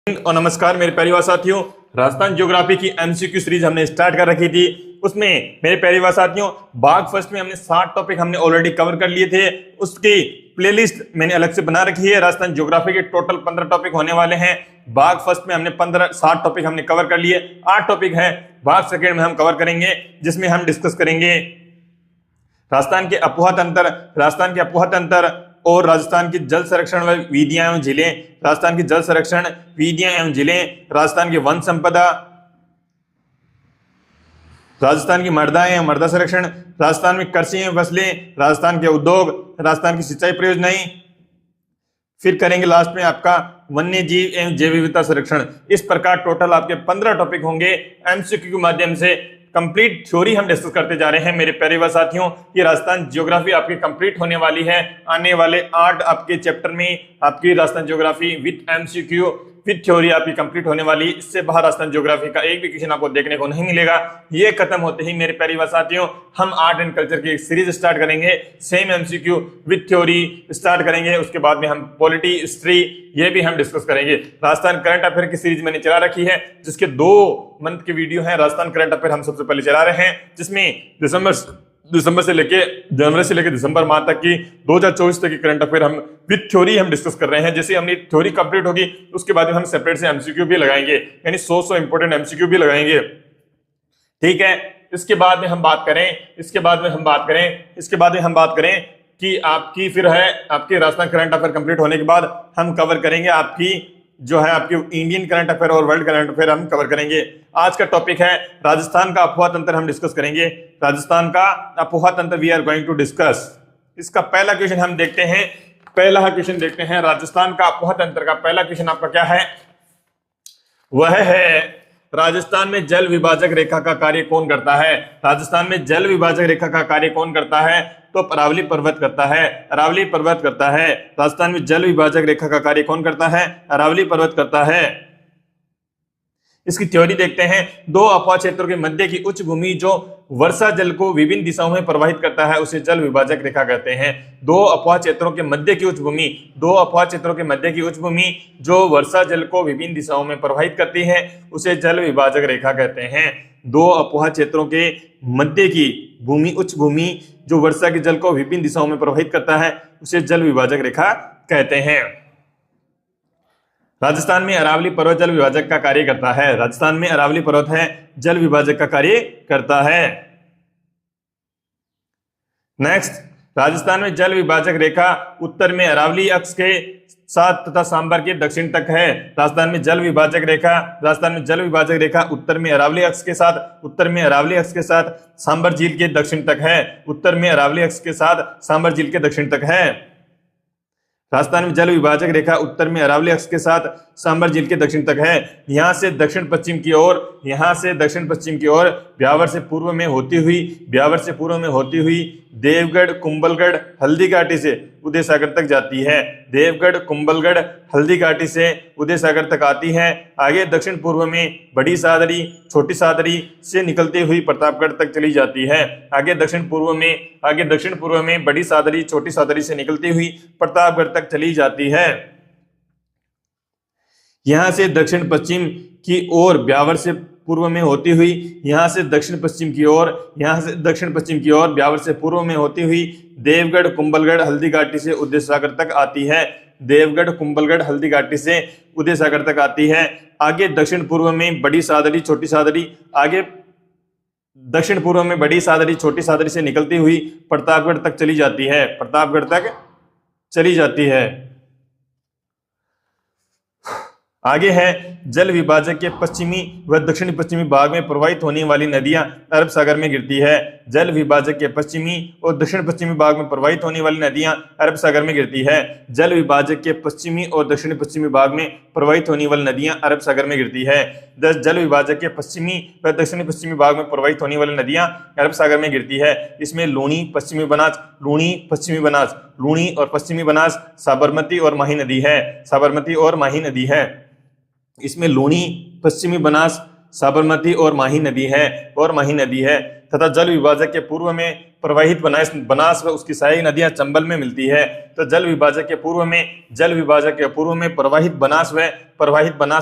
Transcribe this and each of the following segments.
और नमस्कार मेरे परिवार साथियों, राजस्थान ज्योग्राफी की एमसीक्यू सीरीज हमने स्टार्ट कर रखी थी। उसमें मेरे परिवार साथियों भाग फर्स्ट में हमने 60 टॉपिक हमने ऑलरेडी कवर कर लिए थे। उसकी प्लेलिस्ट मैंने अलग से बना रखी है। राजस्थान ज्योग्राफी के टोटल 15 टॉपिक होने वाले हैं। भाग फर्स्ट में हमने 60 टॉपिक हमने कवर कर लिए। 8 टॉपिक है भाग सेकेंड में हम कवर करेंगे, जिसमें हम डिस्कस करेंगे राजस्थान के अपोहा तंत्र और राजस्थान की जल संरक्षण व विधियां एवं जिले, राजस्थान की जल संरक्षण विधियां एवं जिले, राजस्थान की वन संपदा, राजस्थान की मृदा एवं मृदा संरक्षण, राजस्थान में कृषि एवं फसलें, राजस्थान के उद्योग, राजस्थान की सिंचाई परियोजनाएं, फिर करेंगे लास्ट में आपका वन्य जीव एवं जैव विविधता संरक्षण। इस प्रकार टोटल आपके 15 टॉपिक होंगे। एमसीक्यू के माध्यम से कंप्लीट थ्योरी हम डिस्कस करते जा रहे हैं मेरे प्यारे व साथियों। ये राजस्थान ज्योग्राफी आपकी कंप्लीट होने वाली है। आने वाले 8 आपके चैप्टर में आपकी Rajasthan geography with MCQ with theory आपकी कंप्लीट होने वाली। इससे बाहर राजस्थान ज्योग्राफी का एक भी क्वेश्चन आपको देखने को नहीं मिलेगा। ये खत्म होते ही मेरे प्यारे व साथियों हम आर्ट एंड कल्चर की एक सीरीज स्टार्ट करेंगे। Same MCQ with theory start करेंगे। उसके बाद में हम पॉलिटी, हिस्ट्री ये भी हम डिस्कस करेंगे। राजस्थान करंट अफेयर की सीरीज मैंने चला रखी है, जिसके 2 मंथ की वीडियो है। राजस्थान करंट अफेयर हम सबसे पहले चला रहे हैं, जिसमें दिसंबर से लेके जनवरी से लेके दिसंबर माह तक की 2024 तक की करंट अफेयर हम विद थ्योरी हम डिस्कस कर रहे हैं। जैसे हमने थ्योरी कंप्लीट होगी उसके बाद में हम सेपरेट से एमसीक्यू भी लगाएंगे, यानी 100 इंपोर्टेंट एमसीक्यू भी लगाएंगे। ठीक है, इसके बाद में हम बात करें कि आपकी फिर है आपके राजस्थान करंट अफेयर कंप्लीट होने के बाद हम कवर करेंगे आपकी जो है आपके इंडियन करंट अफेयर और वर्ल्ड करंट अफेयर हम कवर करेंगे। आज का टॉपिक है राजस्थान का अपोहा तंत्र हम डिस्कस करेंगे। राजस्थान का अपोहा तंत्र we are going to discuss. इसका पहला क्वेश्चन हम देखते हैं। राजस्थान का अपोहा तंत्र का पहला क्वेश्चन आपका क्या है? वह है राजस्थान में जल विभाजक रेखा का कार्य कौन करता है? राजस्थान में जल विभाजक रेखा का कार्य कौन करता है? तो अरावली पर्वत करता है। राजस्थान में जल विभाजक रेखा का कार्य कौन करता है? अरावली पर्वत करता है। इसकी थ्योरी देखते हैं। 2 अपोहा क्षेत्रों के मध्य की उच्च भूमि जो वर्षा जल को विभिन्न दिशाओं में प्रवाहित करता है उसे जल विभाजक रेखा कहते हैं। 2 अपोहा क्षेत्रों के मध्य की उच्च भूमि जो वर्षा जल को विभिन्न दिशाओं में प्रवाहित करती है उसे जल विभाजक रेखा कहते हैं। 2 अपोहा क्षेत्रों के मध्य की उच्च भूमि जो वर्षा के जल को विभिन्न दिशाओं में प्रवाहित करता है उसे जल विभाजक रेखा कहते हैं। राजस्थान में अरावली पर्वत जल विभाजक का कार्य करता है। राजस्थान में अरावली पर्वत है जल विभाजक का कार्य करता है। नेक्स्ट, राजस्थान में जल विभाजक रेखा उत्तर में अरावली अक्ष के साथ तथा सांबर के दक्षिण तक है। राजस्थान में जल विभाजक रेखा उत्तर में अरावली अक्ष के साथ सांबर झील के दक्षिण तक है। राजस्थान में जल विभाजक रेखा उत्तर में अरावली अक्ष के साथ सांबर झील के दक्षिण तक है। यहाँ से दक्षिण पश्चिम की ओर ब्यावर से पूर्व में होती हुई देवगढ़, कुंभलगढ़, हल्दी घाटी से उदय सागर तक जाती है। देवगढ़, कुंभलगढ़, हल्दी घाटी से उदय सागर तक आती है। आगे दक्षिण पूर्व में बड़ी सादरी, छोटी सादरी से निकलती हुई प्रतापगढ़ तक चली जाती है। आगे दक्षिण पूर्व में बड़ी सादरी, छोटी सादरी से निकलती हुई प्रतापगढ़ तक चली जाती है। यहाँ से दक्षिण पश्चिम की ओर ब्यावर से पूर्व में होती हुई दक्षिण पश्चिम की ओर ब्यावर से पूर्व में होती हुई देवगढ़, कुंभलगढ़, हल्दी घाटी से उदय सागर तक आती है। देवगढ़, कुंभलगढ़, हल्दी घाटी से उदय सागर तक आती है। आगे दक्षिण पूर्व में बड़ी सादरी, छोटी सादरी से निकलती हुई प्रतापगढ़ तक चली जाती है। आगे है जल विभाजक के पश्चिमी व दक्षिणी पश्चिमी भाग में प्रवाहित होने वाली नदियां अरब सागर में गिरती है। जल विभाजक के पश्चिमी और दक्षिण पश्चिमी भाग में प्रवाहित होने वाली नदियां अरब सागर में गिरती है। जल विभाजक के पश्चिमी और दक्षिणी पश्चिमी भाग में प्रवाहित होने वाली नदियां अरब सागर में गिरती है। जल विभाजक के पश्चिमी व दक्षिणी पश्चिमी भाग में प्रवाहित होने वाली नदियां अरब सागर में गिरती है। इसमें लूणी, पश्चिमी बनास, साबरमती और माही नदी है। इसमें लूणी, पश्चिमी बनास, साबरमती और माही नदी है। तथा जल विभाजक के पूर्व में प्रवाहित बनास व उसकी सहायक नदियां चंबल में मिलती है। तो जल विभाजक के पूर्व में प्रवाहित बनास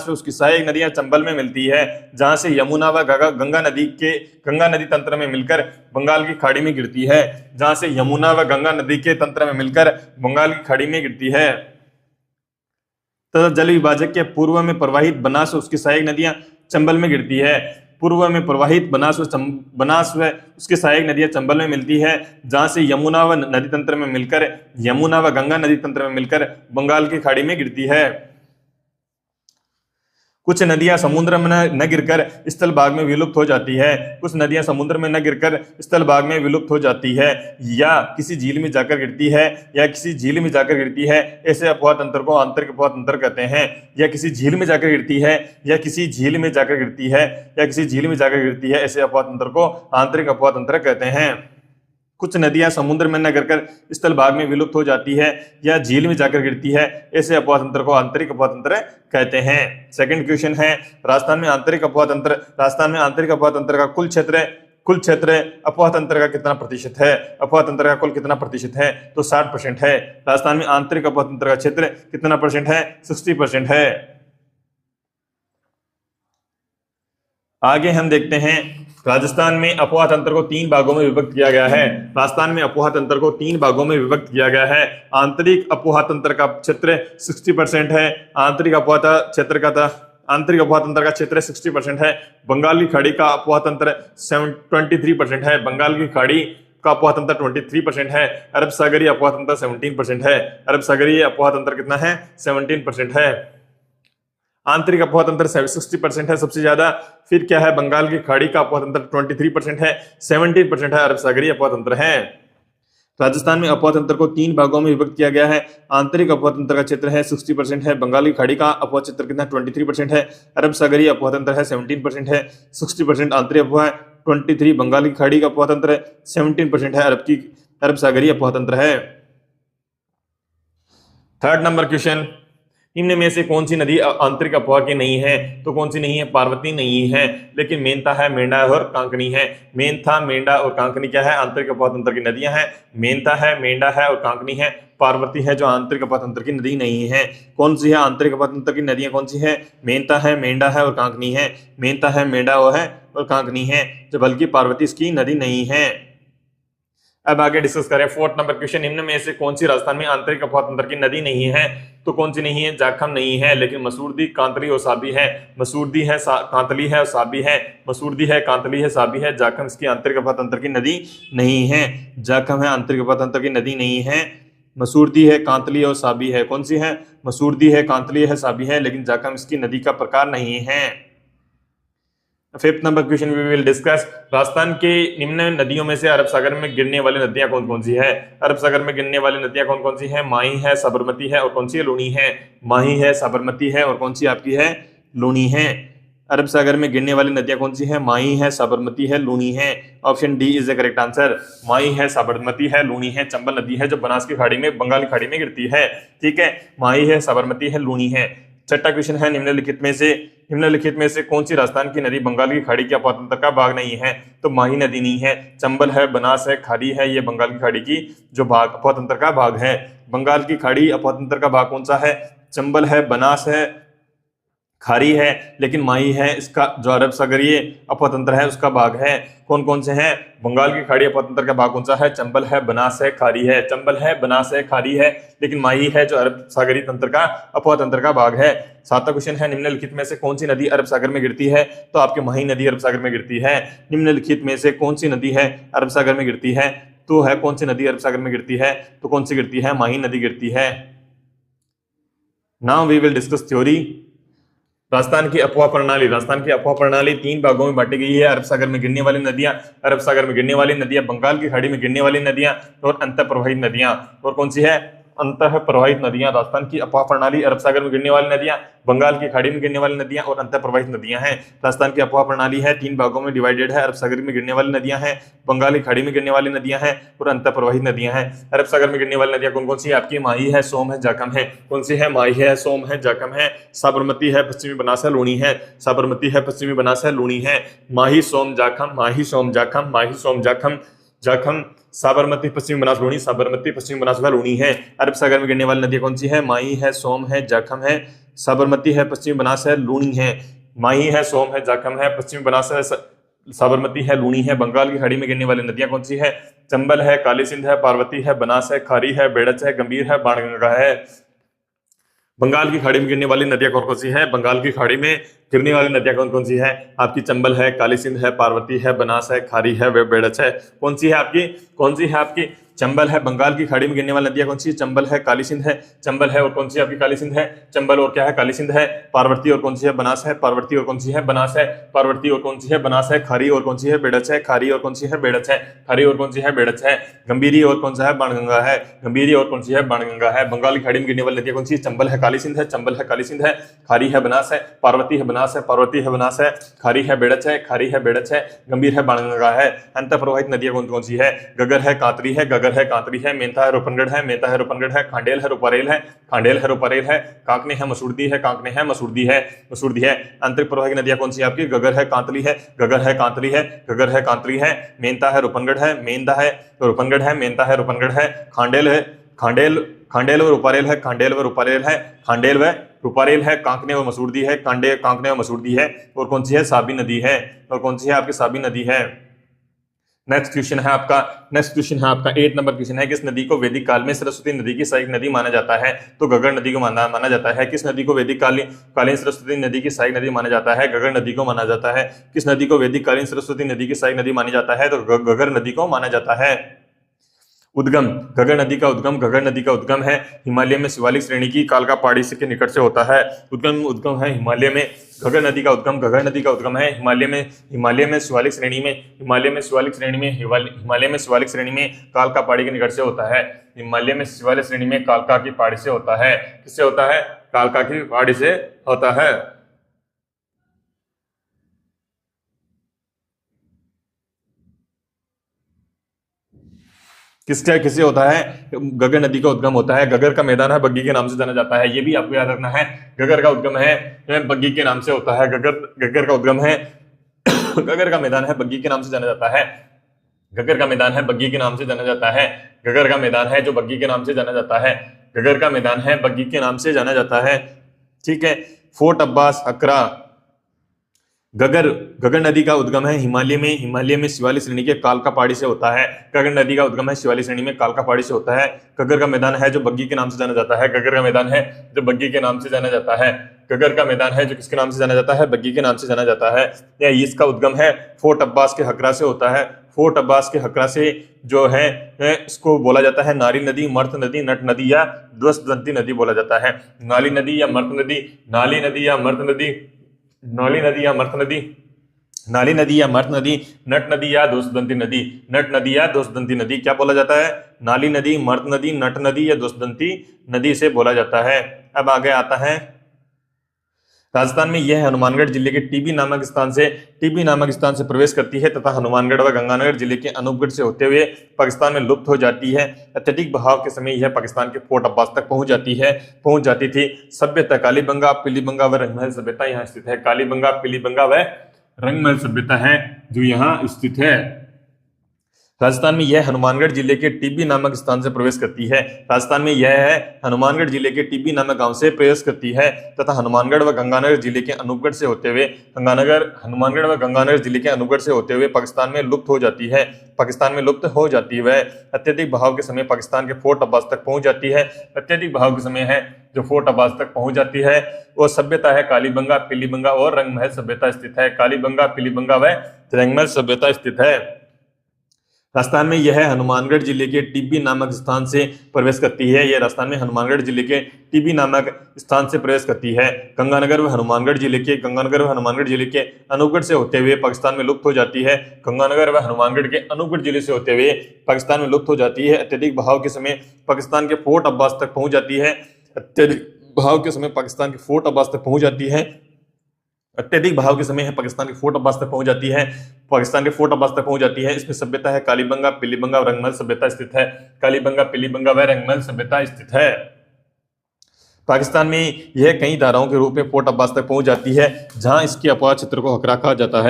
व उसकी सहायक नदियां चंबल में मिलती है, जहां से यमुना व गंगा नदी तंत्र में मिलकर बंगाल की खाड़ी में गिरती है। जहां से यमुना व गंगा नदी के तंत्र में मिलकर बंगाल की खाड़ी में गिरती है। तथा जल विभाजक के पूर्व में प्रवाहित बनास व उसकी सहायक नदियां चंबल में गिरती है। पूर्व में प्रवाहित बनास व उसकी सहायक नदियां चंबल में मिलती है, जहां से यमुना व गंगा नदी तंत्र में मिलकर बंगाल की खाड़ी में गिरती है। कुछ नदियां समुद्र में न गिरकर स्थल भाग में विलुप्त हो जाती है। कुछ नदियां समुद्र में न गिरकर स्थल भाग में विलुप्त हो जाती है या किसी झील में जाकर गिरती है। ऐसे अपवाह तंत्र को आंतरिक अपवाह तंत्र कहते हैं। या किसी झील में जाकर गिरती है, ऐसे अपवाह तंत्र को आंतरिक अपवाह तंत्र कहते हैं। कुछ नदियां समुद्र में न गिरकर स्थल भाग में विलुप्त हो जाती है या झील में जाकर गिरती है, ऐसे अपवाह तंत्र को आंतरिक अपवाह तंत्र कहते हैं। सेकंड क्वेश्चन है, राजस्थान में आंतरिक अपवाह तंत्र का कुल क्षेत्र अपवाह तंत्र का कितना प्रतिशत है? अपवाह तंत्र का कुल कितना प्रतिशत है? तो 60% है। राजस्थान में आंतरिक अपवाह तंत्र का क्षेत्र कितना परसेंट है? 60% है। आगे हम देखते हैं, राजस्थान में अपवाह तंत्र को 3 भागों में विभक्त किया गया है। आंतरिक अपवाह तंत्र का क्षेत्र 60% है। आंतरिक अपवाह तंत्र का क्षेत्र 60% है। बंगाल की खाड़ी का अपवाह तंत्र 23% है। बंगाल की खाड़ी का अपवाह तंत्र 23% है। अरब सागरीय अपवाह तंत्र 17% है। अरब सागरीय अपवाह तंत्र कितना है? 17% है। आंतरिक अपवाह तंत्र 60% है सबसे ज्यादा। फिर क्या है? बंगाल की खाड़ी का अपवाह तंत्र 23% है। 17% है अरब सागरीय अपवाह तंत्र है। राजस्थान में अपवाह तंत्र को 3 भागों में विभक्त किया गया है। आंतरिक अपवाह तंत्र का क्षेत्र है 60% है। बंगाल की खाड़ी का अपवाह क्षेत्र कितना? 23% है। अरब सागरीय अपवाह तंत्र है 17% है। 60% आंतरिक अपवाह, 23 बंगाल की खाड़ी का अपवाह तंत्र है, 17% है अरब सागरीय अपवाह तंत्र है। थर्ड नंबर क्वेश्चन, निम्न में से कौन सी नदी आंतरिक अपवाह की नहीं है? तो कौन सी नहीं है? पार्वती नहीं है, लेकिन मेंथा है, मेंढा और कांकनी है। मेंथा, मेंढा और कांकनी क्या है? आंतरिक अपवाह तंत्र की नदियां हैं। मेंथा है, मेंढा है और कांकनी है। पार्वती है जो आंतरिक अपवाह तंत्र की नदी नहीं है। कौन सी है आंतरिक अपवाह तंत्र की नदियां? कौन सी है? मेंथा है, मेंढा है और कांकनी है। मेंथा है, मेंढा और कांकनी है, जो बल्कि पार्वती इसकी नदी नहीं है। अब आगे डिस्कस करें फोर्थ नंबर क्वेश्चन, निम्न में से कौन सी राजस्थान में आंतरिक अपवाह तंत्र की नदी नहीं है? तो कौन सी नहीं है? जाखम नहीं है, लेकिन मसूरदी, कांतली और साबी है। मसूरदी है, कांतली है और साबी है। मसूरदी है, कांतली है, साबी है। जाखम इसकी आंतरिक अपवाह तंत्र की नदी नहीं है। जाखम है, आंतरिक अपवाह तंत्र की नदी नहीं है। मसूरदी है, कांतली और साबी है। कौन सी है? मसूरदी है, कांतली है, साबी है, लेकिन जाखम इसकी नदी का प्रकार नहीं है। Fifth number question we will discuss, Rajasthan के निम्न नदियों में से अरब सागर में गिरने वाली नदियां कौन कौन सी है? अरब सागर में गिरने वाली नदियां कौन कौन सी है? माही है, साबरमती है और कौन सी है? लूनी है। माही है, साबरमती है और कौन सी आपकी है? लूनी है। अरब सागर में गिरने वाली नदियां कौन सी है? माही है, साबरमती है, लूनी है। Option D is the correct answer. Mahi है, साबरमती है, लूनी है। चंबल नदी है जो बनास की खाड़ी में, बंगाल की खाड़ी में गिरती है। ठीक है, माही है, साबरमती है, लूनी है। छठा क्वेश्चन है, निम्नलिखित में से कौन सी राजस्थान की नदी बंगाल की खाड़ी के अपवाह तंत्र का भाग नहीं है? तो माही नदी नहीं है, चंबल है, बनास है, खाड़ी है। ये बंगाल की खाड़ी की जो भाग अपवाह तंत्र का भाग है। बंगाल की खाड़ी अपवाह तंत्र का भाग कौन सा है? चंबल है, बनास है, खाड़ी है, लेकिन माही है इसका जो अरब सागरीय अपवाह तंत्र है उसका भाग है। कौन कौन से हैं? बंगाल की खाड़ी अपवाह तंत्र का भाग कौन सा है? चंबल है, बनास है, खाड़ी है। चंबल है, बनास है, खाड़ी है, लेकिन माही है जो अरब सागरीय तंत्र का अपवाह तंत्र का भाग है। सातवां क्वेश्चन है, निम्नलिखित में से कौन सी नदी अरब सागर में गिरती है? तो आपकी माही नदी अरब सागर में गिरती है। निम्नलिखित में से कौन सी नदी है अरब सागर में गिरती है? तो है कौन सी नदी अरब सागर में गिरती है? तो कौन सी गिरती है? माही नदी गिरती है। Now we will discuss theory. Rajasthan की अफवाह प्रणाली 3 भागों में बांटी गई है। अरब सागर में गिरने वाली नदियां, बंगाल की खाड़ी में गिरने वाली नदियां और अंतः प्रवाहित नदियां। और कौन सी है? अंतः प्रवाहित नदियां, राजस्थान की अफवाह प्रणाली अरब सागर में गिरने वाली नदियां, बंगाल की खाड़ी में गिरने वाली नदियां और अंतः प्रवाहित नदियां हैं। राजस्थान की अफवाह प्रणाली है 3 भागों में डिवाइडेड है। अरब सागर में गिरने वाली नदियां हैं, बंगाल की खाड़ी में गिरने वाली नदियां हैं और अंतः प्रवाहित नदियां हैं। अरब सागर में गिरने वाली नदियां कौन कौन सी है आपकी? माही है, सोम है, जाखम है। कौन सी है? माही है, सोम है, जाखम है। साबरमती है, पश्चिमी बनास है, लूणी है। साबरमती है, पश्चिमी बनास है, लूणी है। माही, सोम, जाखम, माही, सोम, जाखम, माही, सोम, जाखम, जाखम, साबरमती, पश्चिमी बनास, लूणी, साबरमती, पश्चिमी बनास व लूणी है। अरब सागर में गिरने वाली नदियां कौन सी है? माही है, सोम है, जाखम है, साबरमती है, पश्चिमी बनास है, लूणी है। माही है, सोम है, जाखम है, पश्चिमी बनास है, साबरमती है, लूणी है। बंगाल की खाड़ी में गिरने वाली नदियां कौन सी है? चंबल है, काली सिंध है, पार्वती है, बनास है, खारी है, बेड़च है, गंभीर है, बाणगंगा है। बंगाल की खाड़ी में गिरने वाली नदियां कौन कौन सी है? बंगाल की खाड़ी में गिरने वाली नदियां कौन कौन सी है आपकी? चंबल है, काली सिंध है, पार्वती है, बनास है, खारी है, वे बेड़च है। कौन सी है आपकी? कौन सी है आपकी? चंबल है। बंगाल की खाड़ी में गिरने वाली नदियां कौन सी? चंबल है, काली सिंध है। चंबल है और कौन सी आपकी? काली सिंध है। चंबल और क्या है? काली सिंध है। पार्वती और कौन सी है? बनास है। पार्वती और कौन सी है? बनास है। पार्वती और कौन सी है? बनास है। खारी और कौन सी है? बेड़च है। खारी और कौन सी है? बेड़च है। खारी और कौन सी है? बेड़च है। गंभीरी और कौन सा है? बाणगंगा है। गंभीरी और कौन सी है? बाणगंगा है। बंगाल की खाड़ी में गिरने वाली नदियां कौन सी? चंबल है, काली सिंध है। चंबल है, काली सिंध है। खारी है, बनास है। पार्वती है, बनास है। पार्वती है, बनास है। खारी है, बेड़च है। खारी है, बेड़च है। गंभीर है, बाणगंगा है। अंतः प्रवाहित नदियां कौन कौन सी है? गगर है, कांतरी है। गगर है, कांतरी है। मेंथा है, रूपनगढ़ है। मेंथा है, रूपनगढ़ है। खांडेल है, रूपारेल है। खांडेल है, रूपारेल है। कांकने है, मसूरदी है। कांकने है, मसूरदी है। मसूरदी है। आंतरिक प्रवाहित नदियां कौन सी है आपकी? गगर है, कांतली है। गगर है, कांतली है। गगर है, कांतली है। मेंथा है, रूपनगढ़ है। मेंथा है, रूपनगढ़ है। मेंथा है, रूपनगढ़ है। खांडेल है, खांडेल, खांडेल व रूपारेल है। खांडेल व रूपारेल है। खांडेल व रूपारेल है। कांकने व मसूरदी है। कांकने व मसूरदी है। और कौन सी है? साबी नदी है। और कौन सी है आपकी? साबी नदी है। नेक्स्ट क्वेश्चन है आपका 8 नंबर क्वेश्चन है। किस नदी को वैदिक काल में सरस्वती नदी की सहायक नदी माना जाता है? तो गगर नदी को माना जाता है। किस नदी को वैदिक कालीन सरस्वती नदी की सहायक नदी माना जाता है? गगर नदी को माना जाता है। किस नदी को वैदिक कालीन सरस्वती नदी की सहायक नदी मानी जाता है? तो गगर नदी को माना जाता है। उद्गम, गगर नदी का उद्गम है हिमालय में शिवालिक श्रेणी की कालका पहाड़ी से के निकट से होता है। उद्गम है हिमालय में। गगर नदी का उद्गम है हिमालय में शिवालिक श्रेणी में कालका पहाड़ी के निकट से होता है। हिमालय में शिवालिक श्रेणी में कालका की पहाड़ी से होता है। किससे होता है? कालका की पहाड़ी से होता है। किससे होता है? गगर नदी का उद्गम होता है। गगर का मैदान है, बग्गी के नाम से जाना जाता है। ये भी आपको याद रखना है। गगर का उद्गम है, बग्गी के नाम से होता है। गगर का उद्गम है, गगर का मैदान है, बग्गी के नाम से जाना जाता है। गगर का मैदान है, बग्गी के नाम से जाना जाता है। गगर का मैदान है जो बग्गी के नाम से जाना जाता है। गगर का मैदान है, बग्गी के नाम से जाना जाता है। ठीक है। फोर्ट अब्बास, अकरा। गगर नदी का उद्गम है हिमालय में शिवालिक श्रेणी के कालका पहाड़ी से होता है। गगर नदी का उद्गम है शिवालिक श्रेणी में कालका पहाड़ी से होता है। गगर का मैदान है जो बग्गी के नाम से जाना जाता है। गगर का मैदान है जो बग्गी के नाम से जाना जाता है। गगर का मैदान है जो किसके नाम से जाना जाता है? बग्गी के नाम से जाना जाता है। या इसका उद्गम है फोर्ट अब्बास के हकरा से होता है। फोर्ट अब्बास के हकरा से जो है इसको बोला जाता है नारी नदी, मर्त नदी, नट नदी या ध्वस्तदंती नदी बोला जाता है। नाली नदी या मर्त नदी, नाली नदी या मर्त नदी, नाली नदी या मर्त नदी, नाली नदी या मर्त नदी, नट नदी या ध्वस्तदंती नदी, नट नदी या ध्वस्तदंती नदी क्या बोला जाता है? नाली नदी, मर्त नदी, नट नदी या ध्वस्तदंती नदी से बोला जाता है। अब आगे आता है राजस्थान में यह हनुमानगढ़ जिले के टीबी नामक स्थान से प्रवेश करती है तथा हनुमानगढ़ व गंगानगर जिले के अनूपगढ़ से होते हुए पाकिस्तान में लुप्त हो जाती है। अत्यधिक बहाव के समय यह पाकिस्तान के फोर्ट अब्बास तक पहुंच जाती थी। सभ्यता कालीबंगा, पीलीबंगा व रंगमहल सभ्यता यहाँ स्थित है। कालीबंगा, पीलीबंगा व रंगमहल सभ्यता है जो यहाँ स्थित है। राजस्थान में यह हनुमानगढ़ जिले के टिब्बी नामक स्थान से प्रवेश करती है। राजस्थान में यह है हनुमानगढ़ जिले के टिब्बी नामक गांव से प्रवेश करती है तथा हनुमानगढ़ व गंगानगर जिले के अनूपगढ़ से होते हुए हनुमानगढ़ व गंगानगर जिले के अनूपगढ़ से होते हुए पाकिस्तान में लुप्त हो जाती है। वह अत्यधिक बहाव के समय पाकिस्तान के फोर्ट अब्बास तक पहुंच जाती है। अत्यधिक बहाव के समय है जो फोर्ट अब्बास तक पहुंच जाती है वो सभ्यता है कालीबंगा, पीलीबंगा और रंगमहल सभ्यता स्थित है। कालीबंगा, पीलीबंगा व रंगमहल सभ्यता स्थित है। राजस्थान में यह हनुमानगढ़ जिले के टिब्बी नामक स्थान से प्रवेश करती है। यह राजस्थान में हनुमानगढ़ जिले के टिब्बी नामक स्थान से प्रवेश करती है। गंगानगर व हनुमानगढ़ जिले के अनूपगढ़ से होते हुए पाकिस्तान में लुप्त हो जाती है। गंगानगर व हनुमानगढ़ के अनूपगढ़ जिले से होते हुए पाकिस्तान में लुप्त हो जाती है। अत्यधिक बहाव के समय पाकिस्तान के फोर्ट अब्बास तक पहुंच जाती है। अत्यधिक बहाव के समय पाकिस्तान के फोर्ट अब्बास तक पहुंच जाती है। अत्यधिक बहाव के समय है पाकिस्तान के फोर्ट अब्बास तक पहुंच जाती है। पाकिस्तान के फोर्ट अब्बास तक पहुंच जाती है। इसमें सभ्यता है कालीबंगा, पीलीबंगा और रंगमहल सभ्यता स्थित है। कालीबंगा, पीलीबंगा व रंगमहल सभ्यता स्थित है। पाकिस्तान में यह कई धाराओं के रूप में फोर्ट अब्बास तक पहुंच जाती है, जहां इसके अफवाह क्षेत्र को हकरा कहा जाता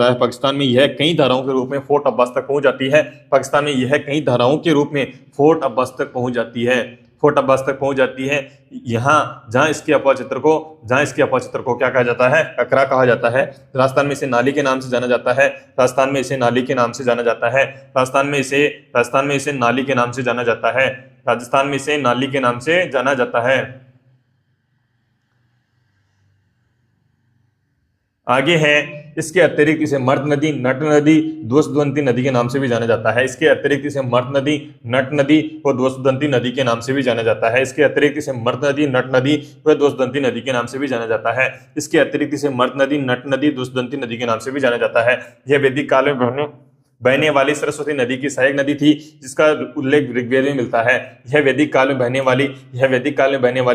है। पाकिस्तान में यह कई धाराओं के रूप में फोर्ट अब्बास तक पहुंच जाती है। पाकिस्तान में यह कई धाराओं के रूप में फोर्ट अब्बास तक पहुंच जाती है। यहाँ जहां इसके अफवाह क्षेत्र को क्या कहा जाता है? हकरा कहा जाता है। राजस्थान में इसे नाली के नाम से जाना जाता है। राजस्थान में इसे नाली के नाम से जाना जाता है। आगे है, इसके अतिरिक्त इसे मर्द नदी, नट नदी, ध्वस्तवंती नदी के नाम से भी जाना जाता है। इसके अतिरिक्त इसे मर्द नदी, नट नदी और ध्वस्तवंती नदी के नाम से भी जाना जाता है। इसके अतिरिक्त इसे मर्द नदी, नट नदी व ध्वस्तवंती नदी के नाम से भी जाना जाता है। इसके अतिरिक्त इसे मर्द नदी, नट नदी, ध्वस्तवंती नदी के नाम से भी जाना जाता है। यह वैदिक काल में बहने वाली सरस्वती नदी की सहायक नदी थी, जिसका उल्लेख ऋग्वेद में मिलता है। यह वैदिक काल में बहने वाली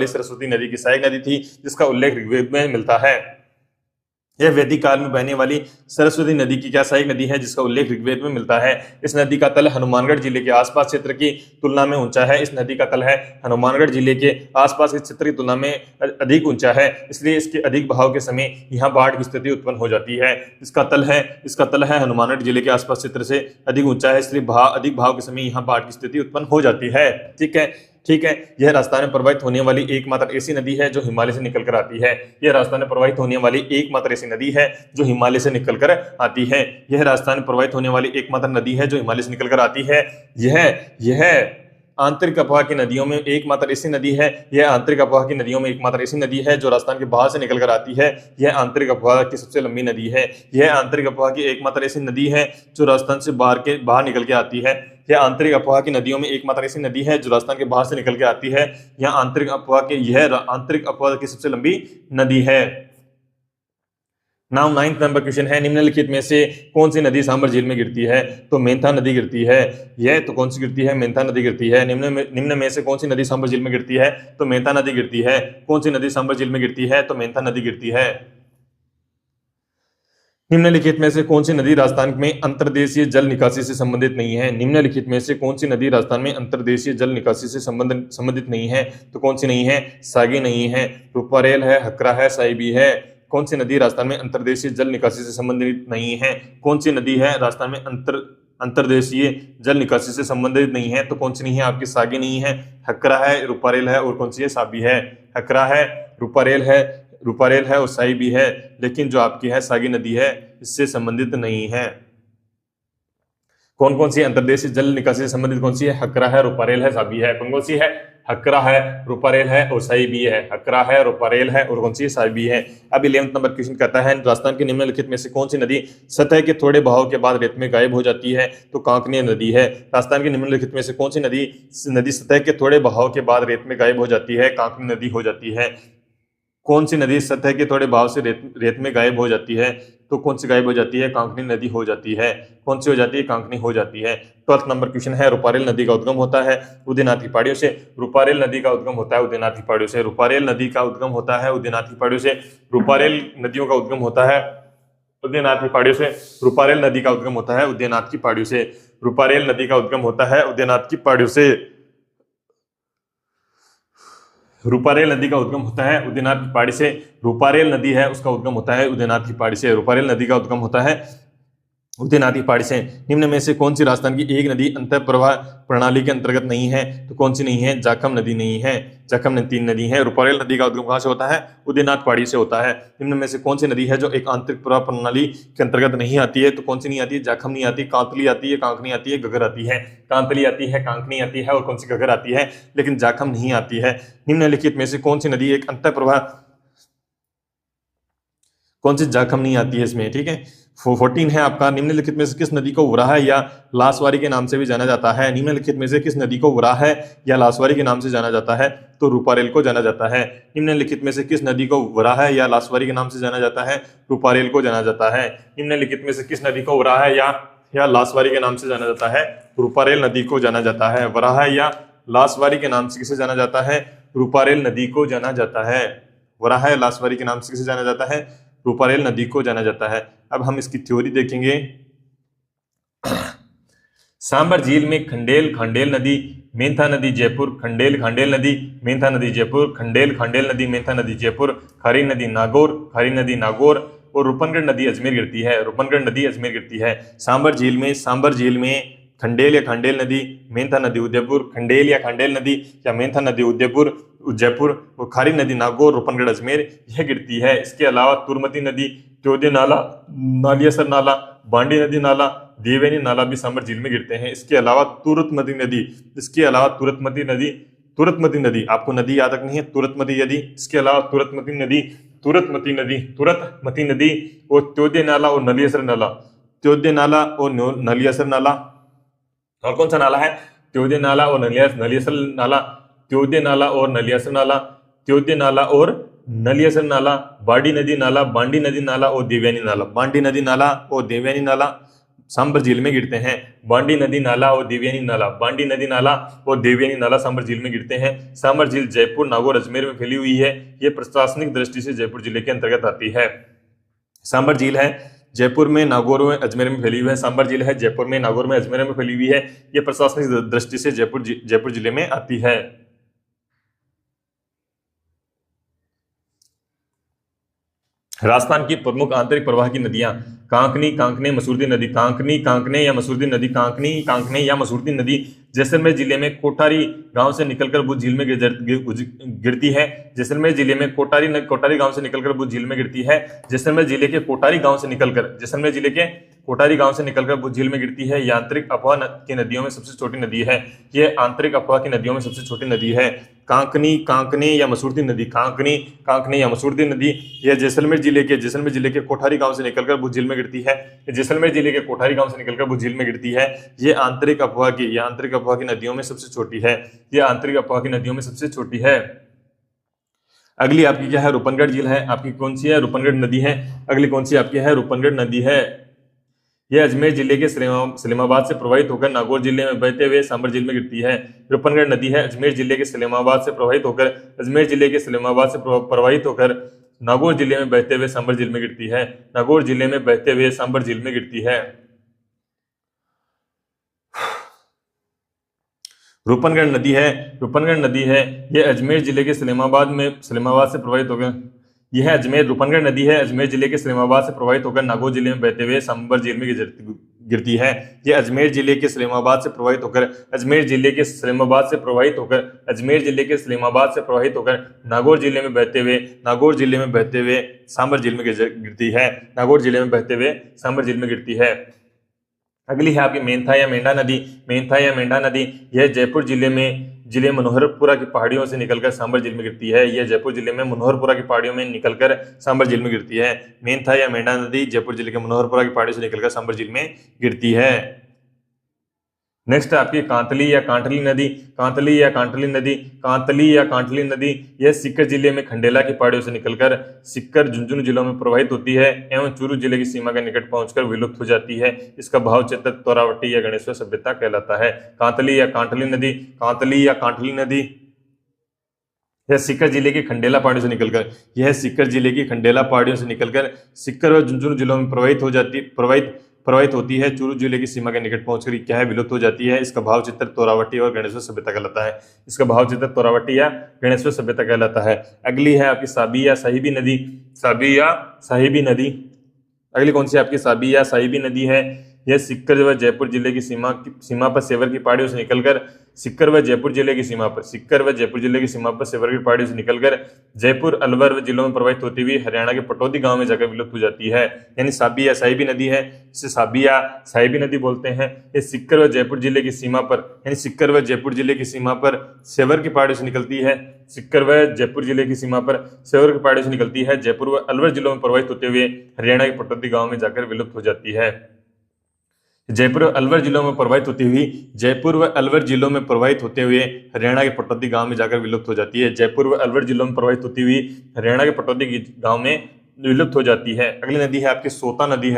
सरस्वती नदी की सहायक नदी थी, जिसका उल्लेख ऋग्वेद में मिलता है। यह वैदिक काल में बहने वाली सरस्वती नदी की क्या सहायक नदी है, जिसका उल्लेख ऋग्वेद में मिलता है। इस नदी का तल हनुमानगढ़ जिले के आसपास क्षेत्र की तुलना में ऊंचा है। हनुमानगढ़ जिले के आसपास के क्षेत्र की तुलना में अधिक ऊंचा है, इसलिए इसके अधिक बहाव के समय यहाँ बाढ़ की स्थिति उत्पन्न हो जाती है। इसका तल है हनुमानगढ़ जिले के आसपास क्षेत्र से अधिक ऊंचा है, इसलिए अधिक बहाव के समय यहाँ बाढ़ की स्थिति उत्पन्न हो जाती है। ठीक है। यह राजस्थान में प्रवाहित होने वाली एकमात्र ऐसी नदी है जो हिमालय से निकलकर आती है। यह राजस्थान में प्रवाहित होने वाली एकमात्र ऐसी नदी है जो हिमालय से निकलकर आती है। यह आंतरिक अफवाह की नदियों में एकमात्र ऐसी नदी है। यह आंतरिक अफवाह की नदियों में एकमात्र ऐसी नदी है जो राजस्थान के बाहर से निकलकर आती है। यह आंतरिक अफवाह की सबसे लंबी नदी है। यह आंतरिक अफवाह की एकमात्र ऐसी नदी है जो राजस्थान से बाहर निकल के आती है। यह आंतरिक अफवाह की नदियों में एकमात्र ऐसी नदी है जो राजस्थान के बाहर से निकल के आती है। यह आंतरिक अफवाह की सबसे लंबी नदी है। नाउ 9th नंबर क्वेश्चन है, निम्नलिखित में से कौन सी नदी सांबर झील में गिरती है? तो मेंथा नदी गिरती है। यह तो कौन सी गिरती है? मेंथा नदी गिरती है। निम्न में से कौन सी नदी सांबर झील में गिरती है? तो मेंथा नदी गिरती है। कौन सी नदी सांबर झील में गिरती है? तो मेंथा नदी गिरती है। निम्नलिखित में से कौन सी नदी राजस्थान में अंतर्देशीय जल निकासी से संबंधित नहीं है? निम्नलिखित में से कौन सी नदी राजस्थान में अंतर्देशीय जल निकासी से संबंधित नहीं है? तो कौन सी नहीं है? सागी नहीं है, रूपारेल है, हकरा है, साहिबी है। कौन सी नदी राजस्थान में अंतर्देशीय जल निकासी से संबंधित नहीं है? कौन सी नदी है राजस्थान में अंतर्देशीय जल निकासी से संबंधित नहीं है? तो कौन सी नहीं है? आपकी सागी नहीं है, हकरा है, रूपारेल है और कौन सी है? साबी है। हकरा है, रूपारेल है और साहिबी है, लेकिन जो आपकी है सागी नदी है इससे संबंधित नहीं है। कौन सी अंतर्देशीय जल निकासी से संबंधित कौन सी है? हकरा है, रूपारेल है, साबी है। कौन सी है? हकरा है, रूपारेल है और साहिबी है। हकरा है, रूपारेल है और कौन सी? साहिबी है। अब 11th नंबर क्वेश्चन कहता है, राजस्थान के निम्नलिखित में से कौन सी नदी सतह के थोड़े बहाव के बाद रेत में गायब हो जाती है? तो कांकनी नदी है। राजस्थान के निम्नलिखित में से कौन सी नदी सतह के थोड़े बहाव के बाद रेत में गायब हो जाती है? कांकनी नदी हो जाती है। कौन सी नदी सतह के थोड़े बहाव से रेत में गायब हो जाती है? तो कौन सी गायब हो जाती है? कांकनी नदी हो जाती है। कौन सी हो जाती है? कांकनी हो जाती है। 12th नंबर क्वेश्चन है, रूपारेल नदी का उद्गम होता है उदयनाथ की पहाड़ियों से। रूपारेल नदी का उद्गम होता है उदयनाथ की पहाड़ियों से। रूपारेल नदी का उद्गम होता है उदयनाथ की पहाड़ियों से। रूपारेल नदियों का उद्गम होता है उदयनाथ की पहाड़ियों से। रूपारेल नदी का उद्गम होता है उदयनाथ की पहाड़ियों से। रूपारेल नदी का उद्गम होता है उदयनाथ की पहाड़ियों से। रूपारेल नदी का उद्गम होता है उदयनाथ की पहाड़ी से। रूपारेल नदी है उसका उद्गम होता है उदयनाथ की पहाड़ी से। रूपारेल नदी का उद्गम होता है उदयनाथ की पहाड़ी से। निम्न में से कौन सी राजस्थान की एक नदी अंतः प्रवाह प्रणाली के अंतर्गत नहीं है? तो कौन सी नहीं है? जाखम नदी नहीं है। जाखम में 3 नदी है। रूपारेल नदी का उद्गम कहां से होता है? उदयनाथ पहाड़ी से होता है। निम्न में से कौन सी नदी है जो एक आंतरिक प्रवाह प्रणाली के अंतर्गत नहीं आती है? तो कौन सी नहीं आती है? जाखम नहीं आती, कांतली आती है, कांकनी आती है, घगर आती है। कांतली आती है, कांकनी आती है और कौन सी? घगर आती है, लेकिन जाखम नहीं आती है। निम्नलिखित में से कौन सी नदी एक अंतः प्रवाह कौन सी जाखम नहीं आती है इसमें, ठीक है। 14 है आपका, निम्नलिखित में से किस नदी को वराह या लासवारी के नाम से भी जाना जाता है। निम्नलिखित में से किस नदी को वराह या लासवारी के नाम से जाना जाता है, तो रूपारेल को जाना जाता है। निम्नलिखित में से किस नदी को वराह या लासवारी के नाम से जाना जाता है, रूपारेल को जाना जाता है। निम्नलिखित में से किस नदी को वराह या लासवारी के नाम से जाना जाता है, रूपारेल नदी को जाना जाता है। वराह या लासवारी के नाम से किसे जाना जाता है, रूपारेल नदी को जाना जाता है। वराह या लासवारी के नाम से किसे जाना जाता है, रूपारेल नदी को जाना जाता है। अब हम इसकी थ्योरी देखेंगे। सांबर झील में खंडेल खांडेल नदी, मेंथा नदी जयपुर, खंडेल खांडेल नदी, मेंथा नदी जयपुर, खंडेल खांडेल नदी, मेंथा नदी जयपुर, खारी नदी नागौर, खारी नदी नागौर और रूपनगढ़ नदी अजमेर गिरती है, रूपनगढ़ नदी अजमेर गिरती है। सांबर झील में खंडेल या खांडेल नदी, मेंथा नदी उदयपुर, खंडेल या खांडेल नदी या मेंथा नदी उदयपुर जयपुर और खारी नदी नागौर, रूपनगढ़ अजमेर यह गिरती है। इसके अलावा तुरमती नदी, त्योदे नाला, नालियासर नाला, बांडी नदी नाला, देवयानी नाला भी सांबर झील में गिरते हैं। इसके अलावा तुरतमती नदी, आपको नदी याद रखनी है, तुरतमती नदी। इसके अलावा तुरतमती नदी और त्योदे नाला और नलियासर नाला, त्योदे नाला और नलियासर नाला। और कौन सा नाला है, त्योदे नाला और नलियासर नाला, त्योदे नाला और नलियासर नाला, त्योदे नाला और नलियासर नाला, बांडी नदी नाला, बांडी नदी नाला और देवयानी नाला, बांडी नदी नाला और देवयानी नाला सांबर झील में गिरते हैं। बांडी नदी नाला और देवयानी नाला, बांडी नदी नाला और देवयानी नाला सांबर झील में गिरते हैं। सांबर झील जयपुर, नागौर, अजमेर में फैली हुई है। ये प्रशासनिक दृष्टि से जयपुर जिले के अंतर्गत आती है। सांबर झील है जयपुर में, नागौर में, अजमेर में फैली हुई है। सांबर झील है जयपुर में, नागौर में, अजमेर में फैली हुई है। ये प्रशासनिक दृष्टि से जयपुर जिले में आती है। राजस्थान की प्रमुख आंतरिक प्रवाह की नदियां, कांकनी, कांकने, मसूरती नदी, कांकनी, कांकने या मसूरती नदी, कांकनी, कांकने या मसूरती नदी जैसलमेर जिले में कोठारी गांव से निकलकर भुज झील में गिरती है। जैसलमेर जिले में कोठारी गांव से निकलकर भुज झील में गिरती है। जैसलमेर जिले के कोठारी गांव से निकलकर भुज झील में गिरती है। यह आंतरिक अफवाह की नदियों में सबसे छोटी नदी है। यह आंतरिक अफवाह की नदियों में सबसे छोटी नदी है। कांकनी, कांकने या मसूरती नदी, कांकनी, कांकने या मसूरती नदी यह जैसलमेर जिले के कोठारी गांव से निकलकर भुज झील में गिरती है। जैसलमेर जिले के कोठारी गांव से निकलकर भुज झील में गिरती है। यह आंतरिक अफवाह की नदियों में सबसे छोटी है। यह आंतरिक अफवाह की नदियों में सबसे छोटी है। अगली आपकी क्या है, रूपनगढ़ झील है। आपकी कौन सी है, रूपनगढ़ नदी है। अगली कौन सी आपकी है, रूपनगढ़ नदी है। यह अजमेर जिले के सलेमाबाद से प्रवाहित होकर नागौर जिले में बहते हुए सांबर झील में गिरती है। रूपनगढ़ नदी है अजमेर जिले के सलेमाबाद से प्रवाहित होकर नागौर जिले में बहते हुए सांबर झील में गिरती है। नागौर जिले में बहते हुए सांबर झील में गिरती है। रूपनगढ़ नदी है यह अजमेर जिले के सलेमाबाद से प्रवाहित होकर रूपनगढ़ नदी है अजमेर जिले के सलेमाबाद से प्रवाहित होकर नागौर जिले में बहते हुए सांबर झील में गिरती है। यह अजमेर जिले के सलेमाबाद से प्रवाहित होकर नागौर जिले में बहते हुए सांबर झील में गिरती है। अगली है आपकी मेंथा या मेंढा नदी। यह जयपुर जिले मनोहरपुरा की पहाड़ियों से निकलकर सांबर झील में गिरती है। यह जयपुर जिले में मनोहरपुरा की पहाड़ियों में निकलकर सांबर झील में गिरती है। मेंथा या मेंढा नदी जयपुर जिले के मनोहरपुरा की पहाड़ियों से निकलकर सांबर झील में गिरती है। नेक्स्ट आपकी कांतली या कांटली नदी। यह सीकर जिले में खंडेला की पहाड़ियों से निकलकर सीकर, झुंझुनू जिलों में प्रवाहित होती है एवं चूरू जिले की सीमा के निकट पहुंचकर विलुप्त हो जाती है। इसका भाव चित्र तोरावटी या गणेश्वर सभ्यता कहलाता है। कांतली या कांटली नदी यह सीकर जिले की खंडेला पहाड़ियों से निकलकर सीकर और झुंझुनू जिलों में प्रवाहित होती है। चूरू जिले की सीमा के निकट पहुंचकर क्या है, विलुप्त हो जाती है। इसका भाव चित्र तोरावटी और गणेश्वर सभ्यता कहलाता है। अगली है आपकी साबी या साहिबी नदी। अगली कौन सी आपकी साबी या साहिबी नदी है। यह सीकर व जयपुर जिले की सीमा पर सेवर की पहाड़ियों से निकलकर सीकर व जयपुर जिले की सीमा पर सेवर की पहाड़ियों से निकलकर जयपुर अलवर जिलों में प्रवाहित होती हुई हरियाणा के पटौदी गांव में जाकर विलुप्त हो जाती है। यानी साबी या साहिबी नदी है, इसे साबी या साहिबी नदी बोलते हैं। ये सीकर व जयपुर जिले की सीमा पर यानी सीकर व जयपुर जिले की सीमा पर सेवर की पहाड़ियों से निकलती है। सीकर व जयपुर जिले की सीमा पर सेवर की पहाड़ियों से निकलती है, जयपुर व अलवर जिलों में प्रवाहित होते हुए हरियाणा के पटौदी गांव में जाकर विलुप्त हो जाती है। जयपुर व अलवर जिलों में प्रवाहित होती हुई हरियाणा के पटौदी गांव में जाकर विलुप्त हो जाती है। जयपुर व अलवर जिलों में प्रवाहित होती हुई हरियाणा के पटौदी गांव में विलुप्त हो जाती है। अगली नदी है आपकी सोता नदी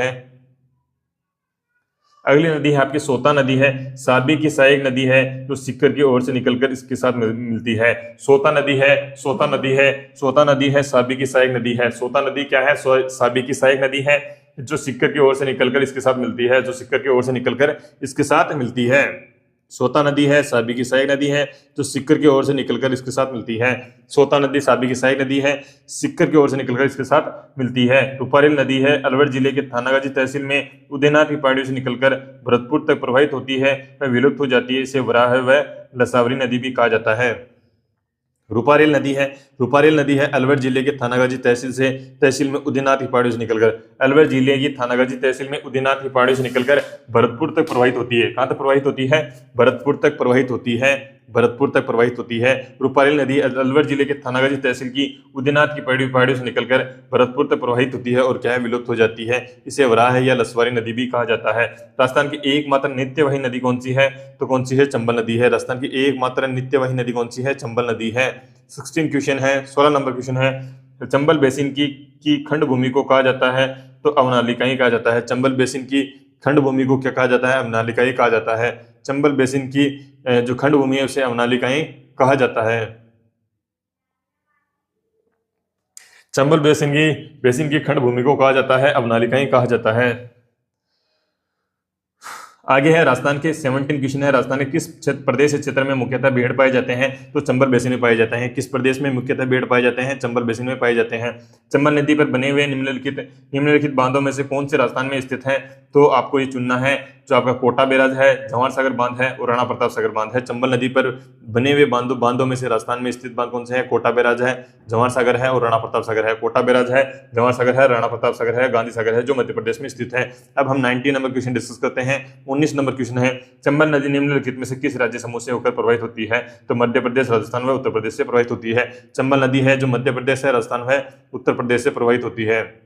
है। साबी की सहायक नदी है जो सीकर की ओर से निकलकर इसके साथ मिलती है। सोता नदी है साबी की सहायक नदी है। सोता नदी क्या है? साबी की सहायक नदी है जो सीकर की ओर से निकलकर इसके साथ मिलती है। सोता नदी है साबी की सहायक नदी है जो सीकर की ओर से निकलकर इसके साथ मिलती है। सोता नदी साबी की सहायक नदी है, सीकर की ओर से निकलकर इसके साथ मिलती है। रूपारेल नदी है अलवर जिले के थानागाजी तहसील में उदयनाथ की पहाड़ियों से निकलकर भरतपुर तक प्रवाहित होती है, वह विलुप्त हो जाती है। इसे वराह व लसावरी नदी भी कहा जाता है। रूपारेल नदी है अलवर जिले के थानागाजी तहसील में उदयनाथ की पहाड़ियों से निकलकर भरतपुर तक प्रवाहित होती है। कहां तक प्रवाहित होती है? भरतपुर तक प्रवाहित होती है। रूपारेल नदी अलवर जिले के थानागाजी तहसील की उदयनाथ की पहाड़ियों से निकलकर भरतपुर तक प्रवाहित होती है और क्या है? विलुप्त हो जाती है। इसे वराह या लसवारी नदी भी कहा जाता है। राजस्थान की एकमात्र नित्यवाही नदी कौन सी है? तो कौन सी है? चंबल नदी है। राजस्थान की एकमात्र नित्यवाही नदी कौन सी है? चंबल नदी है। 16 क्वेश्चन है, 16 नंबर क्वेश्चन है। चंबल बेसिन की खंड भूमि को कहा जाता है तो अवनालिका ही कहा जाता है। चंबल बेसिन की खंड भूमि को क्या कहा जाता है? अवनालिका ही कहा जाता है। चंबल बेसिन की जो खंड भूमि है उसे अवनालिका ही कहा जाता है। चंबल बेसिन की खंड भूमि को कहा जाता है, अवनालिका ही कहा जाता है। आगे है राजस्थान के 17 क्वेश्चन है। राजस्थान के किस प्रदेश क्षेत्र में मुख्यतः भेड़ पाए जाते हैं? तो चंबल बेसिन में पाए जाते हैं। किस प्रदेश में मुख्यतः भेड़ पाए जाते हैं? चंबल बेसिन में पाए जाते हैं। चंबल नदी पर बने हुए निम्नलिखित बांधों में से कौन से राजस्थान में स्थित है? तो आपको ये चुनना है। जो आपका कोटा बैराज है, जवाहर सागर बांध है और राणा प्रताप सागर बांध है। चंबल नदी पर बने हुए बांधों में से राजस्थान में स्थित बांध कौन से है? कोटा बैराज है, जवाहर सागर है और राणा प्रताप सागर है। कोटा बैराज है, जवाहर सागर है, राणा प्रताप सागर है, गांधी सागर है, जो मध्य प्रदेश में स्थित है। अब हम 19 नंबर क्वेश्चन डिस्कस करते हैं। 19 नंबर क्वेश्चन है, चंबल नदी निम्नलिखित में से किस राज्य समूह से होकर प्रवाहित होती है? तो मध्य प्रदेश, राजस्थान व उत्तर प्रदेश से प्रवाहित होती है। चंबल नदी है जो मध्य प्रदेश है, राजस्थान व उत्तर प्रदेश से प्रवाहित होती है।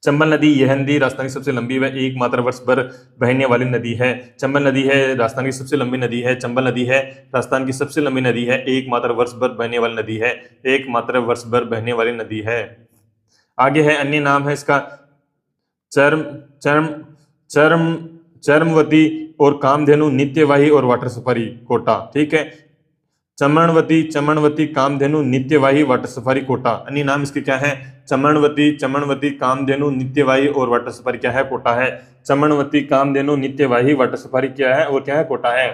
चंबल नदी, यह नदी राजस्थान की सबसे लंबी व एकमात्र वर्ष भर बहने वाली नदी है। चंबल नदी है राजस्थान की सबसे लंबी नदी है। चंबल नदी है राजस्थान की सबसे लंबी नदी है, एकमात्र वर्ष भर बहने वाली नदी है, एकमात्र वर्ष भर बहने वाली नदी है। आगे है अन्य नाम है इसका चर्मवती और कामधेनु, नित्यवाही और वाटर सफारी कोटा। ठीक है, चमनवती, कामधेनु, नित्यवाही, वाटर सफारी कोटा। अन्य नाम इसके क्या है? चमनवती, कामधेनु, नित्यवाही और वाटर सफारी क्या है? कोटा है। चमनवती, कामधेनु, नित्यवाही, वाटर सफारी क्या है? और क्या है? कोटा है।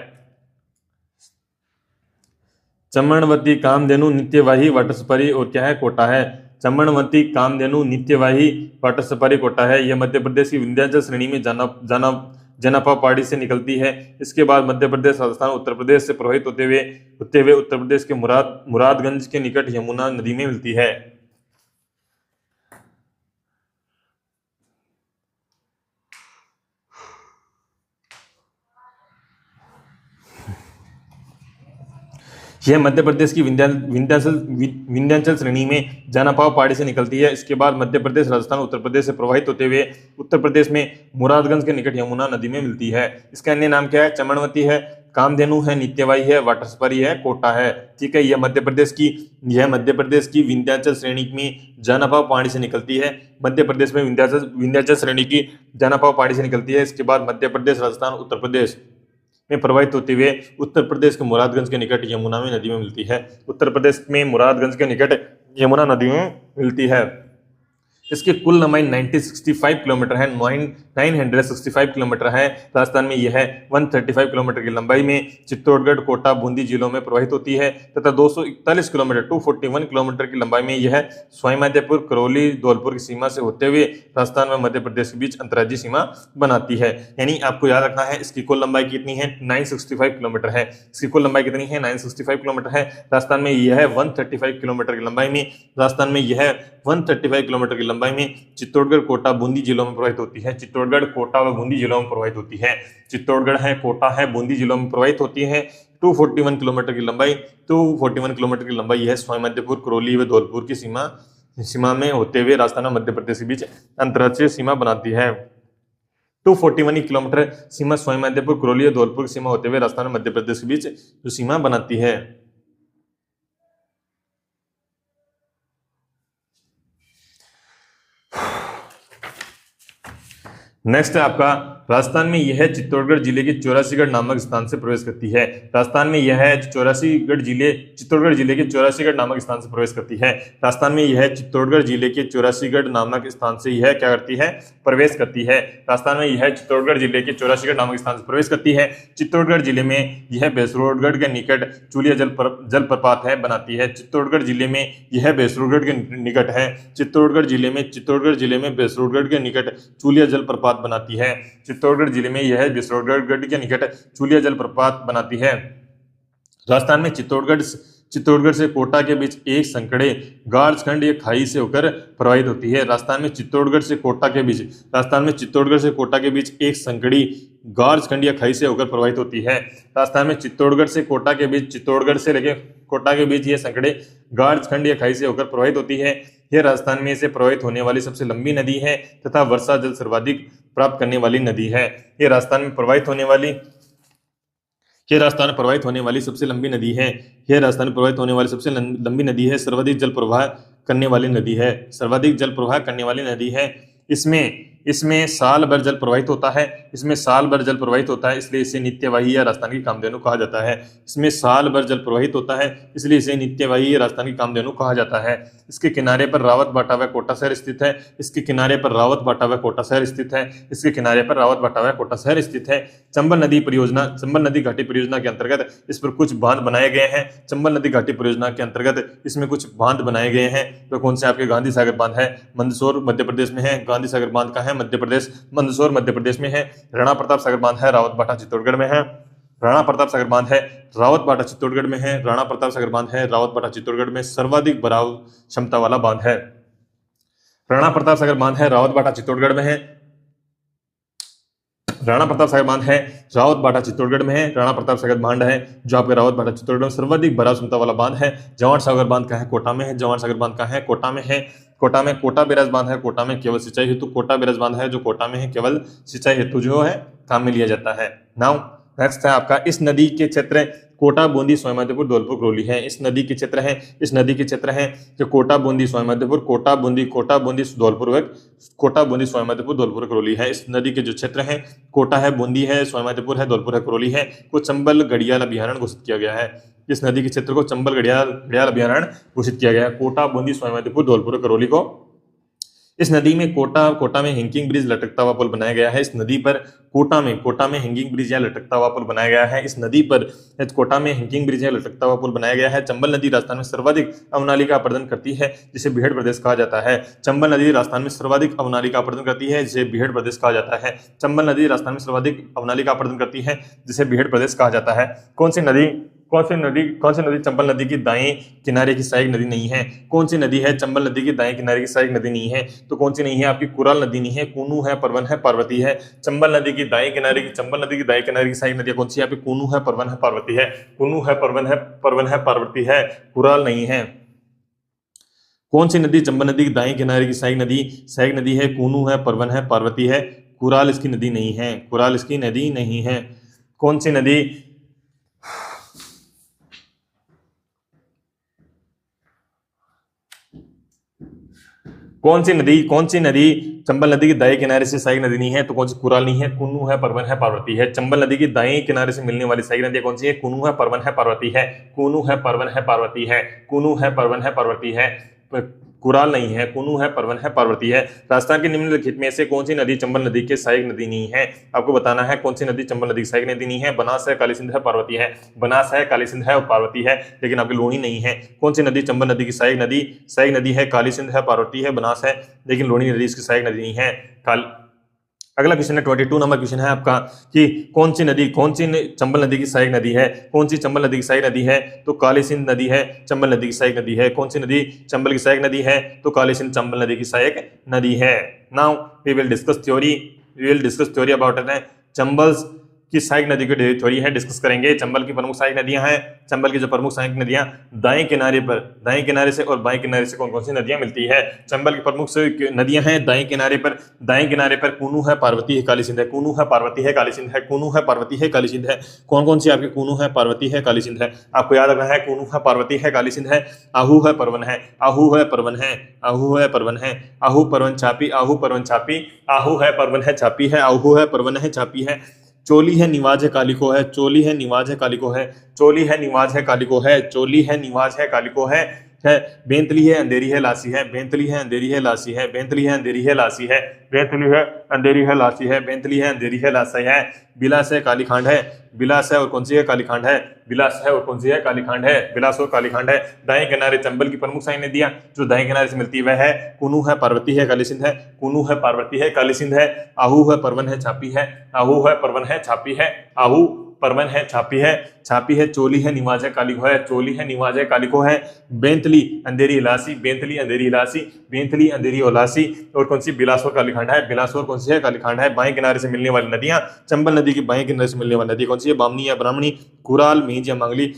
चमनवती, कामधेनु, नित्यवाही, वाटर सफारी और क्या है? कोटा है। चमनवती, कामधेनु, नित्यवाही, वाटर सफारी कोटा है। यह मध्य प्रदेश की विंध्याचल श्रेणी में जनापा पहाड़ी से निकलती है। इसके बाद मध्य प्रदेश, राजस्थान, उत्तर प्रदेश से प्रवाहित होते हुए उत्तर प्रदेश के मुरादगंज के निकट यमुना नदी में मिलती है। यह मध्य प्रदेश की विंध्याचल श्रेणी में जनापा पहाड़ी से निकलती है। इसके बाद मध्य प्रदेश, राजस्थान, उत्तर प्रदेश से प्रवाहित होते हुए उत्तर प्रदेश में मुरादगंज के निकट यमुना नदी में मिलती है। इसका अन्य नाम क्या है? चमनवती है, कामधेनु है, नित्यवाही है, वाटर सफारी है, कोटा है। ठीक है, यह मध्य प्रदेश की विंध्याचल श्रेणी में जनापा पहाड़ी से निकलती है। मध्य प्रदेश में विंध्याचल श्रेणी की जनापा पहाड़ी से निकलती है। इसके बाद मध्य प्रदेश, राजस्थान, उत्तर प्रदेश में प्रवाहित होते हुए उत्तर प्रदेश के मुरादगंज के निकट यमुना में नदी में मिलती है। उत्तर प्रदेश में मुरादगंज के निकट यमुना नदी में मिलती है। इसकी कुल लंबाई 965 किलोमीटर है, 965 किलोमीटर है। राजस्थान में यह 135 किलोमीटर की लंबाई में चित्तौड़गढ़, कोटा, बूंदी जिलों में प्रवाहित होती है तथा 241 किलोमीटर 241 किलोमीटर की लंबाई में यह स्वाईमाधोपुर, करौली, धौलपुर की सीमा से होते हुए राजस्थान व मध्य प्रदेश के बीच अंतर्राज्यीय सीमा बनाती है। यानी आपको याद रखना है इसकी कुल लंबाई कितनी है, 965 किलोमीटर है। इसकी कुल लंबाई कितनी है, 965 किलोमीटर है। राजस्थान में यह 135 किलोमीटर की लंबाई में राजस्थान में यह 135 किलोमीटर की लंबाई में चित्तौड़गढ़, कोटा, बूंदी जिलों में प्रवाहित होती है। चित्तौड़गढ़, कोटा व बूंदी जिलों में प्रवाहित होती है। चित्तौड़गढ़ है, कोटा है, बूंदी जिलों में प्रवाहित होती है। 241 किलोमीटर की लंबाई 241 किलोमीटर की लंबाई है स्वाईमाधोपुर, करौली व धौलपुर की सीमा में होते हुए राजस्थान और मध्य प्रदेश के बीच अंतर्राज्यीय सीमा बनाती है। 241 किलोमीटर सीमा स्वाईमाधोपुर, करौली और धौलपुर की सीमा होते हुए राजस्थान और मध्य प्रदेश के बीच जो सीमा बनाती है। नेक्स्ट है आपका राजस्थान में यह चित्तौड़गढ़ जिले के चौरासीगढ़ नामक स्थान से प्रवेश करती है। राजस्थान में यह चित्तौड़गढ़ जिले के चौरासीगढ़ नामक स्थान से प्रवेश करती है। राजस्थान में यह चित्तौड़गढ़ जिले के चौरासीगढ़ नामक स्थान से यह क्या करती है, प्रवेश करती है। राजस्थान में यह चित्तौड़गढ़ जिले के चौरासीगढ़ नामक स्थान से प्रवेश करती है। चित्तौड़गढ़ जिले में यह बेसरोडगढ़ के निकट चूलिया जलप्रपात है बनाती है। चित्तौड़गढ़ जिले में यह बेसरोडगढ़ के निकट है। चित्तौड़गढ़ जिले में बेसरोडगढ़ के निकट चूलिया जलप्रपात बनाती है। चित्तौड़गढ़ जिले में यह बेसरोडगढ़ के निकट चूलिया जलप्रपात बनाती है। राजस्थान में चित्तौड़गढ़ से कोटा के बीच एक संकड़े गार्जखंड या खाई से होकर प्रवाहित होती है। राजस्थान में चित्तौड़गढ़ से कोटा के बीच एक संकड़ी गार्जखंड या खाई से होकर प्रवाहित होती है। राजस्थान में चित्तौड़गढ़ से लेके कोटा के बीच ये संकड़े गार्जखंड या खाई से होकर प्रवाहित होती है। यह राजस्थान में से प्रवाहित होने वाली सबसे लंबी नदी है तथा वर्षा जल सर्वाधिक प्राप्त करने वाली नदी है। यह राजस्थान में प्रवाहित होने वाली सबसे लंबी नदी है। यह राजस्थान में प्रवाहित होने वाली सबसे लंबी नदी है। सर्वाधिक जल प्रवाह करने वाली नदी है। इसमें साल भर जल प्रवाहित होता है। इसलिए इसे नित्यवाही या राजस्थान की कामधेनु कहा जाता है। इसके किनारे पर रावत बाटा व कोटा शहर स्थित है। चंबल नदी घाटी परियोजना के अंतर्गत इस पर कुछ बांध बनाए गए हैं। इसमें कुछ बांध बनाए गए हैं। तो कौन से आपके गांधी सागर बांध है, मंदसौर मध्य प्रदेश में है। गांधी सागर बांध का है मध्य प्रदेश, मंदसौर मध्य प्रदेश में है। राणा प्रताप सागर बांध है, रावत बाटा चित्तौड़गढ़ में है। राणा प्रताप सागर बांध है, रावत बाटा चित्तौड़गढ़ में सर्वाधिक भराव क्षमता वाला बांध है। राणा प्रताप सागर बांध है, रावत बाटा चित्तौड़गढ़ में है। राणा प्रताप सागर बांध है, रावत बाटा चित्तौड़गढ़ में है। राणा प्रताप सागर बांध है जो आपके रावत बाटा चित्तौड़गढ़ में सर्वाधिक भराव क्षमता वाला बांध है। जवाहर सागर बांध का है, कोटा में है। कोटा में कोटा बैराज बांध है, कोटा में केवल सिंचाई हेतु कोटा बैराज बांध है जो कोटा में है, केवल सिंचाई हेतु जो है काम में लिया जाता है। नाउ नेक्स्ट है आपका इस नदी के क्षेत्र कोटा, बूंदी, स्वाईमाधोपुर, धौलपुर, करौली है। इस नदी के क्षेत्र है जो कोटा, बूंदी, स्वाईमाधोपुर, स्वाईमाधोपुर, धौलपुर, करौली है। इस नदी के जो क्षेत्र हैं कोटा है, बूंदी है, स्वाईमाधोपुर है, धौलपुर है, करौली है, को चंबल घड़ियाल अभयारण्य घोषित किया गया है। इस नदी के क्षेत्र को चंबल घड़ियाल अभयारण्य घोषित किया गया है। कोटा, बूंदी, स्वाईमाधोपुर, धौलपुर, करौली को। इस नदी में कोटा में हैंगिंग ब्रिज लटकता हुआ पुल बनाया गया है। इस नदी पर कोटा में हैंगिंग ब्रिज या लटकता हुआ पुल बनाया गया है। इस नदी पर कोटा में हैंगिंग ब्रिज या लटकता हुआ पुल बनाया गया है। चंबल नदी राजस्थान में सर्वाधिक अवनालिका अपरदन करती है जिसे बिहड़ प्रदेश कहा जाता है। चंबल नदी राजस्थान में सर्वाधिक अवनालिका अपरदन करती है जिसे बिहड़ प्रदेश कहा जाता है। चंबल नदी राजस्थान में सर्वाधिक अवनालिका अपरदन करती है जिसे बिहड़ प्रदेश कहा जाता है। कौन सी नदी चंबल नदी की दाएं किनारे की सहायक नदी नहीं है? कौन सी नदी है चंबल नदी की दाएं किनारे की सहायक नदी नहीं है? तो कौन सी नहीं है आपकी? कुराल नदी नहीं है, कूनू है, परवन है, पार्वती है। चंबल नदी की दाएं किनारे की सहायक नदियां कौन सी है? कूनू है, परवन है, पार्वती है। कूनू है, परवन है, पार्वती है, कुराल नहीं है। कौन सी नदी चंबल नदी की दाएं किनारे की सहायक नदी है? कूनू है, परवन है, पार्वती है, कुराल इसकी नदी नहीं है। कौन सी नदी चंबल नदी की दाएं किनारे से सहायक नदी नहीं है? तो कौन सी? कुराल नहीं है, कूनू है, परवन है, पार्वती है। चंबल नदी की दाएं किनारे से मिलने वाली सहायक नदियां कौन सी है? कूनू है, परवन है, पार्वती है। कूनू है, परवन है, पार्वती है। कूनू है, परवन है, पार्वती है। कुराल नहीं है, कुनू है, परवन है, पार्वती है। राजस्थान के निम्नलिखित में से कौन सी नदी चंबल नदी के सहायक नदी नहीं है? आपको बताना है कौन सी नदी चंबल नदी की सहायक नदी नहीं है। बनास है, काली सिंध है, पार्वती है। बनास है, काली सिंध है और पार्वती है, लेकिन आपकी लूणी नहीं है। कौन सी नदी चंबल नदी की सहायक नदी है? काली सिंध है, पार्वती है, बनास है, लेकिन लूणी नदी इसकी सहायक नदी नहीं है। अगला क्वेश्चन है 22 नंबर क्वेश्चन है आपका कि कौन सी चंबल नदी की सहायक नदी है? कौन सी चंबल नदी की सहायक नदी है? तो काली सिंध नदी है, चंबल नदी की सहायक नदी है। कौन सी नदी चंबल की सहायक नदी है? तो काली सिंध चंबल नदी की सहायक नदी है। Now we will discuss theory about Chambal की सहायक नदी की थ्योरी है, डिस्कस करेंगे। चंबल की प्रमुख सहायक नदियां हैं। चंबल की जो प्रमुख सहायक नदियां दाएं किनारे से और बाएं किनारे से कौन कौन सी नदियां मिलती है? चंबल की प्रमुख नदियां हैं दाएं किनारे पर कूनू है, पार्वती है, काली सिंध है। कूनू है, पार्वती है, काली सिंध है। कूनू है, पार्वती है, काली सिंध है। कौन कौन सी आपकी कूनू है, पार्वती है, काली सिंध है? आपको याद रखना है कूनू है, पार्वती है, काली सिंध है। आहू है, परवन है। आहू है, परवन है। आहू है, परवन है। आहू परवन छापी। आहू परवन छापी। आहू है, परवन है, छापी है। आहू है, परवन है, छापी है। चोली है, निवाज है, कालिको है। चोली है, निवाज है, कालिको है। चोली है, निवाज है, कालिको है। चोली है, निवाज है, कालिको है। बेंतली है, अंधेरी है, लासी है। बेंतली है, अंधेरी है, लासी है। बेंतली है, अंधेरी है, लासी है। बेंतली है, अंधेरी है, लासी है। बेंतली है, अंधेरी है, लासी है। बिलास है, कालीखांड है। बिलास है और कौन सी है? कालीखांड है। बिलास है और कौन सी है? कालीखांड है। बिलास और कालीखांड है। दाएं किनारे चंबल की प्रमुख सहायक नदियां जो दाएं किनारे से मिलती है वह है कुनू है, पार्वती है, काली सिंध है। कुनू है, पार्वती है, काली सिंध है। आहू है, परवन है, छापी है। आहू है, परवन है, छापी है। आहू परवन है, छापी है। छापी है, चोली है, निवाज है, कालिको है। चोली है, निवाज है, कालिको है। बेंतली, अंधेरी, इलासी। बेंतली, अंधेरी, इलासी। बेंतली, अंधेरी, उलासी। और कौन सी? बिलासपुर, कालीखांड है। बिलासपुर कौन सी है? कालीखांड है। बाएं किनारे से मिलने वाली नदियां चंबल नदी की बाएं किनारे से मिलने वाली नदी कौन सी है? बामनी या ब्राह्मणी, कुराल, मेज या मांगली।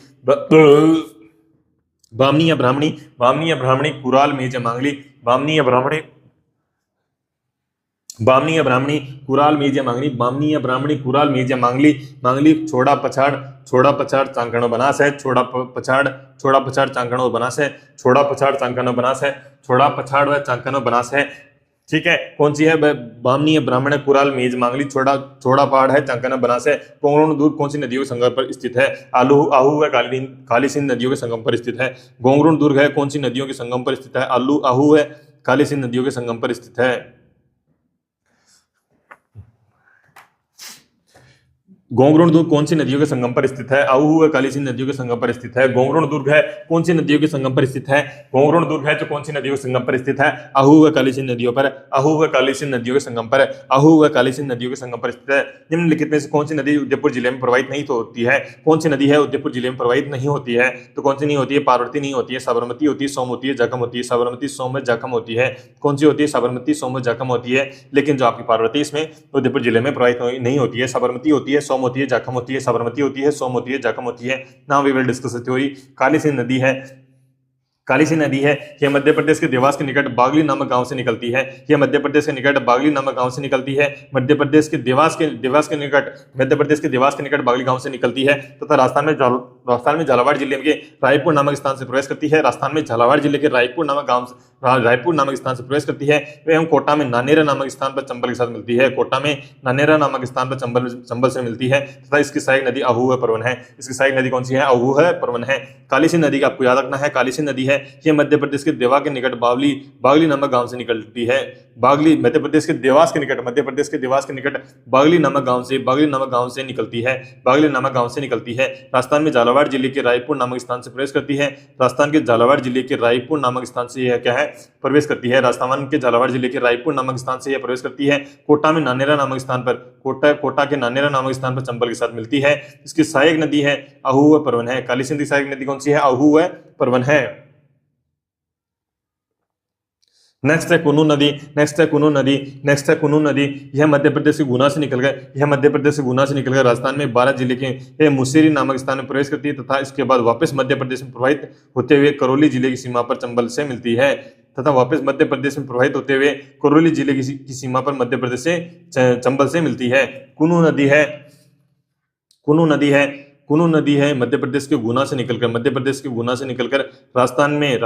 बामनी या ब्राह्मणी, बामनी या ब्राह्मणी, कुराल, मेज या मांगली। बामनी या ब्राह्मणी, बामनी या ब्राह्मणी, कुराल, मेज या मांगली। बामनी या ब्राह्मणी, कुराल, मेज या मांगली। मांगली छोड़ा पछाड़ चांकनो बनास है। छोड़ा पछाड़ चांकनो बनास है। छोड़ा पछाड़ चांकनो बनास है। छोड़ा पछाड़ व चांकनो बनास है। ठीक है, कौन सी है? बामनी है, ब्राह्मण है, कुराल, मेज, मांगली। छोड़ा पहाड़ है, चांकना बनास है। गोंगरुण दुर्ग कौन सी नदियों के संगम पर स्थित है? आहू है, काली सिंध नदियों के संगम पर स्थित है। गोंगरुण दुर्ग है, कौन सी नदियों के संगम पर स्थित है? आहू है, काली सिंध नदियों के संगम पर स्थित है। गोंगरुण दुर्ग कौन सी नदियों के संगम पर स्थित है? आहू है, काली सिंध नदियों के संगम पर स्थित है। गोंगरुण दुर्ग है, कौन सी नदियों के संगम पर स्थित है? गोंगरुण दुर्ग है जो कौन सी नदियों के संगम पर स्थित है? आहू है, काली सिंध नदियों पर। आहू है, काली सिंध नदियों के संगम पर। आहू है, काली सिंध नदियों के संगम पर स्थित है। निम्नलिखित में से कौन सी नदी उदयपुर जिले में प्रवाहित नहीं तो होती है? कौन सी नदी है उदयपुर जिले में प्रवाहित नहीं होती है? तो कौन सी नहीं होती है? पार्वती नहीं होती है, साबरमती होती है, सोम होती है, जाखम होती है। साबरमती, सोम, जाखम होती है। कौन सी होती है? साबरमती, सोम, जाखम होती है। लेकिन जो आपकी पार्वती इसमें उदयपुर जिले में प्रवाहित नहीं होती है। साबरमती होती है, सोम होती है, जाखम होती है। साबरमती होती है, सोम होती है, जाखम होती है। Now we will discuss the theory. Kali Sindh नदी है, काली सिंध नदी है, यह मध्य प्रदेश के देवास के निकट बागली नामक गांव से निकलती है। यह मध्य प्रदेश के निकट बागली नामक गांव से निकलती है। मध्य प्रदेश के देवास के निकट बागली गांव से निकलती है तथा राजस्थान में झालावाड़ जिले के रायपुर नामक स्थान से प्रवेश करती है। राजस्थान में झालावाड़ जिले के रायपुर नामक स्थान से प्रवेश करती है एवं कोटा में नानेरा नामक स्थान पर चंबल के साथ मिलती है। कोटा में नानेरा नामक स्थान पर चंबल से मिलती है तथा इसकी सहायक नदी आहू है, परवन है। इसकी सहायक नदी कौन सी है? आहू है, परवन है। काली सिंध नदी का आपको याद रखना है, काली सिंध नदी है, यह मध्य प्रदेश के देवा के निकट बागली नामक गांव से निकलती है। मध्य प्रदेश के देवास के निकट बागली नामक गांव से निकलती है। बागली नामक गांव से निकलती है। राजस्थान में झालावाड़ जिले के रायपुर नामक स्थान से प्रवेश करती है। राजस्थान के झालावाड़ जिले के रायपुर नामक स्थान से यह क्या है? प्रवेश करती है। राजस्थान के झालावाड़ जिले के रायपुर नामक स्थान से यह प्रवेश करती है। कोटा में नानेरा नामक स्थान पर कोटा के नानेरा नामक स्थान पर चंबल के साथ मिलती है। इसकी सहायक नदी है आहू व परवन है। काली सिंध की सहायक नदी कौन सी है? आहू व परवन है। नेक्स्ट है कुनू नदी। यह मध्य प्रदेश के गुना से निकलकर राजस्थान में 12 जिले के मुसेरी नामक स्थान में प्रवेश करती है तथा इसके बाद वापस मध्य प्रदेश में प्रवाहित होते हुए करौली जिले की सीमा पर चंबल से मिलती है। चंबल से मिलती है। कुनू नदी है मध्य प्रदेश के गुना से निकलकर राजस्थान में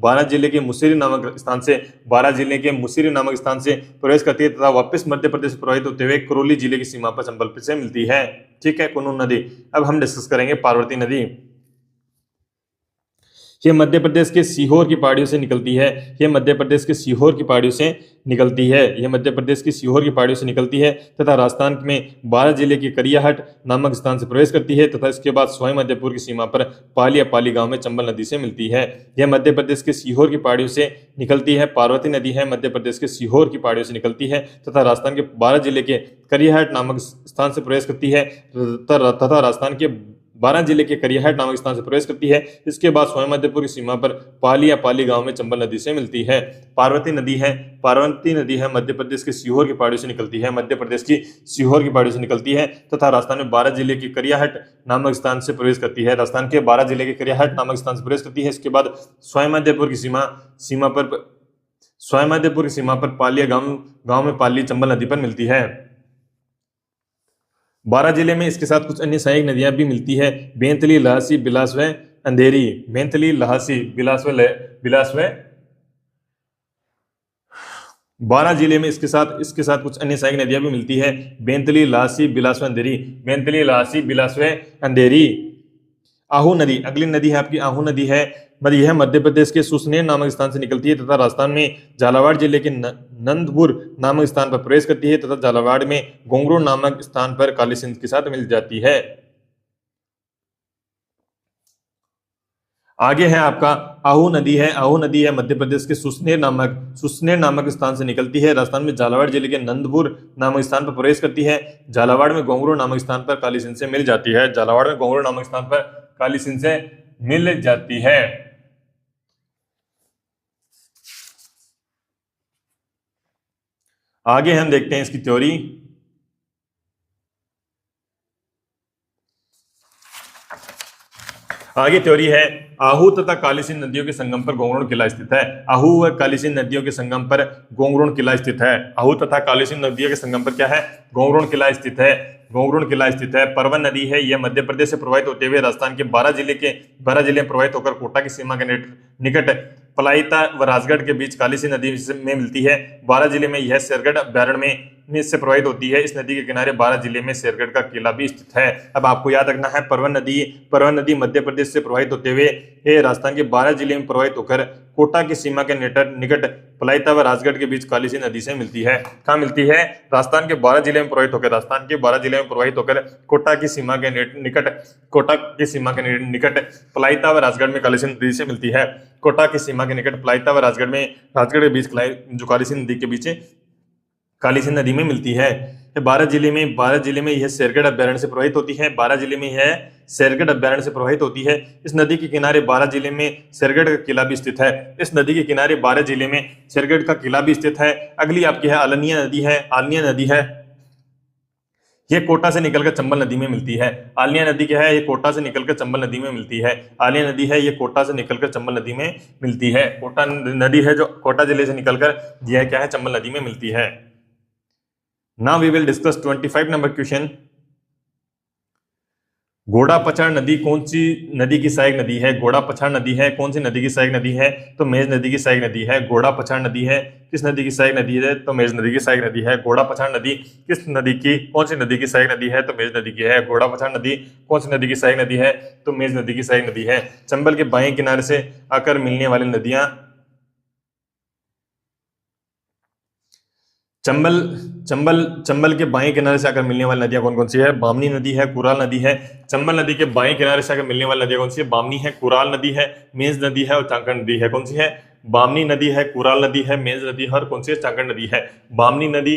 12 जिले के मुसेरी नामक स्थान से प्रवेश करती है तथा वापस मध्य प्रदेश से प्रवाहित होते हुए करौली जिले की सीमा पर चंबल से मिलती है। ठीक है, कुनू नदी। अब हम डिस्कस करेंगे पार्वती नदी। ये मध्य प्रदेश के सीहोर की पहाड़ियों से निकलती है। ये मध्य प्रदेश के सीहोर की पहाड़ियों से निकलती है। ये मध्य प्रदेश की सीहोर की पहाड़ियों से निकलती है तथा राजस्थान में 12 जिले के करियाहट नामक स्थान से प्रवेश करती है तथा इसके बाद स्वयं मध्यपुर की सीमा पर पाली या पाली गांव में चंबल नदी से मिलती है। यह मध्य प्रदेश के सीहोर की पहाड़ियों से निकलती है। पार्वती नदी है मध्य प्रदेश के सीहोर की पहाड़ियों से निकलती है तथा राजस्थान के 12 जिले के करियाहट नामक स्थान से प्रवेश करती है तथा राजस्थान के 12 जिले के करियाहट नामक स्थान से प्रवेश करती है। इसके बाद स्वयं मध्यपुर की सीमा पर पाली या पाली गांव में चंबल नदी से मिलती है। पार्वती नदी है मध्य प्रदेश के सीहोर की पहाड़ियों से निकलती है। मध्य प्रदेश की सीहोर की पहाड़ियों से निकलती है तथा राजस्थान में 12 जिले के करियाहट नामक स्थान से प्रवेश करती है। राजस्थान के 12 जिले के करियाहट नामक स्थान से प्रवेश करती है। इसके बाद स्वयं मध्यपुर की सीमा पर पाली गांव में पाली चंबल नदी पर मिलती है। 12 जिले में इसके साथ कुछ अन्य सहायक नदियां भी मिलती है। बेंतली, लहासी, बिलास व अंधेरी। बेंतली, लहासी, बिलास व 12 जिले में इसके साथ कुछ अन्य सहायक नदियां भी मिलती है। बेंतली, लहासी, बिलास व अंधेरी। बेंतली, लहासी, बिलास व अंधेरी। आहू नदी, अगली नदी है आपकी आहू नदी है। यह मध्य प्रदेश के सुसनेर नामक स्थान से निकलती है तथा राजस्थान में झालावाड़ जिले के नंदपुर नामक स्थान पर प्रवेश करती है तथा झालावाड़ में गोंगरू नामक स्थान पर काली सिंध के साथ मिल जाती है। आगे है आपका आहू नदी है। आहू नदी है मध्य प्रदेश के सुसनेर नामक स्थान से निकलती है। राजस्थान में झालावाड़ जिले के नंदपुर नामक स्थान पर प्रवेश करती है। झालावाड़ में गोंगरू नामक स्थान पर काली सिंध से मिल जाती है। झालावाड़ में गोंगरू नामक स्थान पर काली सिंध से मिल जाती है। आगे हम देखते हैं इसकी थ्योरी। आगे थ्योरी है आहू तथा काली सिंध नदियों के संगम पर गोंगरुण किला स्थित है। आहू व काली सिंध नदियों के संगम पर गोंगरुण किला स्थित है। आहू तथा काली सिंध नदियों के संगम पर क्या है? गोंगरुण किला स्थित है। गोंगरुण किला स्थित है। परवन नदी है, यह मध्य प्रदेश से प्रवाहित होते हुए राजस्थान के 12 जिले में प्रवाहित होकर कोटा की सीमा के निकट पलायिता व राजगढ़ के बीच काली सिंध नदी में मिलती है। 12 जिले में यह शेरगढ़ अभ्यारण्य में से प्रवाहित होती है। इस नदी के किनारे 12 जिले में शेरगढ़ का किला भी स्थित है। अब आपको याद रखना है परवन नदी मध्य प्रदेश से प्रवाहित होते हुए राजस्थान के 12 जिले में प्रवाहित होकर कोटा की सीमा के निकट पलायिता व राजगढ़ के बीच काली सिंध नदी से मिलती है। कहाँ मिलती है? राजस्थान के 12 जिले में प्रवाहित होकर कोटा की सीमा के निकट पलायिता व राजगढ़ में काली सिंध नदी से मिलती है। कोटा की सीमा के निकट पलायिता व राजगढ़ के बीच जो काली सिंध नदी के बीच काली सिंध नदी में मिलती है। 12 जिले में यह शेरगढ़ अभ्यारण्य से प्रवाहित होती है। 12 जिले में यह शेरगढ़ अभ्यारण्य से प्रवाहित होती है। इस नदी के किनारे 12 जिले में शेरगढ़ का किला भी स्थित है। इस नदी के किनारे 12 जिले में शेरगढ़ का किला भी स्थित है। अगली आपकी है आलनिया नदी है। यह कोटा से निकलकर चंबल नदी में मिलती है। आलिया नदी क्या है? ये कोटा से निकलकर चंबल नदी में मिलती है। आलिया नदी है, ये कोटा से निकलकर चंबल नदी में मिलती है। कोटा नदी है जो कोटा जिले से निकलकर यह क्या है? चंबल नदी में मिलती है। Now we will discuss 25 number question. घोड़ा पछाड़ नदी कौन सी नदी की सहायक नदी है? घोड़ा पछाड़ नदी है कौन सी नदी की सहायक नदी है? तो मेज नदी की सहायक नदी है। घोड़ा पछाड़ नदी है किस नदी की सहायक नदी है? तो मेज नदी की सहायक नदी है। घोड़ा पछाड़ नदी किस नदी की कौन सी नदी की सहायक नदी है? तो मेज नदी की है। घोड़ा पछाड़ नदी कौन सी नदी की सहायक नदी है? तो मेज नदी की सहायक नदी है। चंबल के बाएं किनारे से आकर मिलने वाली नदियां चंबल के बाएं किनारे से आकर मिलने वाली नदियां कौन कौन सी है? बामनी नदी है, कुराल नदी है। चंबल नदी के बाएं किनारे से आकर मिलने वाली नदियां कौन सी है? बामनी है, कुराल नदी है, मेज नदी है और चांकड़ नदी है। कौन सी है? बामनी नदी है, कुराल नदी है, मेज नदी है और कौन सी है? चांकड़ नदी है। बामनी नदी,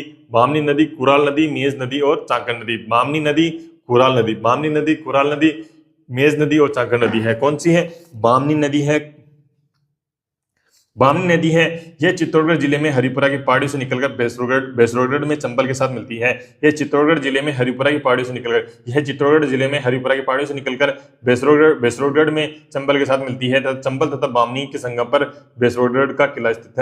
कुराल नदी, मेज नदी और चांकड़ नदी। बामनी नदी, कुराल नदी, मेज नदी और चांकड़ नदी है। कौन सी है? बामनी नदी है। यह चित्तौड़गढ़ जिले में हरिपुरा की पहाड़ियों से निकलकर बेसरोगढ़ में चंबल के साथ मिलती है। यह चित्तौड़गढ़ जिले में हरिपुरा की पहाड़ियों से निकलकर बेसरोगढ़ में चंबल के साथ मिलती है तथा चंबल तथा बामनी के संगम पर बेसरोगढ़ का किला स्थित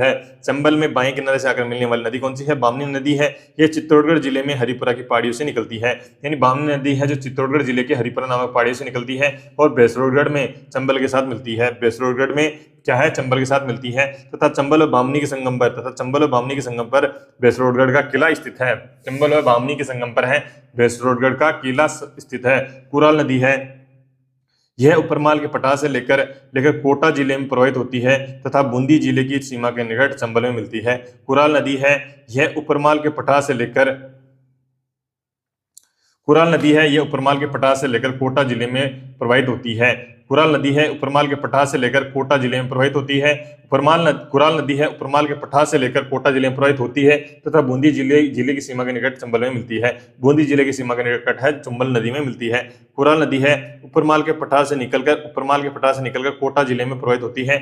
है। चंबल में बाएं किनारे से आकर मिलने वाली नदी कौन सी है? बामनी नदी है। यह चित्तौड़गढ़ जिले में हरिपुरा की पहाड़ियों से निकलती है। यानी बामनी नदी है जो चित्तौड़गढ़ जिले के हरिपुरा नामक पहाड़ियों से निकलती है और बेसरोगढ़ में चंबल के साथ मिलती है। बेसरोगढ़ में क्या है? चंबल के साथ मिलती है तथा चंबल और बामनी के संगम पर बेसरोगढ़ का किला स्थित है। चंबल और बामनी के संगम पर है बेसरोगढ़ का किला स्थित है। कुराल नदी है यह उपरमाल के पटाह से लेकर कोटा जिले में प्रवाहित होती है तथा बूंदी जिले की सीमा के निकट चंबल में मिलती है। कुराल नदी है, यह उपरमाल के पटाह से लेकर कुराल नदी है, यह उपरमाल के पटाह से लेकर कोटा जिले में प्रवाहित होती है। कुराल नदी है, उपरमाल के पटाह से लेकर कोटा जिले में प्रवाहित होती है। कुराल नदी है, उपरमाल के पठार से लेकर कोटा जिले में प्रवाहित होती है तथा बूंदी जिले की सीमा के निकट चंबल में मिलती है। बूंदी जिले की सीमा के निकट है चंबल नदी में मिलती है। कुराल नदी है, उपरमाल के पठार से निकलकर कोटा जिले में प्रवाहित होती है।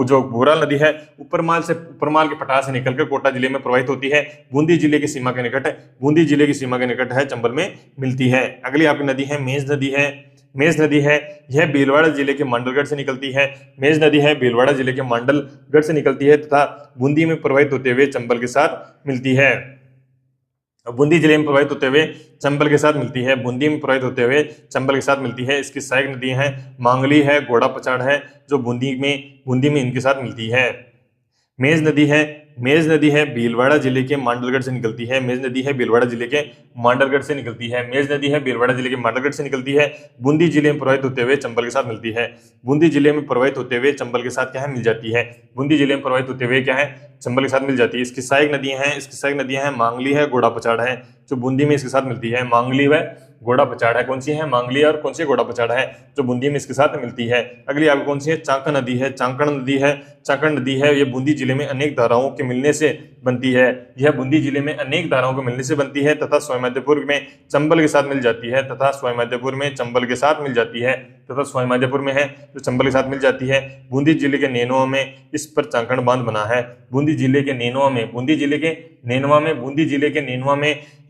जो कुराल नदी है, उपरमाल के पठार से निकलकर कोटा जिले में प्रवाहित होती है। बूंदी जिले की सीमा के निकट है चंबल में मिलती है। अगली आपकी नदी है मेज नदी है। मेज नदी है, यह भीलवाड़ा जिले के मांडलगढ़ से निकलती है। मेज नदी है, भीलवाड़ा जिले के मांडलगढ़ से निकलती है तथा बूंदी में प्रवाहित होते हुए चंबल के साथ मिलती है। बूंदी जिले में प्रवाहित होते हुए चंबल के साथ मिलती है। बूंदी में प्रवाहित होते हुए चंबल के साथ मिलती है। इसकी सहायक नदियां हैं मांगली है, घोड़ा पचाड़ है, जो बूंदी में इनके साथ मिलती है। मेज नदी है, भीलवाड़ा जिले के मांडलगढ़ से निकलती है। मेज नदी है, भीलवाड़ा जिले के मांडलगढ़ से निकलती है। मेज नदी है, भीलवाड़ा जिले के मांडलगढ़ से निकलती है। बूंदी जिले में प्रवाहित होते हुए चंबल के साथ मिलती है। बूंदी जिले में प्रवाहित होते हुए चंबल के साथ क्या है, मिल जाती है। बूंदी जिले में प्रवाहित होते हुए क्या है, चंबल के साथ मिल जाती है। इसकी सहायक नदियां हैं मांगली है, घोड़ा पचाड़ है, जो बूंदी में इसके साथ मिलती है। मांगली व घोड़ा पचाड़ है, कौन सी है, मांगली और कौन सी घोड़ा पचाड़ है, जो बूंदी में इसके साथ मिलती है। अगली आपको कौन सी है, चांकड़ नदी है। चांकड़ नदी है, यह बूंदी जिले में अनेक धाराओं के मिलने से बनती है। यह बूंदी जिले में अनेक धाराओं के मिलने से बनती है तथा स्वामिमध्यपुर में चंबल के साथ मिल जाती है तथा स्वामिमध्यपुर में चंबल के साथ मिल जाती है तथा स्वामिमध्यपुर में है जो चंबल के साथ मिल जाती है। बूंदी जिले के नेनुआ में इस पर चांकड़ बांध बना है। बूंदी जिले के नेनुआ में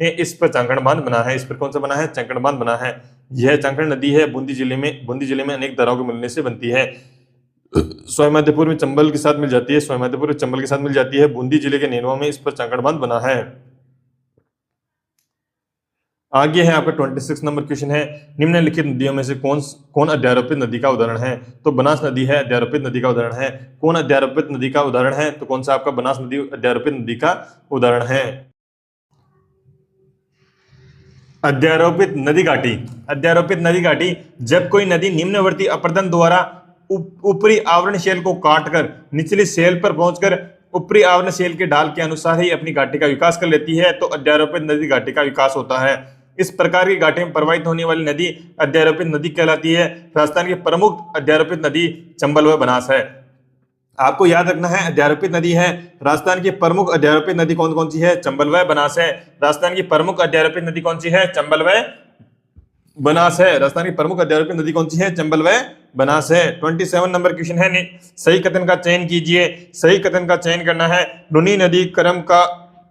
इस पर चांकड़ बांध बना है। इस पर कौन सा बना है, चांकड़ बांध बना है। यह चांकड़ नदी है, बूंदी जिले में अनेक धाराओं के मिलने से बनती है। स्वामिमध्यपुर में चंबल के साथ मिल जाती है। स्वामिमध्यपुर चंबल के साथ मिल जाती है। बूंदी जिले के नेनुआ में इस पर चांकड़ बांध बना है। आगे है आपका 26 नंबर क्वेश्चन है, निम्नलिखित नदियों में से कौन अध्यारोपित नदी का उदाहरण है। तो बनास नदी है, अध्यारोपित नदी का उदाहरण है। कौन अध्यारोपित नदी का उदाहरण है, तो कौन सा आपका बनास नदी अध्यारोपित नदी का उदाहरण है। अध्यारोपित नदी घाटी जब कोई नदी निम्नवर्ती अपर्दन द्वारा ऊपरी आवरण शेल को काटकर निचली शेल पर पहुंचकर ऊपरी आवरण शेल के ढाल के अनुसार ही अपनी घाटी का विकास कर लेती है, तो अध्यारोपित नदी घाटी का विकास होता है। इस प्रकार की घाटी में प्रवाहित होने वाली नदी अध्यारोपित नदी कहलाती है। राजस्थान की प्रमुख अध्यारोपित नदी चंबल व बनास है। आपको याद रखना है, अध्यारोपित नदी है, राजस्थान की प्रमुख अध्यारोपित नदी कौन सी है, चंबल व बनास है। राजस्थान की प्रमुख अध्यारोपित नदी कौन सी है, चंबल व बनास है। राजस्थान की प्रमुख अध्यारोपित नदी कौन सी है, चंबल व बनास है। 27 नंबर क्वेश्चन है, सही कथन का चयन कीजिए। सही कथन का चयन करना है, लुनी नदी क्रम का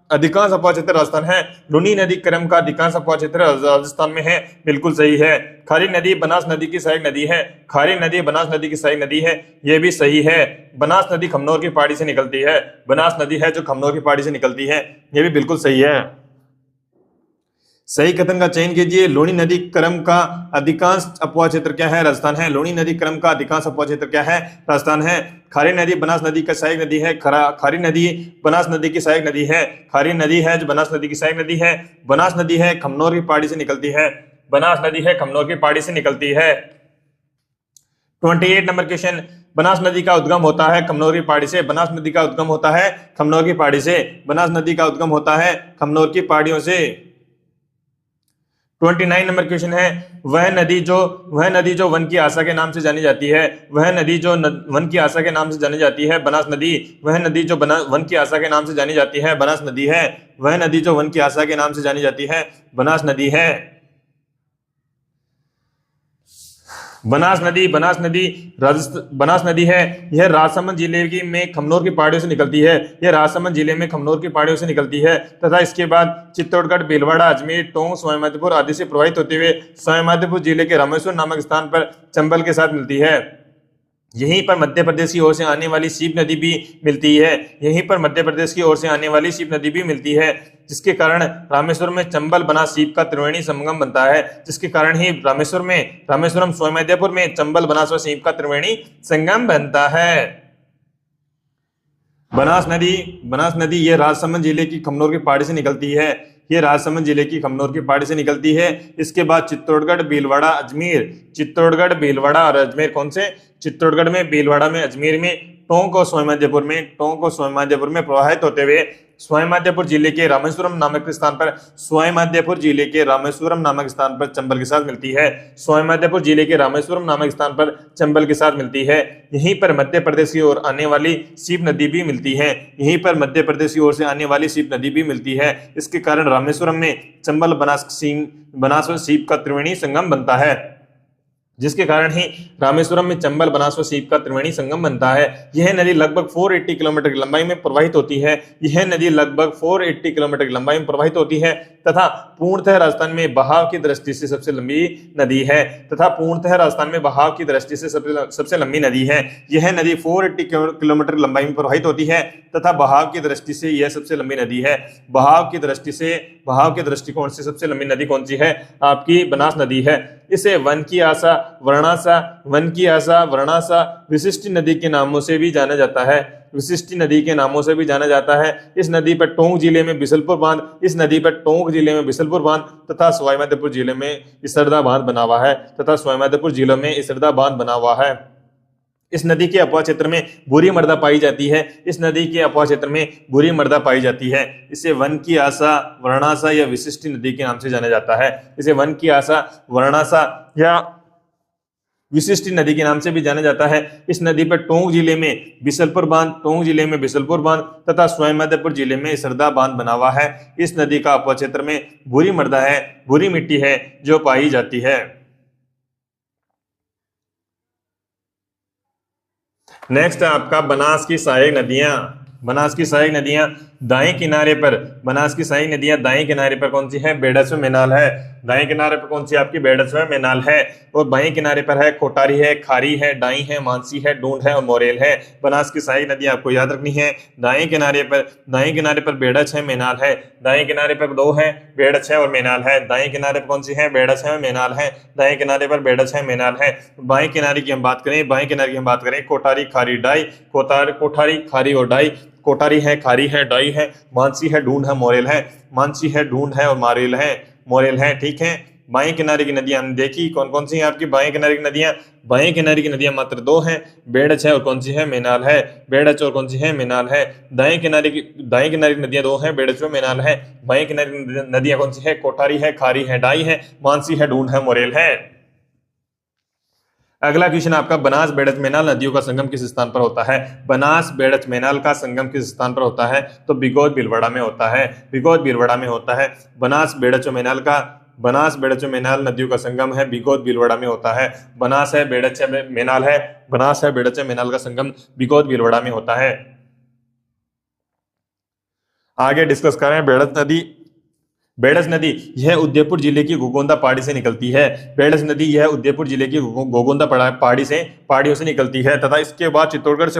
अधिकांश अपवाह क्षेत्र राजस्थान है। लुनी नदी क्रम का अधिकांश अपवाह क्षेत्र राजस्थान में है, बिल्कुल सही है। खारी नदी बनास नदी की सहायक नदी है। खारी नदी बनास नदी की सहायक नदी है, यह भी सही है। बनास नदी खमनोर की पहाड़ी से निकलती है। बनास नदी है जो खमनोर की पहाड़ी से निकलती है, यह भी बिल्कुल सही है। सही कथन का चयन कीजिए। लूणी नदी क्रम का अधिकांश अपवाह क्षेत्र क्या है, राजस्थान है। लूणी नदी क्रम का अधिकांश अपवाह क्षेत्र क्या है, राजस्थान है। खारी नदी बनास नदी का सहायक नदी है। खारी नदी बनास नदी की सहायक नदी है। खारी नदी है जो बनास नदी की सहायक नदी है। बनास नदी है खमनोर की पहाड़ी से निकलती है। बनास नदी है खमनोर की पहाड़ी से निकलती है। 28 नंबर क्वेश्चन, बनास नदी का उद्गम होता है खमनोर की पहाड़ी से। बनास नदी का उद्गम होता है खमनोर की पहाड़ी से। बनास नदी का उद्गम होता है खमनोर की पहाड़ियों से। 29 नंबर क्वेश्चन है, वह नदी जो वन की आशा के नाम से जानी जाती है। वह नदी जो वन की आशा के नाम से जानी जाती है, बनास नदी। वह नदी जो वन की आशा के नाम से जानी जाती है, बनास नदी है। वह नदी जो वन की आशा के नाम से जानी जाती है, बनास नदी है। बनास नदी है, यह राजसमंद जिले में खमनोर की पहाड़ियों से निकलती है। यह राजसमंद जिले में खमनोर की पहाड़ियों से निकलती है तथा इसके बाद चित्तौड़गढ़, भीलवाड़ा, अजमेर, टोंक, स्वामिमध्यपुर आदि से प्रवाहित होते हुए स्वामिमध्यपुर जिले के रामेश्वर नामक स्थान पर चंबल के साथ मिलती है। यहीं पर मध्य प्रदेश की ओर से आने वाली सीप नदी भी मिलती है। यहीं पर मध्य प्रदेश की ओर से आने वाली सीप नदी भी मिलती है, जिसके कारण रामेश्वर में चंबल बनास सीप का त्रिवेणी संगम बनता है। जिसके कारण ही रामेश्वरम स्वामिमध्यपुर में चंबल बनास व सीप का त्रिवेणी संगम बनता है। बनास नदी यह राजसमंद जिले की खमनोर की पहाड़ी से निकलती है। ये राजसमंद जिले की खमनोर की पहाड़ी से निकलती है। इसके बाद चित्तौड़गढ़, भीलवाड़ा, अजमेर, चित्तौड़गढ़, भीलवाड़ा और अजमेर कौन से? चित्तौड़गढ़ में, भीलवाड़ा में, अजमेर में, टोंक और सोयमाधेपुर में प्रवाहित होते हुए सोयमाधेपुर जिले के रामेश्वरम नामक स्थान पर चंबल के साथ मिलती है। सोयमाधेपुर जिले के रामेश्वरम नामक स्थान पर चंबल के साथ मिलती है। यहीं पर मध्य प्रदेश की ओर आने वाली सीप नदी भी मिलती है। इसके कारण रामेश्वरम में चंबल बनास व सीप का त्रिवेणी संगम बनता है। जिसके कारण ही रामेश्वरम में चंबल, बनास व सीप का त्रिवेणी संगम बनता है। यह नदी लगभग 480 किलोमीटर की लंबाई में प्रवाहित होती है तथा पूर्णतः राजस्थान में बहाव की दृष्टि से सबसे लंबी नदी है। यह नदी 480 किलोमीटर लंबाई में प्रवाहित होती है तथा बहाव की दृष्टि से यह सबसे लंबी नदी है। बहाव के दृष्टिकोण से सबसे लंबी नदी कौन सी है? आपकी बनास नदी है। इसे वन की आशा, वर्णासा, विशिष्टि नदी के नामों से भी जाना जाता है। इस नदी पर टोंक जिले में बिसलपुर बांध तथा सवाईमाधोपुर जिले में इसरदा बांध बना हुआ है। इस नदी के अपवा क्षेत्र में भूरी मृदा पाई जाती है। इसे वन की आशा, वर्णासा या विशिष्टि नदी के नाम से जाना जाता है। इसे वन की आशा, वर्णासा या विशिष्टि नदी के नाम से भी जाना जाता है। इस नदी पर टोंक जिले में बिसलपुर बांध तथा सोयमाधोपुर जिले में इसरदा बांध बना हुआ है। इस नदी का अपवा क्षेत्र में भूरी मिट्टी है जो पाई जाती है। नेक्स्ट है आपका बनास की सहायक नदियां दाएं किनारे पर कौन सी है? बेडस व मेनाल है। दाएं किनारे पर कौन सी आपकी? बेडस व मेनाल है। और बाएं किनारे पर है कोटारी है, खारी है, डाई है, मानसी है, ढूंढ है और मोरेल है। बनास की सहायक नदियां आपको याद रखनी है। दाएं किनारे पर बेडच है, मेनाल है। दाएं किनारे पर दो है, बेडच है और मेनाल है। दाएं किनारे पर कौन सी है? बेडच है, मेनाल है। दाएं किनारे पर बेडच है, मेनाल है। बाएं किनारे की हम बात करें कोटारी, खारी, डाई। कोठारी, खारी और डाई। कोटारी है, खारी है, डाई है, मानसी है, ढूंढ है, मोरेल है। ठीक है। बाएं किनारे की नदियां हमने देखी, कौन कौन सी हैं आपकी बाएं किनारे की नदियां? बाएं किनारे की नदियां मात्र दो हैं, बेडच है और कौन सी है? मेनाल है। दाएं किनारे की नदियां दो हैं, बेडच व मेनाल है। बाएं किनारे की नदियां कौन सी है? कोठारी है, खारी है, डाई है, मानसी है, ढूंढ है, मोरेल है। अगला क्वेश्चन आपका, बनास बेडच मेनाल नदियों का संगम किस स्थान पर होता है? बनास बेडच मेनाल का संगम किस स्थान पर होता है? तो बिगोद भीलवाड़ा में होता है। बनास बेडच मेनाल नदियों का संगम है बिगोद भीलवाड़ा में होता है। बनास है, बेडच मेनाल का संगम बिगोद भीलवाड़ा में होता है। आगे डिस्कस करें बेडस नदी यह उदयपुर जिले की घोगोंदा पहाड़ी से निकलती है। पहाड़ियों से निकलती है तथा इसके बाद चित्तौड़गढ़ से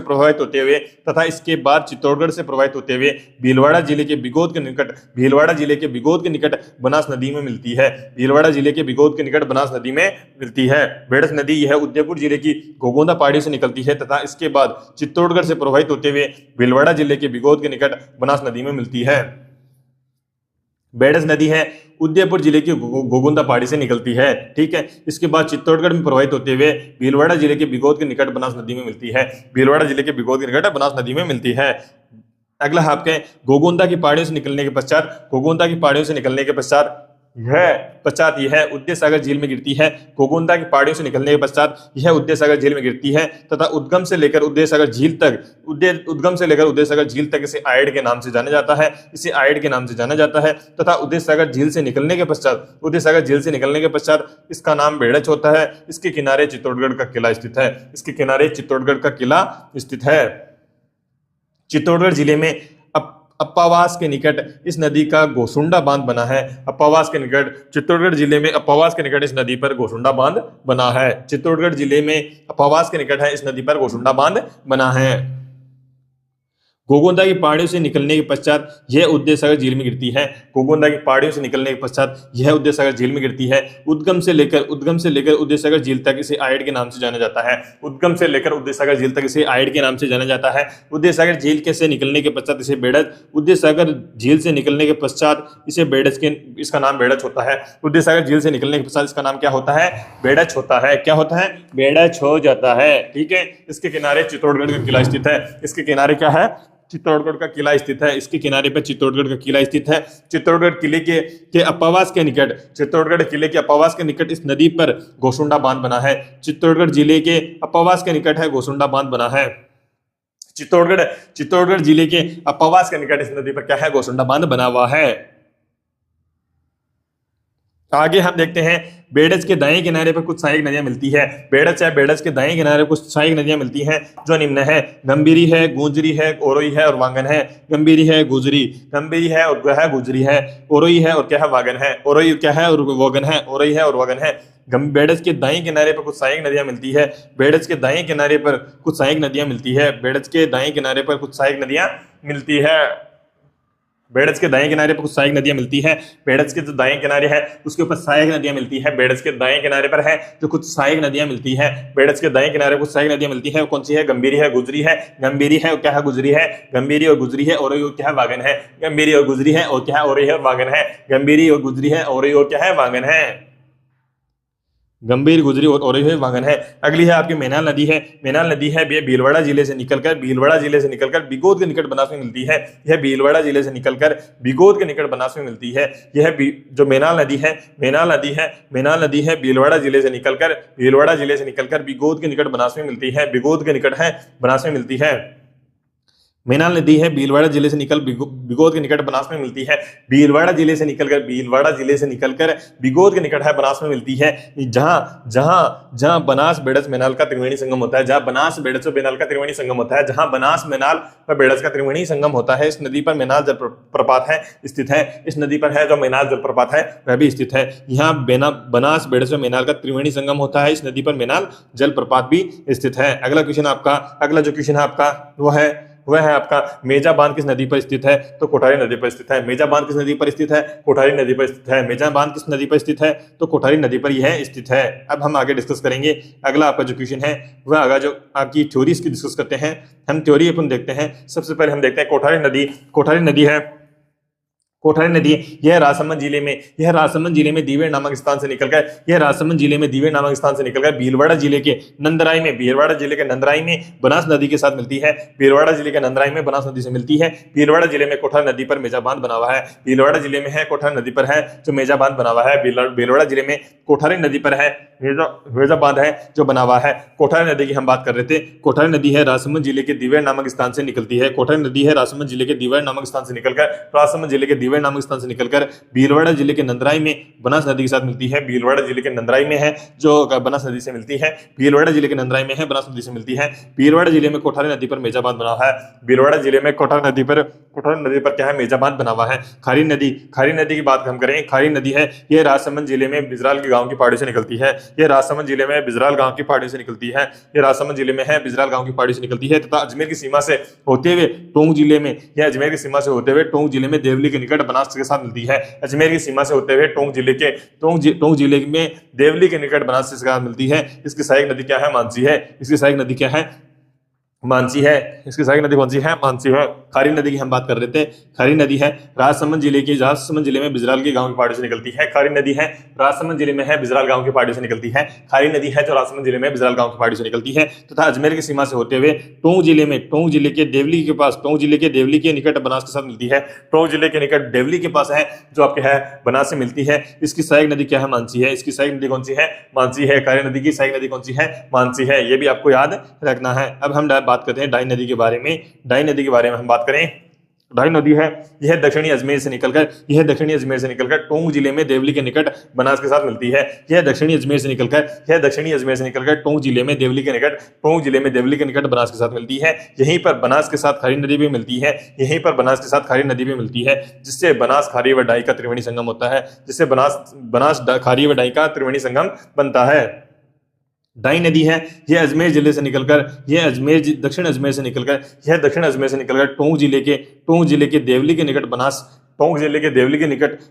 प्रभावित होते हुए भीलवाड़ा जिले के बिगोद के निकट बनास नदी में मिलती है। बेडस नदी यह उदयपुर जिले की घोगोंदा पहाड़ी से निकलती है तथा इसके बाद चित्तौड़गढ़ से प्रभावित होते हुए भीलवाड़ा जिले के बिगोद के निकट बनास नदी में मिलती है। बेडस नदी है उदयपुर जिले की घोगुंदा पहाड़ी से निकलती है। ठीक है। इसके बाद चित्तौड़गढ़ में प्रवाहित होते हुए भीलवाड़ा जिले के बिगोद के निकट बनास नदी में मिलती है। अगला आपके घोगुंदा की पहाड़ियों से निकलने के पश्चात यह उदय सागर झील में गिरती है। घोगुंदा की पहाड़ियों से निकलने के पश्चात यह उदय सागर झील में गिरती है तथा उद्गम से लेकर उदय सागर झील तक इसे आयड के नाम से जाना जाता है तथा उदय सागर झील से निकलने के पश्चात इसका नाम बेडच होता है। इसके किनारे चित्तौड़गढ़ का किला स्थित है। चित्तौड़गढ़ जिले में अप्पावास के निकट इस नदी का गोसुंडा बांध बना है। चित्तौड़गढ़ जिले में अप्पावास के निकट इस नदी पर गोसुंडा बांध बना है। गोगोंदा की पहाड़ियों से निकलने के पश्चात यह उदय सागर झील में गिरती है। गोगोंदा की पहाड़ियों से निकलने के पश्चात यह उदय सागर झील में गिरती है। उद्गम से लेकर उदय सागर झील तक इसे आयड के नाम से जाना जाता है। उद्गम से लेकर उदय सागर झील तक इसे आयड के नाम से जाना जाता है। उदय सागर झील के से निकलने के पश्चात इसे बेड़च, उदय सागर झील से निकलने के पश्चात इसे बेड़च के इसका नाम बेड़च होता है। उदय सागर झील से निकलने के पश्चात इसका नाम क्या होता है? बेड़च होता है। क्या होता है? बेड़च हो जाता है। ठीक है। इसके किनारे चित्तौड़गढ़ का किला स्थित है। इसके किनारे क्या है? चित्तौड़गढ़ का किला स्थित है। इसके किनारे पर चित्तौड़गढ़ का किला स्थित है। चित्तौड़गढ़ किले के अपवास के निकट, चित्तौड़गढ़ किले के अपवास के निकट इस नदी पर गोसुंडा बांध बना है। चित्तौड़गढ़ जिले के अपवास के निकट है गोसुंडा बांध बना है। चित्तौड़गढ़ जिले के अपवास के निकट इस नदी पर क्या है? गोसुंडा बांध बना हुआ है। आगे हम देखते हैं बेड़च के दाएं किनारे पर कुछ सहायक नदियां मिलती है। बेड़च के दाएं किनारे पर कुछ सहायक नदियां मिलती हैं जो निम्न है। गंभीरी है, गुजरी है, ओरोई है और वागन है। गंभीरी है, गंभीरी है और क्या है? गुजरी है। ओरोई है और क्या है? वागन है। ओरोई क्या है? और वागन है। ओरोई है और वागन है। बेड़च के दाएं किनारे पर कुछ सहायक नदियां मिलती है। बेड़च के दाएं किनारे पर कुछ सहायक नदियां मिलती है। बेड़च के दाएं किनारे पर कुछ सहायक नदियां मिलती है। बेड़च के दाएं किनारे पर कुछ सहायक नदियां मिलती है। बेड़च के जो दाएं किनारे है उसके ऊपर सहायक नदियां मिलती है। बेड़च के दाएं किनारे पर है जो कुछ सहायक नदियां मिलती है। बेड़च के दाएं किनारे कुछ सहायक नदियां मिलती है। कौन सी है? गंभीरी है, गुजरी है। गंभीरी है और क्या है? गुजरी है। गंभीरी और गुजरी है। और क्या है? वागन है। गंभीरी और गुजरी है और क्या है? और वागन है। गंभीरी और गुजरी है और क्या है? वागन है। गंभीर, गुजरी और ओरे हुए वागन है। अगली है आपकी मेनाल नदी है। मेनाल नदी है ये भीलवाड़ा जिले से निकलकर बिगोद के निकट बनास में मिलती है। यह भीलवाड़ा जिले से निकलकर बिगोद के निकट बनास में मिलती है। यह जो मेनाल नदी है भीलवाड़ा जिले से निकलकर बिगोद के निकट बनास में मिलती है। बिगोद के निकट है बनास में मिलती है। मेनाल नदी है भीलवाड़ा जिले से निकल बिगोद के निकट बनास में मिलती है। भीलवाड़ा जिले से निकलकर बिगोद के निकट है बनास में मिलती है। जहां बनास बेड़च मेनाल का त्रिवेणी संगम होता है। जहां बनास बेड़च और मेनाल का त्रिवेणी संगम होता है। जहां बनास मेनाल और बेड़च का त्रिवेणी संगम होता है। इस नदी पर मेनाल जलप्रपात है स्थित है। इस नदी पर है जो मेनाल जलप्रपात है वह भी स्थित है। यहाँ बनास बेड़च और मेनाल का त्रिवेणी संगम होता है। इस नदी पर मेनाल जलप्रपात भी स्थित है। अगला जो क्वेश्चन है आपका वह है आपका मेजा बांध किस नदी पर स्थित है? तो कोठारी नदी पर स्थित है। मेजा बांध किस नदी पर स्थित है? कोठारी नदी पर स्थित है। मेजा बांध किस नदी पर स्थित है? तो कोठारी नदी पर यह स्थित है। अब हम आगे डिस्कस करेंगे। अगला आपका जो क्वेश्चन है वह आगे जो आपकी थ्योरी इसकी डिस्कस करते हैं। हम थ्योरी अपन देखते हैं। सबसे पहले हम देखते हैं कोठारी नदी यह राजसमंद जिले में दीवेर नामक स्थान से निकलकर भीलवाड़ा जिले के नंदराई में बनास नदी के साथ मिलती है। भीलवाड़ा जिले के नंदराई में बनास नदी से मिलती है। भीलवाड़ा जिले में कोठारी नदी पर मेजा बांध बना हुआ है। भीलवाड़ा जिले में है कोठारी नदी पर है जो मेजा बांध बना हुआ है। भीलवाड़ा जिले में कोठारी नदी पर है मेजा बांध है जो बना हुआ है। कोठारी नदी की हम बात कर रहे थे। कोठारी नदी है राजसमंद जिले के दीवेर नामक स्थान से निकलती है। कोठारी नदी है राजसमंद जिले के दीवेर नामक स्थान से निकलकर भीलवाड़ा जिले के नंदराई में बनास नदी के साथ मिलती है। भीलवाड़ा जिले के नंदराई में है जो बनास नदी से मिलती है। भीलवाड़ा जिले के नंदराई में है बनास नदी से मिलती है। भीलवाड़ा जिले में कोठारी नदी पर मेजा बांध बना हुआ है। भीलवाड़ा जिले में कोठारी नदी पर क्या है? मेजा बांध बना हुआ है। खारी नदी की बात हम करें। खारी नदी है यह राजसमंद जिले में बिजराल के गांव की पहाड़ी से निकलती है। बिजराल गांव की पहाड़ी से निकलती है तथा अजमेर की सीमा से होते हुए टोंक जिले में देवली के निकट बनास के साथ मिलती है। अजमेर की सीमा से होते हुए टोंक जिले में देवली के निकट बनास के साथ मिलती है। इसकी सहायक नदी क्या है? मानसी है। इसकी सहायक नदी क्या है? मानसी है। इसकी सहायक नदी कौन सी है? मानसी है। खारी नदी की हम बात कर रहे थे। खारी नदी है राजसमंद जिले में बिजराल के गांव की पहाड़ी से निकलती है। खारी नदी है राजसमंद जिले में है बिजराल गांव की पहाड़ी से निकलती है। खारी नदी है जो राजसमंद जिले में बिजराल गांव की पहाड़ी से निकलती है तथा अजमेर की सीमा से होते हुए टोंक जिले के देवली के निकट बनास के साथ मिलती है। टोंक जिले के निकट देवली के पास है जो आपके है बनास से मिलती है। इसकी सहायक नदी क्या है? मानसी है। इसकी सहायक नदी कौन सी है? मानसी है। खारी नदी की सहायक नदी कौन सी है? मानसी है। ये भी आपको याद रखना है। अब हम बात करते हैं डाई नदी के बारे में। डाई नदी के बारे में हम बात करें। डाई नदी है यह दक्षिणी अजमेर से निकलकर टोंक जिले में देवली के निकट बनास के साथ मिलती है। यह दक्षिणी अजमेर से निकलकर टोंक जिले में देवली के निकट बनास के साथ मिलती है। यहीं पर बनास के साथ खारी नदी भी मिलती है। जिससे बनास खारी व डाई का त्रिवेणी संगम होता है। जिससे बनास खारी व डाई का त्रिवेणी संगम बनता है। डाई नदी है, यह अजमेर जिले से निकलकर यह दक्षिण अजमेर से निकलकर यह दक्षिण अजमेर से निकलकर टोंक जिले के देवली के निकट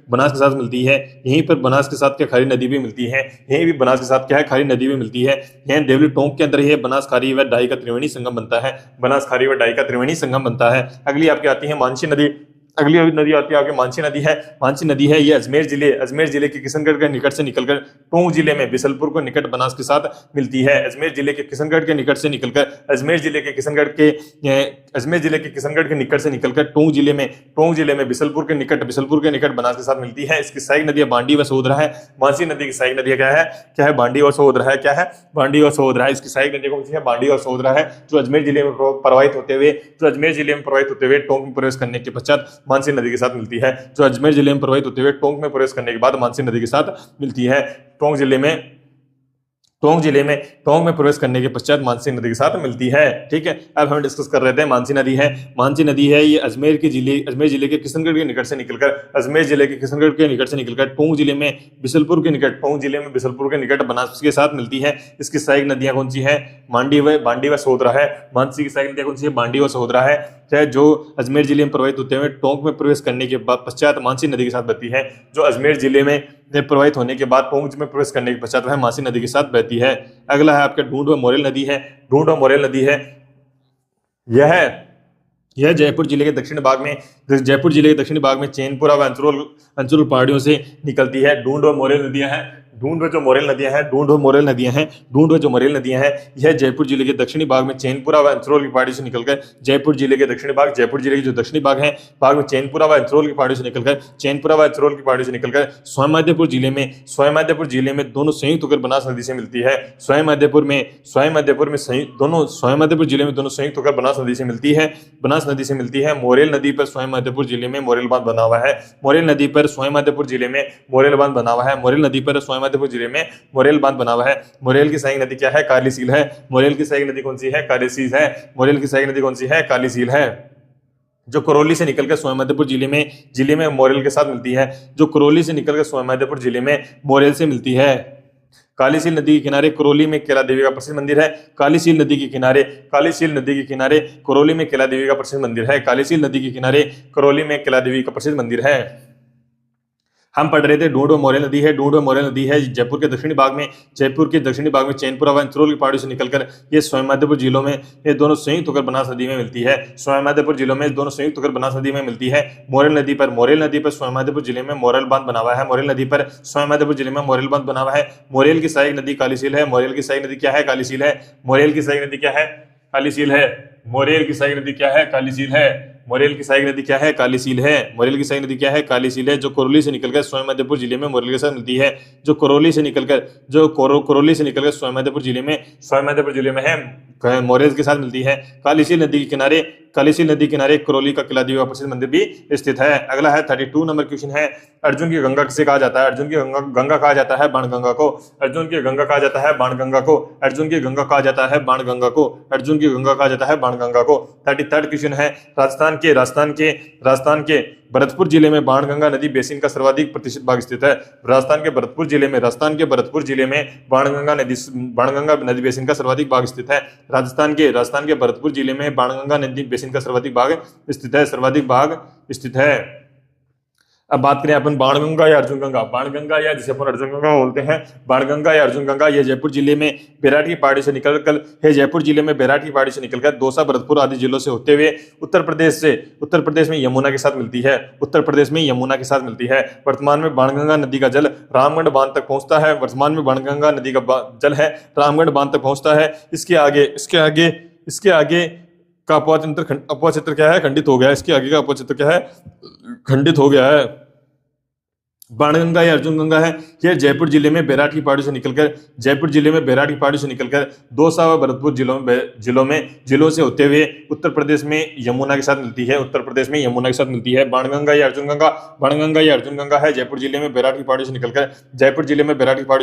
बनास के साथ मिलती है। यहीं पर बनास के साथ क्या खारी नदी भी मिलती है, यहीं भी बनास के साथ क्या है, खारी नदी भी मिलती है। यह देवली टोंक के अंदर ही बनास खारी व डाई का त्रिवेणी संगम बनता है, बनास खारी व डाई का त्रिवेणी संगम बनता है। अगली आपकी आती है मानसी नदी। अगली नदी आती है आपके मानसी नदी है। ये अजमेर जिले के किशनगढ़ के निकट से निकलकर टोंक जिले में बिसलपुर को निकट बनास के साथ मिलती है। अजमेर जिले के किशनगढ़ के निकट से निकलकर टोंक जिले में बिसलपुर के निकट बनास के साथ मिलती है। इसकी सहायक नदियां बांडी व सोहदरा है। मानसी नदी की सहायक नदियां क्या है, बांडी और सोहदरा है। क्या है, बांडी और सोहदरा है। इसकी सहायक नदी कौन सी है, बांडी और सोहदरा है, जो अजमेर जिले में प्रवाहित होते हुए टोंक में प्रवेश करने के पश्चात मानसी नदी के साथ मिलती है। जो अजमेर जिले में प्रवाहित होते हुए टोंक में प्रवेश करने के बाद मानसी नदी के साथ मिलती है। टोंक में प्रवेश करने के पश्चात मानसी नदी के साथ मिलती है। ठीक है, अब हम डिस्कस कर रहे थे मानसी नदी है। ये अजमेर जिले के किशनगढ़ के निकट से निकलकर टोंक जिले में बिसलपुर के निकट बनास के साथ मिलती है। इसकी सहायक नदियां कौन सी है, बांडी व सोहदरा है। मानसी की सहायक नदियां कौन सी है, बांडी और सोहदरा है, जो अजमेर जिले में प्रवाहित होते हुए टोंक में प्रवेश करने के बाद पश्चात मानसी नदी के साथ बहती है। जो अजमेर जिले में प्रवाहित होने के बाद टोंक में प्रवेश करने के पश्चात वह मानसी नदी के साथ बहती है। अगला है आपका ढूंढ व मोरेल नदी है। यह जयपुर जिले के दक्षिण भाग में चैनपुरा व अंचुल पहाड़ियों से निकलती है। ढूंढ व जो मोरेल नदियां हैं यह जयपुर जिले के दक्षिणी भाग में चैनपुरा व अंचरोल की पहाड़ी से निकलकर जयपुर जिले के जो दक्षिणी भाग है भाग में चैनपुरा व अंचरोल की पहाड़ी से निकलकर स्वायमाध्यपुर जिले में दोनों संयुक्त होकर बनास नदी से मिलती है। स्वायमाध्यपुर जिले में दोनों संयुक्त होकर बनास नदी से मिलती है। मोरेल नदी पर स्वायमाध्यपुर जिले में मोरेल बांध बना हुआ है। मोरेल नदी पर स्वायमाध्यपुर जिले में मोरेल बांध बना हुआ है। मोरेल की सहायक नदी क्या है, कालीसील है। मोरेल की सहायक नदी कौन सी है, कालीसील है। जो करौली से निकलकर स्वायमाध्यपुर जिले में मोरेल के साथ मिलती है। जो करौली से निकलकर स्वायमाध्यपुर जिले में मोरेल से मिलती है। कालीसील नदी के किनारे करौली में कैला देवी का प्रसिद्ध मंदिर है। कालीसील नदी के किनारे करौली में कैला देवी का प्रसिद्ध मंदिर है। हम पढ़ रहे थे ढूंढ व मोरेल नदी है। जयपुर के दक्षिणी भाग में चैनपुरा व अंचरोल की पहाड़ी से निकलकर ये स्वायमाध्यपुर जिलों में ये दोनों संयुक्त होकर बनास नदी में मिलती है। मोरेल नदी पर स्वायमाध्यपुर जिले में मोरेल बांध बना हुआ है। मोरेल की सहायक नदी कालीसील है। मोरेल की सहायक नदी क्या है, कालीसील है। मोरेल की सहायक नदी क्या है, कालीसील है। जो करौली से निकलकर स्वायमाध्यपुर जिले में मोरेल के साथ मिलती है। जो करौली से निकलकर स्वायमाध्यपुर जिले में है मोरेल के साथ मिलती है। कालीसील नदी के किनारे करौली का किला देवी का प्रसिद्ध मंदिर भी स्थित है। अगला है 32 नंबर क्वेश्चन है, अर्जुन की गंगा किसे कहा जाता है, अर्जुन की गंगा कहा जाता है बाणगंगा को। 33rd क्वेश्चन है, राजस्थान के भरतपुर जिले में बाणगंगा नदी बेसिन का सर्वाधिक प्रतिशत भाग स्थित है। राजस्थान के भरतपुर जिले में बाणगंगा नदी बेसिन का सर्वाधिक भाग स्थित है। राजस्थान के भरतपुर जिले में बाणगंगा नदी बेसिन का सर्वाधिक भाग स्थित है। अब बात करें अपन बाणगंगा या अर्जुन गंगा या जिसे अपन अर्जुन गंगा बोलते हैं, बाणगंगा या अर्जुन गंगा ये जयपुर जिले में बेराट की पहाड़ी से निकलकर दौसा, भरतपुर आदि जिलों से होते हुए उत्तर प्रदेश में यमुना के साथ मिलती है। वर्तमान में बाणगंगा नदी का जल रामगढ़ बांध तक पहुंचता है। इसके आगे का अपोहा क्षेत्र क्या है, खंडित हो गया है। बाणगंगा या अर्जुन गंगा है, यह जयपुर जिले में बेराट की पहाड़ी से निकलकर दौसा व भरतपुर जिलों से होते हुए उत्तर प्रदेश में यमुना के साथ मिलती है। बाणगंगा या अर्जुन गंगा है, जयपुर जिले में बेराट की पहाड़ी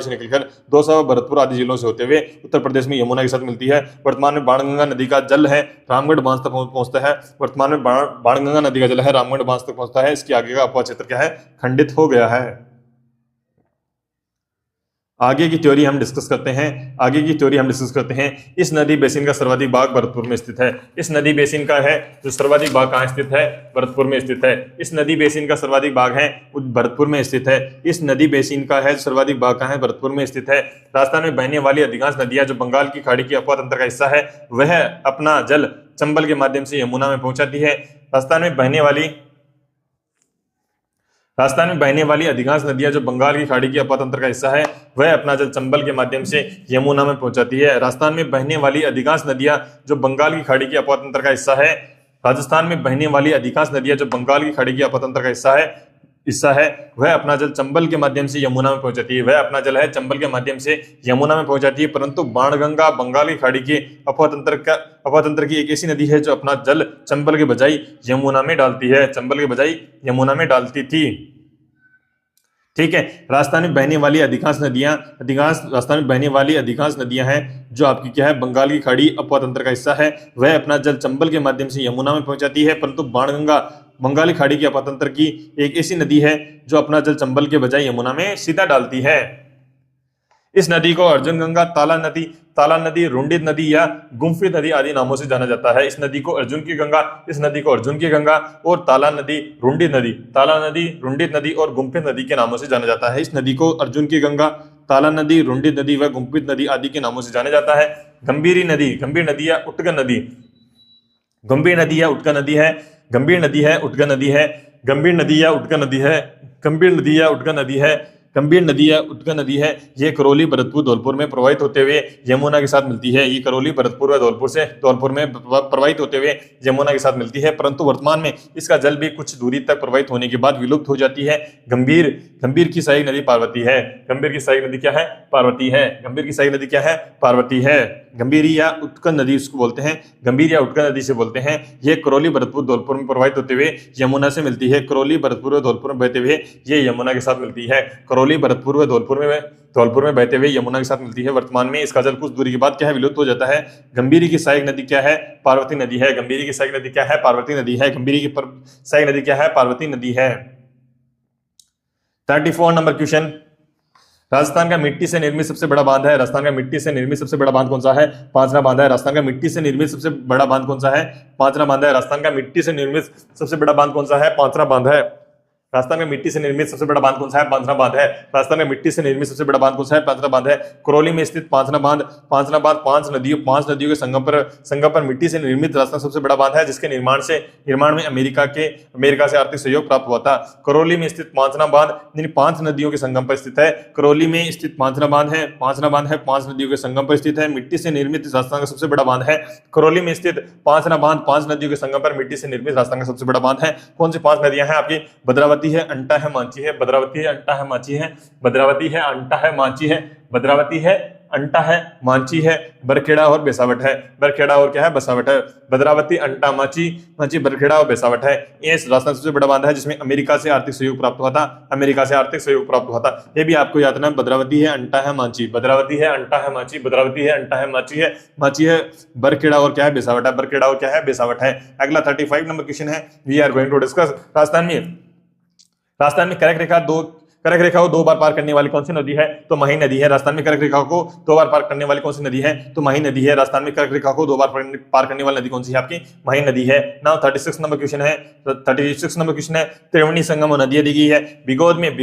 से निकलकर दौसा व भरतपुर आदि जिलों से होते हुए उत्तर प्रदेश में यमुना के साथ मिलती है। वर्तमान में बाणगंगा नदी का जल है रामगढ़ बांध तक पहुंचता है। इसके आगे का अपोहा क्षेत्र क्या है, खंडित हो गया है। आगे की थ्योरी हम डिस्कस करते हैं। इस नदी बेसिन का सर्वाधिक भाग भरतपुर में स्थित है। इस नदी बेसिन का है जो सर्वाधिक भाग कहाँ स्थित है? भरतपुर में स्थित है। इस नदी बेसिन का सर्वाधिक भाग है भरतपुर में स्थित है। इस नदी बेसिन का है सर्वाधिक भाग कहाँ है? भरतपुर में स्थित है। राजस्थान में बहने वाली अधिकांश नदियां जो बंगाल की खाड़ी की अपवा तंत्र का हिस्सा है वह अपना जल चंबल के माध्यम से यमुना में पहुंचाती है। राजस्थान में बहने वाली अधिकांश नदियां जो बंगाल की खाड़ी की अपतंत्र का हिस्सा है वह अपना जल चंबल के माध्यम से यमुना में पहुंचाती है। राजस्थान में बहने वाली अधिकांश नदियां जो बंगाल की खाड़ी की अपतंत्र का हिस्सा है राजस्थान में बहने वाली अधिकांश नदियां जो बंगाल की खाड़ी की अपतंत्र का हिस्सा है वह अपना जल चंबल के माध्यम से यमुना में पहुंचाती है। वह अपना जल है चंबल के माध्यम से यमुना में पहुंचाती है, परंतु बाणगंगा बंगाल की खाड़ी के अपतंत्र की एक ऐसी नदी है जो अपना जल चंबल के बजाय यमुना में डालती है, चंबल के बजाय यमुना में डालती थी। ठीक है। राजस्थान में बहने वाली अधिकांश नदियां हैं जो आपकी क्या है? बंगाल की खाड़ी अपतंत्र का हिस्सा है। वह अपना जल चंबल के माध्यम से यमुना में पहुंचाती है, परंतु बाणगंगा बंगाली खाड़ी के अपतंत्र की एक ऐसी नदी है जो अपना जल चंबल के बजाय यमुना में सीधा डालती है। इस नदी को अर्जुन गंगा, ताला नदी, रुंडित नदी या गुम्फित नदी आदि नामों से जाना जाता है। इस नदी को अर्जुन की गंगा और ताला नदी, रुंडित नदी और गुम्फित नदी के नामों से जाना जाता है। इस नदी को अर्जुन की गंगा, ताला नदी, रुंडित नदी व गुम्फित नदी आदि के नामों से जाना जाता है। गंभीर नदी या उटगन नदी है। ये करौली, भरतपुर, धौलपुर में प्रवाहित होते हुए यमुना के साथ मिलती है। ये करौली, भरतपुर व धौलपुर में प्रवाहित होते हुए यमुना के साथ मिलती है, परंतु वर्तमान में इसका जल भी कुछ दूरी तक प्रवाहित होने के बाद विलुप्त हो जाती है। गंभीर की सहायक नदी पार्वती है। गंभीर की सहायक नदी क्या है? पार्वती है। गंभीरी या उत्कन नदी उसको बोलते हैं, गंभीर या उत्कन नदी से बोलते हैं। ये करौली, भरतपुर, धौलपुर में प्रवाहित होते हुए यमुना से मिलती है। करौली, भरतपुर व धौलपुर में बहते हुए ये यमुना के साथ मिलती है। करौली, भरतपुर व धौलपुर में बहते हुए यमुना के साथ मिलती है। वर्तमान में इसका जल कुछ दूरी के बाद क्या है? विलुप्त हो जाता है। गंभीरी की सहायक नदी क्या है? पार्वती नदी है। गंभीरी की सहायक नदी क्या है? पार्वती नदी है। गंभीरी की सहायक नदी क्या है? पार्वती नदी है। 34 नंबर क्वेश्चन, राजस्थान का मिट्टी से निर्मित सबसे बड़ा बांध है। राजस्थान का मिट्टी से निर्मित सबसे बड़ा बांध कौन सा है? पांचरा बांध है। राजस्थान का मिट्टी से निर्मित सबसे बड़ा बांध कौन सा है? पांचरा बांध है। राजस्थान का मिट्टी से निर्मित सबसे बड़ा बांध कौन सा है? पांचरा बांध है। राजस्थान में मिट्टी से निर्मित सबसे बड़ा बांध कौन सा है? पांचरा बांध है। राजस्थान में मिट्टी से निर्मित सबसे बड़ा बांध कौन सा है? पांचरा बांध है। करौली में स्थित पांचरा बांध पांच नदियों के संगम पर मिट्टी से निर्मित राजस्थान सबसे बड़ा बांध है, जिसके निर्माण में अमेरिका से आर्थिक सहयोग प्राप्त हुआ था। करौली में स्थित पांचरा बांध 5 नदियों के संगम पर स्थित है। करौली में स्थित पांचरा बांध है 5 नदियों के संगम पर स्थित है। मिट्टी से निर्मित राजस्थान का सबसे बड़ा बांध है। करौली में स्थित पांचरा बांध 5 नदियों के संगम पर मिट्टी से निर्मित राजस्थान का सबसे बड़ा बांध है। कौन सी 5 नदियां हैं आपकी? भद्रावती है, अंटा है, मांची है। भद्रावती है, अंटा है, मांची है। भद्रावती है, अंटा है, मांची है। भद्रावती है, अंटा है, मांची है। बरखेड़ा और बेसावट है। बरखेड़ा और क्या है? बेसावट है। भद्रावती, अंटा, मांची, बरखेड़ा और बेसावट है। ये राजस्थान सबसे बड़ा बांध है जिसमें अमेरिका से आर्थिक सहयोग प्राप्त हुआ था। ये भी आपको याद रखना, भद्रावती है, अंटा है, मांची। भद्रावती है, अंटा है, मांची। भद्रावती है, अंटा है, मांची है। बरखेड़ा और क्या है? बेसावट है। बरखेड़ा और क्या है? बेसावट है। अगला 35 नंबर क्वेश्चन है, we are going to discuss. Rajasthan में करक रेखा को 2 बार पार करने वाली कौन सी नदी है? तो माही नदी है। राजस्थान में करक रेखा को 2 बार पार करने वाली कौन सी नदी है? तो माही नदी है। राजस्थान में करक रेखा को 2 बार पार करने वाली नदी कौन सी है आपकी? माही नदी है। नाउ 36 नंबर क्वेश्चन है, त्रिवेणी संगम नदियां दी गई है। बिगोद में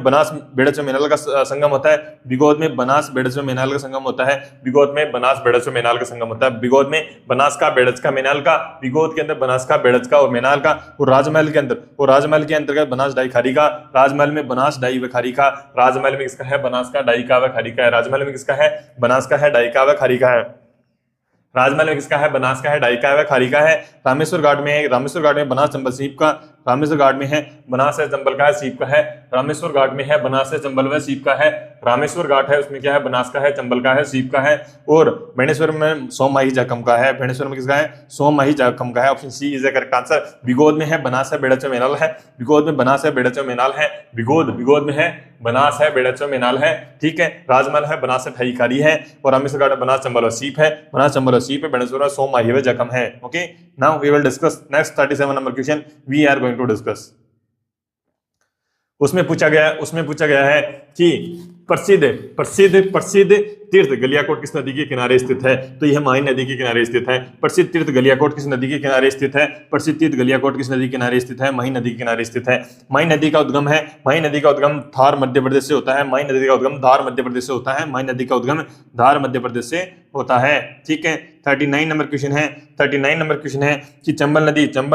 बनास बेड़चो मेनाल का संगम होता है। बिगोद में बनास बेड़चो मेनाल का संगम होता है। बिगोद में बनास बेड़चो मेनाल का संगम होता है। बिगोद में बनास का, बेड़च का, मेनाल का। बिगोद के अंदर बनास का, बेड़च का और मेनाल का। और राजमहल के अंतर्गत बनास डाई खारी का। राजमहल में बनास डाई व खारी का। राजमहल में किसका है? बनास का, डाई का व खारी का है। राजमहल में किसका है? बनास का है, डाई का व खारी का है। राजमहल में किसका है? बनास का है, डाई का है व खारी का है। रामेश्वर घाट में बनास चंबल सीप का। रामेश्वर घाट में है बनास है, चंबल का है, सीप का है। रामेश्वर घाट में है बनास है, चंबल व सीप का है। रामेश्वर घाट है उसमें क्या है? बनास का है, चंबल का है, सीप का है। और बेणेश्वर में सोममाही जाखम का है। बेणेश्वर में किसका है? सोममाही जाखम का है। Option C is the correct answer. Bigod में है बनास है, बेड़चो मेनाल है। बिगोद में बनास है, बेड़चो मेनाल है। बिगोद में है बनास है, बेड़चो मेनाल है। ठीक है। राजमहल है बनास है, डाई खारी है। और रामेश्वर घाट बनास चंबल और सीप है। बनास चंबल और सीप है। बेणेश्वर सोममाही व जाखम है। Okay, now we will discuss next 37 number question we are going to discuss. उसमें पूछा गया है कि प्रसिद्ध प्रसिद्ध प्रसिद्ध तीर्थ गलियाकोट किस नदी के किनारे स्थित है? तो यह माही नदी के किनारे स्थित है। प्रसिद्ध तीर्थ गलियाकोट किस नदी के किनारे स्थित है? प्रसिद्ध तीर्थ गलियाकोट किस नदी के किनारे स्थित है? माही नदी के किनारे स्थित है। माही नदी का उद्गम धार मध्य प्रदेश से होता है। माही नदी का उद्गम धार मध्य प्रदेश से होता है। माही नदी का उद्गम धार मध्य प्रदेश से होता है। ठीक है, 39 नंबर क्वेश्चन है कि चंबल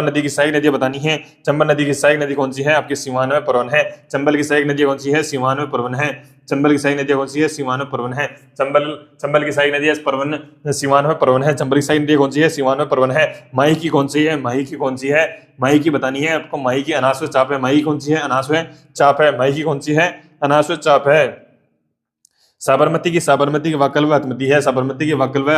नदी की सहायक नदी बतानी है। चंबल नदी की सहायक नदी कौन सी है? आपके सीवान में परवन है। चंबल की सहायक नदी कौन सी है? सीवान में परवन है। चंबल की सहायक नदी कौन सी है? सीवान में परवन है। चंबल की सहायक नदी परवन सीवान में परवन है। चंबल की सहायक नदी कौन सी है? सीवान में परवन है। माही की कौन सी है? माही की बतानी है आपको। माही की अनास व चाप है। माही कौन सी है? अनास व चाप है। माही की कौन सी है? अनास व चाप है। साबरमती की वाकल व अतमती है। साबरमती की वाकल व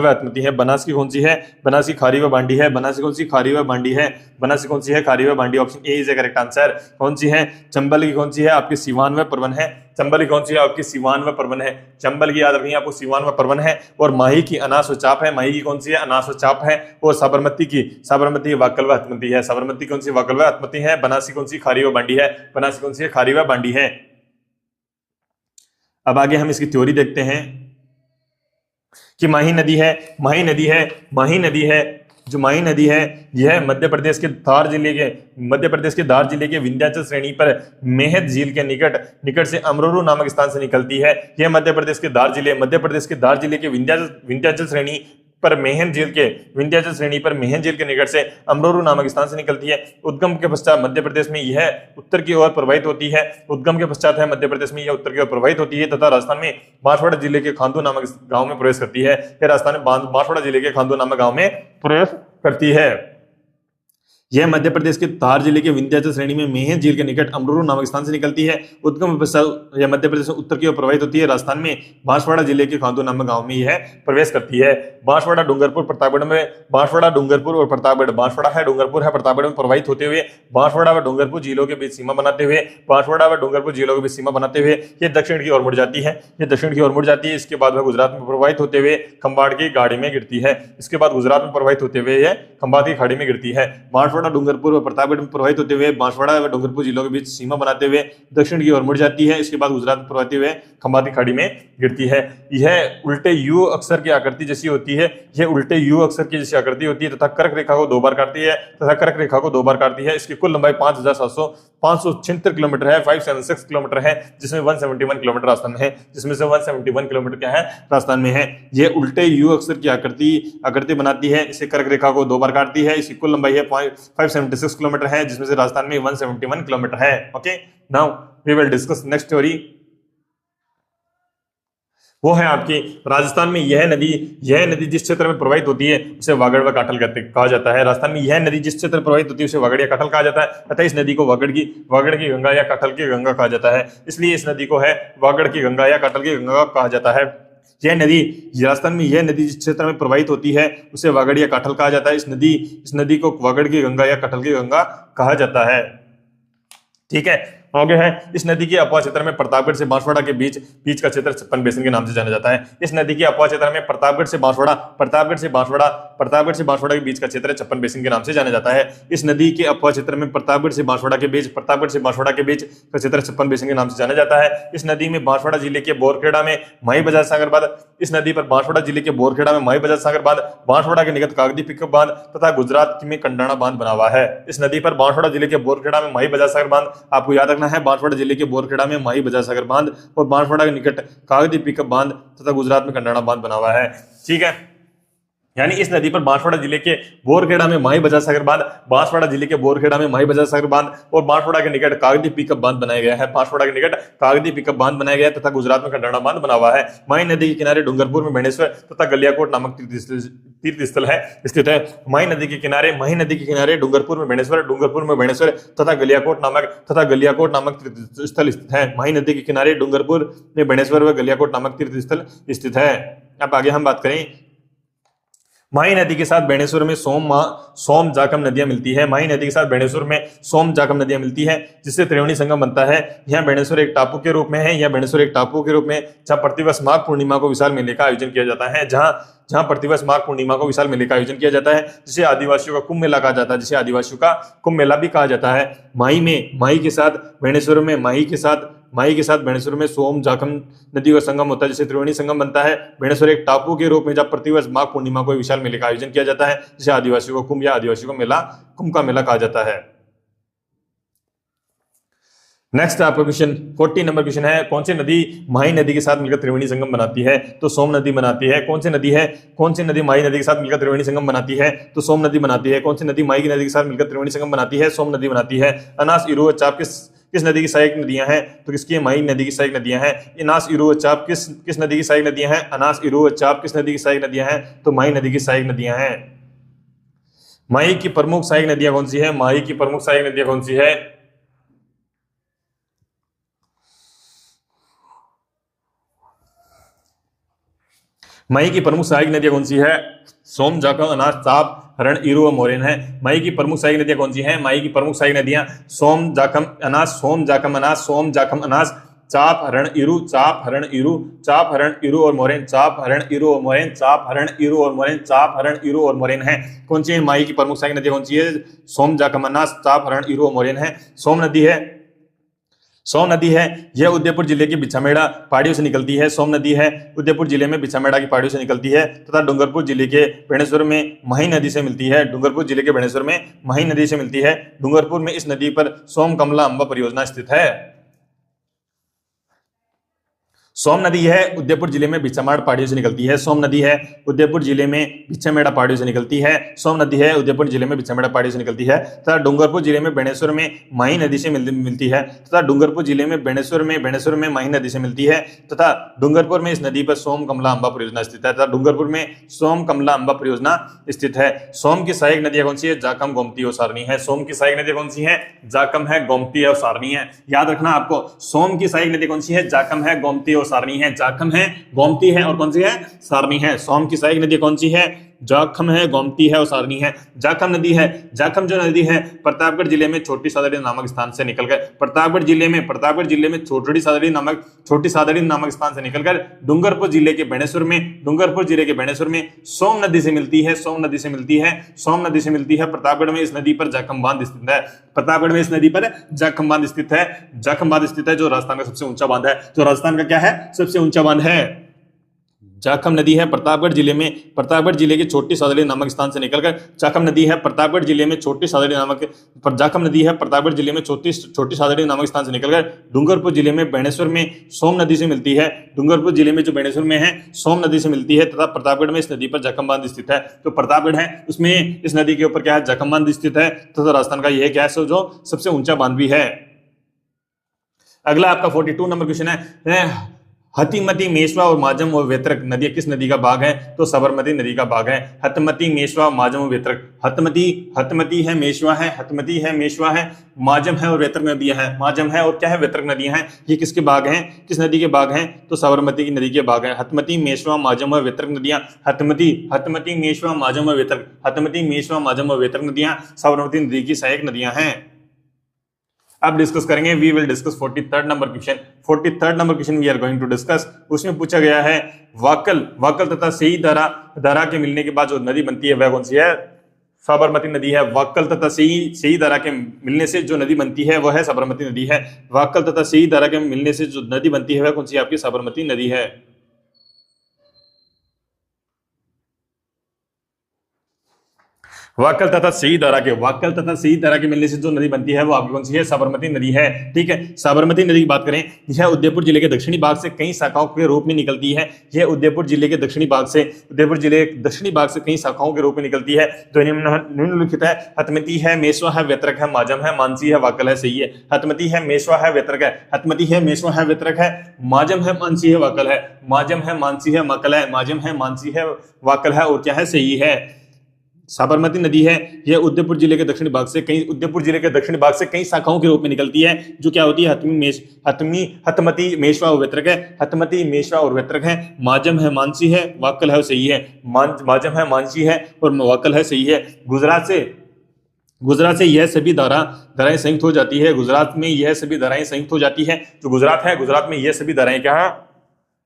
अतमती है। बनास की कौन सी है? बनास की खारी व बांडी है। बनास की कौन सी? खारी व बांडी है। बनास की कौन सी है? खारी व Bandi. Option A is the correct answer. कौन सी है? चंबल की कौन सी है? आपकी सीवान व परवन है। चंबल की कौन सी है? आपकी सीवान व परवन है। चंबल की याद रखिए आपको, सीवान व परवन है। और माही की अनास व चाप है। माही की कौन सी है? अनास व चाप है। और साबरमती वाकल व अतमती है। साबरमती कौन सी? वाकल व अतमती है। बनास की कौन सी? खारी व बांडी है। बनास की कौन सी है? खारी व बांडी है। अब आगे हम इसकी थ्योरी देखते हैं कि माही नदी है जो माही नदी है यह मध्य प्रदेश के धार जिले के विंध्याचल श्रेणी पर मेहत झील के निकट से अमरोरू नामक स्थान से निकलती है। यह मध्य प्रदेश के धार जिले के विंध्याचल श्रेणी पर मेहन झील के निकट से अमरोरू नामक स्थान से निकलती है। उद्गम के पश्चात मध्य प्रदेश में यह उत्तर की ओर प्रवाहित होती है। तथा राजस्थान में बांसवाड़ा जिले के खांदू नामक गांव में प्रवेश करती है। यह राजस्थान में बांसवाड़ा जिले के खांदू नामक गांव में प्रवेश करती है। यह मध्य प्रदेश के धार जिले के विंध्याचल श्रेणी में मेहन झील के निकट अमरोरू नामक स्थान से निकलती है। उद्गम पश्चात यह मध्य प्रदेश में उत्तर की ओर प्रवाहित होती है। राजस्थान में बांसवाड़ा जिले के खांदू नामक गांव में यह प्रवेश करती है। बांसवाड़ा डूंगरपुर और प्रतापगढ़ में प्रवाहित होते हुए बांसवाड़ा व डूंगरपुर जिलों के बीच सीमा बनाते हुए यह दक्षिण की ओर मुड़ जाती है। इसके बाद वह गुजरात में प्रवाहित होते हुए खंबाड़ की खाड़ी में गिरती है। बांसवाड़ा डूंगरपुर और प्रतापगढ़ में प्रवाहित होते हुए बांसवाड़ा व डूंगरपुर जिलों के बीच सीमा बनाते हुए दक्षिण की ओर मुड़ जाती है। इसके बाद गुजरात में प्रवाहित हुए खंबात की खाड़ी में गिरती है। यह उल्टे यू अक्षर की आकृति जैसी होती है तथा कर्क रेखा को 2 बार काटती है। इसकी कुल लंबाई 5,76 किलोमीटर है, 576 किलोमीटर है, जिसमें 171 किलोमीटर राजस्थान में है। यह उल्टे यू अक्षर की आकृति बनाती है। इसे कर्क रेखा को 2 बार काटती है। इसकी कुल लंबाई है 576 किलोमीटर है, जिसमें से राजस्थान में 171 किलोमीटर है। Okay, now we will discuss next theory. वो है आपकी राजस्थान में यह नदी जिस क्षेत्र में प्रवाहित होती है उसे वागड़ व काठल कहा जाता है। राजस्थान में यह नदी जिस क्षेत्र में प्रवाहित होती है उसे वागड़ या काठल कहा जाता है तथा इस नदी को वागड़ की गंगा या काठल की गंगा कहा जाता है। इसलिए इस नदी को है वागड़ की गंगा या काठल की गंगा कहा जाता है। राजस्थान में यह नदी जिस क्षेत्र में प्रवाहित होती है उसे वागड़ या काठल कहा जाता है। इस नदी को वागड़ की गंगा या काठल की गंगा कहा जाता है। ठीक है, आगे है। इस नदी के अपवा क्षेत्र में प्रतापगढ़ से बांसवाड़ा के बीच का क्षेत्र छप्पन बेसिन के नाम से जाना जाता है। इस नदी के अपवा क्षेत्र में प्रतापगढ़ से बांसवाड़ा के बीच का क्षेत्र छप्पन बेसिन के नाम से जाना जाता है। इस नदी के अपवा क्षेत्र में प्रतापगढ़ से बांसवाड़ा के बीच का क्षेत्र छप्पन बेसिन के नाम से जाना जाता है। इस नदी में बांसवाड़ा जिले के बोरखेड़ा में माही बाजार सागर बांध, बांसवाड़ा के निकट कागदी पिकअप बांध तथा गुजरात में कंडाणा बांध बना हुआ है। इस नदी पर बांसवाड़ा जिले के बोरखेड़ा में माही बाजार सागर बांध, आपको याद रखना है, बांसवाड़ा जिले के बोरखेड़ा में माही बाजार सागर बांध और बांसवाड़ा के निकट कागदी पिकअप बांध तथा गुजरात में कंडाणा बांध बना हुआ है। ठीक है, यानी इस नदी पर बांसवाड़ा जिले के बोरखेड़ा में माही बाजार सागर बांध, बांसवाड़ा जिले के बोरखेड़ा में माही बाजार सागर बांध और बांसवाड़ा के निकट कागदी पिकअप बांध बनाया गया है। तथा गुजरात में कंडाणा बांध बना हुआ है। माही नदी के किनारे डूंगरपुर में बेणेश्वर तथा गलियाकोट नामक तीर्थ स्थल स्थित है। माही नदी के किनारे डूंगरपुर में बेणेश्वर तथा गलियाकोट नामक तीर्थ स्थल स्थित है। माही नदी के किनारे डूंगरपुर में बेणेश्वर व गलियाकोट नामक तीर्थ स्थल स्थित है। अब आगे हम बात करें, माही नदी के साथ बेणेश्वर में सोम जाखम नदियां मिलती है। माही नदी के साथ बेणेश्वर में सोम जाखम नदियां मिलती है, जिससे त्रिवेणी संगम बनता है। यह बेणेश्वर एक टापू के रूप में जहाँ प्रतिवर्ष माघ पूर्णिमा को विशाल मेले का आयोजन किया जाता है। जहां प्रतिवर्ष माघ पूर्णिमा को विशाल मेले का आयोजन किया जाता है, जिसे आदिवासियों का कुंभ मेला कहा जाता है, जिसे आदिवासियों का कुंभ मेला भी कहा जाता है। माही के साथ बेणेश्वर में सोम जाखम नदी का संगम होता है, जिसे त्रिवेणी संगम बनता है। बेणेश्वर एक टापू के रूप में जब प्रतिवर्ष माघ पूर्णिमा को विशाल मेले का आयोजन किया जाता है, जिसे आदिवासियों को कुंभ या आदिवासियों को मेला कुंभ का मेला कहा जाता है। नेक्स्ट आपका क्वेश्चन 40 नंबर क्वेश्चन है, कौन सी नदी माही नदी के साथ मिलकर त्रिवेणी संगम बनाती है? तो सोम नदी बनाती है। कौन सी नदी माही नदी के साथ मिलकर त्रिवेणी संगम बनाती है? तो सोम नदी बनाती है। कौन सी नदी माही नदी के साथ मिलकर त्रिवेणी संगम बनाती है? सोम नदी बनाती है। अनास, इरु और चाप किस नदी की सहायक नदियां हैं? तो किसकी? माही नदी की सहायक नदियां हैं। अनास, इरु और चाप किस नदी की सहायक नदियां हैं? अनास, इरु और चाप किस नदी की सहायक नदियां हैं? तो माही नदी की सहायक नदियां हैं। माही की प्रमुख सहायक नदियां कौन सी है? माही की प्रमुख सहायक नदियां कौन सी है? माही की प्रमुख सहायक नदियां कौन सी है? सोम, जाखम, अनास, चाप, हरण, इरु और मोरेन है। माही की प्रमुख सहायक नदियां कौन सी हैं? माही की प्रमुख सहायक नदियां सोम, जाखम, अनास, चाप, हरण, इरु, चाप, हरण, इरु और मोरेन, है। कौन सी है माही की प्रमुख सहायक नदियां? कौन सी है? सोम, जाखम, अनास, चाप, हरण, इरु और मोरेन है। सोम नदी है यह उदयपुर जिले की बिछामेड़ा पहाड़ियों से निकलती है। सोम नदी है उदयपुर जिले में बिछामेड़ा की पहाड़ियों से निकलती है तथा डूंगरपुर जिले के बेणेश्वर में मही नदी से मिलती है। डूंगरपुर में इस नदी पर सोम कमला अंबा परियोजना स्थित है। सोम नदी है उदयपुर जिले में बिछामेड़ा पहाड़ियों से निकलती है। सोम नदी है उदयपुर जिले में बिछामेड़ा पहाड़ियों से निकलती है। सोम नदी है उदयपुर जिले में बिछामेड़ा पहाड़ियों से निकलती है तथा डूंगरपुर जिले में बेणेश्वर में माही नदी से मिलती है तथा डूंगरपुर जिले में बेणेश्वर में माही नदी से मिलती है तथा डूंगरपुर में इस नदी पर सोम कमला अंबा परियोजना स्थित है सोम की सहायक नदियां कौन सी है? जाखम, गोमती और सारनी है। सोम की सहायक नदियां कौन सी है? जाखम है, गोमती और सारनी है। याद रखना आपको, सोम की सहायक नदी कौन सी है? जाखम है, गोमती और सारनी है। जाखम है, गोमती है और कौन सी है? सारनी है। सोम की सहायक नदी कौन सी है? जाखम है, गोमती है और सारनी है। जाखम जो नदी है प्रतापगढ़ जिले में छोटी सादड़ी नामक स्थान से निकलकर प्रतापगढ़ जिले में छोटी सादड़ी नामक स्थान से निकलकर डूंगरपुर जिले के बेणेश्वर में सोम नदी से मिलती है। प्रतापगढ़ में इस नदी पर जाखम बांध स्थित है। जाखम बांध स्थित है जो राजस्थान का सबसे ऊंचा बांध है। सबसे ऊंचा बांध है। जाखम नदी है प्रतापगढ़ जिले के छोटी सादड़ी नामक स्थान से निकलकर जाखम नदी है प्रतापगढ़ जिले में छोटी सादड़ी नामक स्थान से निकलकर डूंगरपुर जिले में बेणेश्वर में सोम नदी से मिलती है। डूंगरपुर जिले में जो बेणेश्वर में है सोम नदी से मिलती है तथा प्रतापगढ़ में इस नदी पर जाखम बांध स्थित है। तो प्रतापगढ़ है उसमें इस नदी के ऊपर क्या है? जाखम बांध स्थित है तथा राजस्थान का यह क्या है जो सबसे ऊंचा बांध भी है। अगला आपका 42 नंबर क्वेश्चन है, हतिमती, मेश्वा और माजम और वेत्रक नदियां किस नदी का भाग है? तो साबरमती नदी का भाग है। हतमती, मेश्वा, माजम और वेत्रक। हतमती है, मेश्वा है, माजम है और वेत्रक नदियां हैं। माजम है और क्या है? वेत्रक नदियां हैं। ये किसके भाग हैं? किस नदी के भाग हैं? तो साबरमती की नदी के भाग हैं। हतमती, मेश्वा, माजम और वेत्रक नदियां। हतमती, मेश्वा, माजम और वेत्रक नदियां साबरमती नदी की सहायक नदियां हैं। अब डिस्कस करेंगे, we will discuss 43rd number question we are going to discuss. उसमें पूछा गया है वाकल तथा सही धारा के मिलने के बाद जो नदी बनती है वह कौन सी है? साबरमती नदी है। वाकल तथा सही धारा के मिलने से जो नदी बनती है वह है साबरमती नदी है। वाकल तथा सही धारा के मिलने से जो नदी बनती है वह कौन सी? आपकी साबरमती नदी है। वाकल तथा सही धारा के मिलने से जो नदी बनती है वो आपकी कौन सी है? साबरमती नदी है। ठीक है, साबरमती नदी की बात करें, यह उदयपुर जिले के दक्षिणी भाग से कई शाखाओं के रूप में निकलती है। उदयपुर जिले के दक्षिणी भाग से कई शाखाओं के रूप में निकलती है। तो निम्नलिखित है, हतमती है, मेश्वा है, वेत्रक है, माजम है, मानसी है, वाकल है। सही है। हतमती है, मेश्वा है, वेत्रक है, माजम है, मानसी है, वाकल है। माजम है, मानसी है, वाकल है और क्या है? सही है। साबरमती नदी है यह उदयपुर जिले के दक्षिणी भाग से कई शाखाओं के रूप में निकलती है, जो क्या होती है? हतमती, मेश्वा और वेत्रक है। माजम है, मानसी है, वाकल है, सही है। माजम है, मानसी है और वाकल है, सही है। गुजरात से यह सभी धाराएं संयुक्त हो जाती है। जो गुजरात में यह सभी धाराएं क्या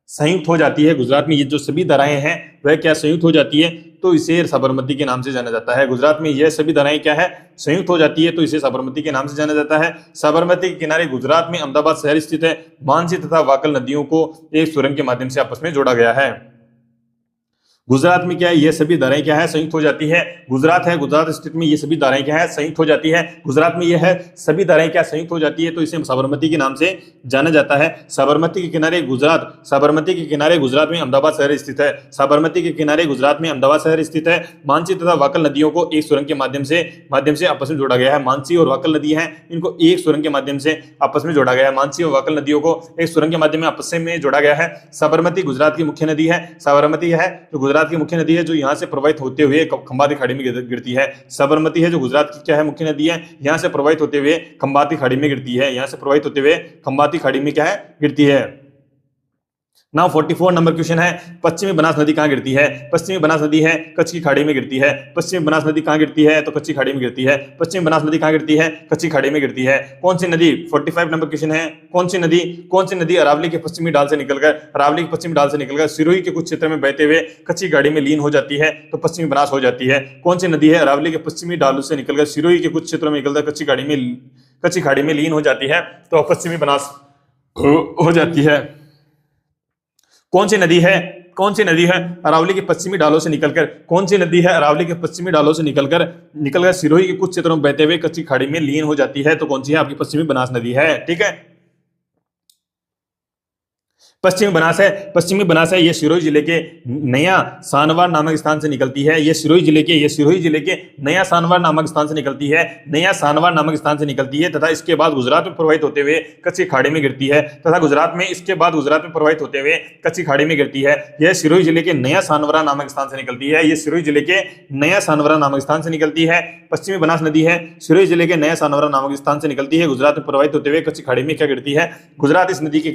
संयुक्त हो जाती है, गुजरात में ये जो सभी धाराएं हैं वह क्या संयुक्त हो जाती है, तो इसे साबरमती के नाम से जाना जाता है। गुजरात में यह सभी धाराएं क्या है, संयुक्त हो जाती है, तो इसे साबरमती के नाम से जाना जाता है। साबरमती के किनारे गुजरात में अहमदाबाद शहर स्थित है। मानसी तथा वाकल नदियों को एक सुरंग के माध्यम से आपस में जोड़ा गया है। गुजरात में क्या है, ये सभी धाराएं क्या है, संयुक्त हो जाती है। गुजरात है, गुजरात स्टेट में ये सभी धाराएं क्या है, संयुक्त हो जाती है। गुजरात में ये है सभी धाराएं क्या संयुक्त हो जाती है, तो इसे साबरमती के नाम से जाना जाता है। साबरमती के किनारे गुजरात, साबरमती के किनारे गुजरात में अहमदाबाद शहर स्थित है। साबरमती के किनारे गुजरात में अहमदाबाद शहर स्थित है। मानसी तथा वाकल नदियों को एक सुरंग के माध्यम से आपस में जोड़ा गया है। मानसी और वाकल नदी है, इनको एक सुरंग के माध्यम से आपस में जोड़ा गया है। मानसी और वाकल नदियों को एक सुरंग के माध्यम में आपस में जोड़ा गया है। साबरमती गुजरात की मुख्य नदी है। साबरमती है जो गुजरात की मुख्य नदी है, जो यहाँ से प्रवाहित होते हुए खंबाती खाड़ी में गिरती है। साबरमती है जो गुजरात की क्या है, मुख्य नदी है, यहाँ से प्रवाहित होते हुए खंबाती खाड़ी में गिरती है। यहाँ से प्रवाहित होते हुए खंबाती खाड़ी में क्या है, गिरती है। नाउ 44 नंबर क्वेश्चन है, पश्चिमी बनास नदी कहाँ गिरती है? पश्चिमी बनास नदी है कच्छ की खाड़ी में गिरती है। पश्चिमी बनास नदी कहाँ गिरती है, तो कच्ची खाड़ी में गिरती है। पश्चिमी बनास नदी कहाँ गिरती है, कच्ची खाड़ी में गिरती है। कौन सी नदी, 45 नंबर क्वेश्चन है, कौन सी नदी अरावली के पश्चिमी ढाल से निकलकर सिरोही के कुछ क्षेत्र में बहते हुए कच्ची खाड़ी में लीन हो जाती है, तो पश्चिमी बनास हो जाती है। कौन सी नदी है अरावली के पश्चिमी ढाल से निकलकर सिरोही के कुछ क्षेत्रों में निकलकर कच्ची खाड़ी में लीन हो जाती है, तो पश्चिमी बनास हो जाती है। कौन सी नदी है अरावली के पश्चिमी ढालों से निकलकर, कौन सी नदी है अरावली के पश्चिमी ढालों से निकलकर सिरोही के कुछ क्षेत्रों में बहते हुए कच्ची खाड़ी में लीन हो जाती है, तो कौन सी है, आपकी पश्चिमी बनास नदी है। ठीक है, पश्चिमी बनास है, ये सिरोही जिले के नया सानवार नामक स्थान से निकलती है। ये सिरोही जिले के नया सानवार नामक स्थान से निकलती है, तथा इसके बाद गुजरात में प्रवाहित होते हुए कच्ची खाड़ी में गिरती है, यह सिरोही जिले के नया सानवरा नामक स्थान से निकलती है। पश्चिमी बनास नदी है, सिरोही जिले के नया सानवरा नामक स्थान से निकलती है, गुजरात में प्रवाहित होते हुए कच्ची खाड़ी में क्या गिरती है। गुजरात में इस नदी के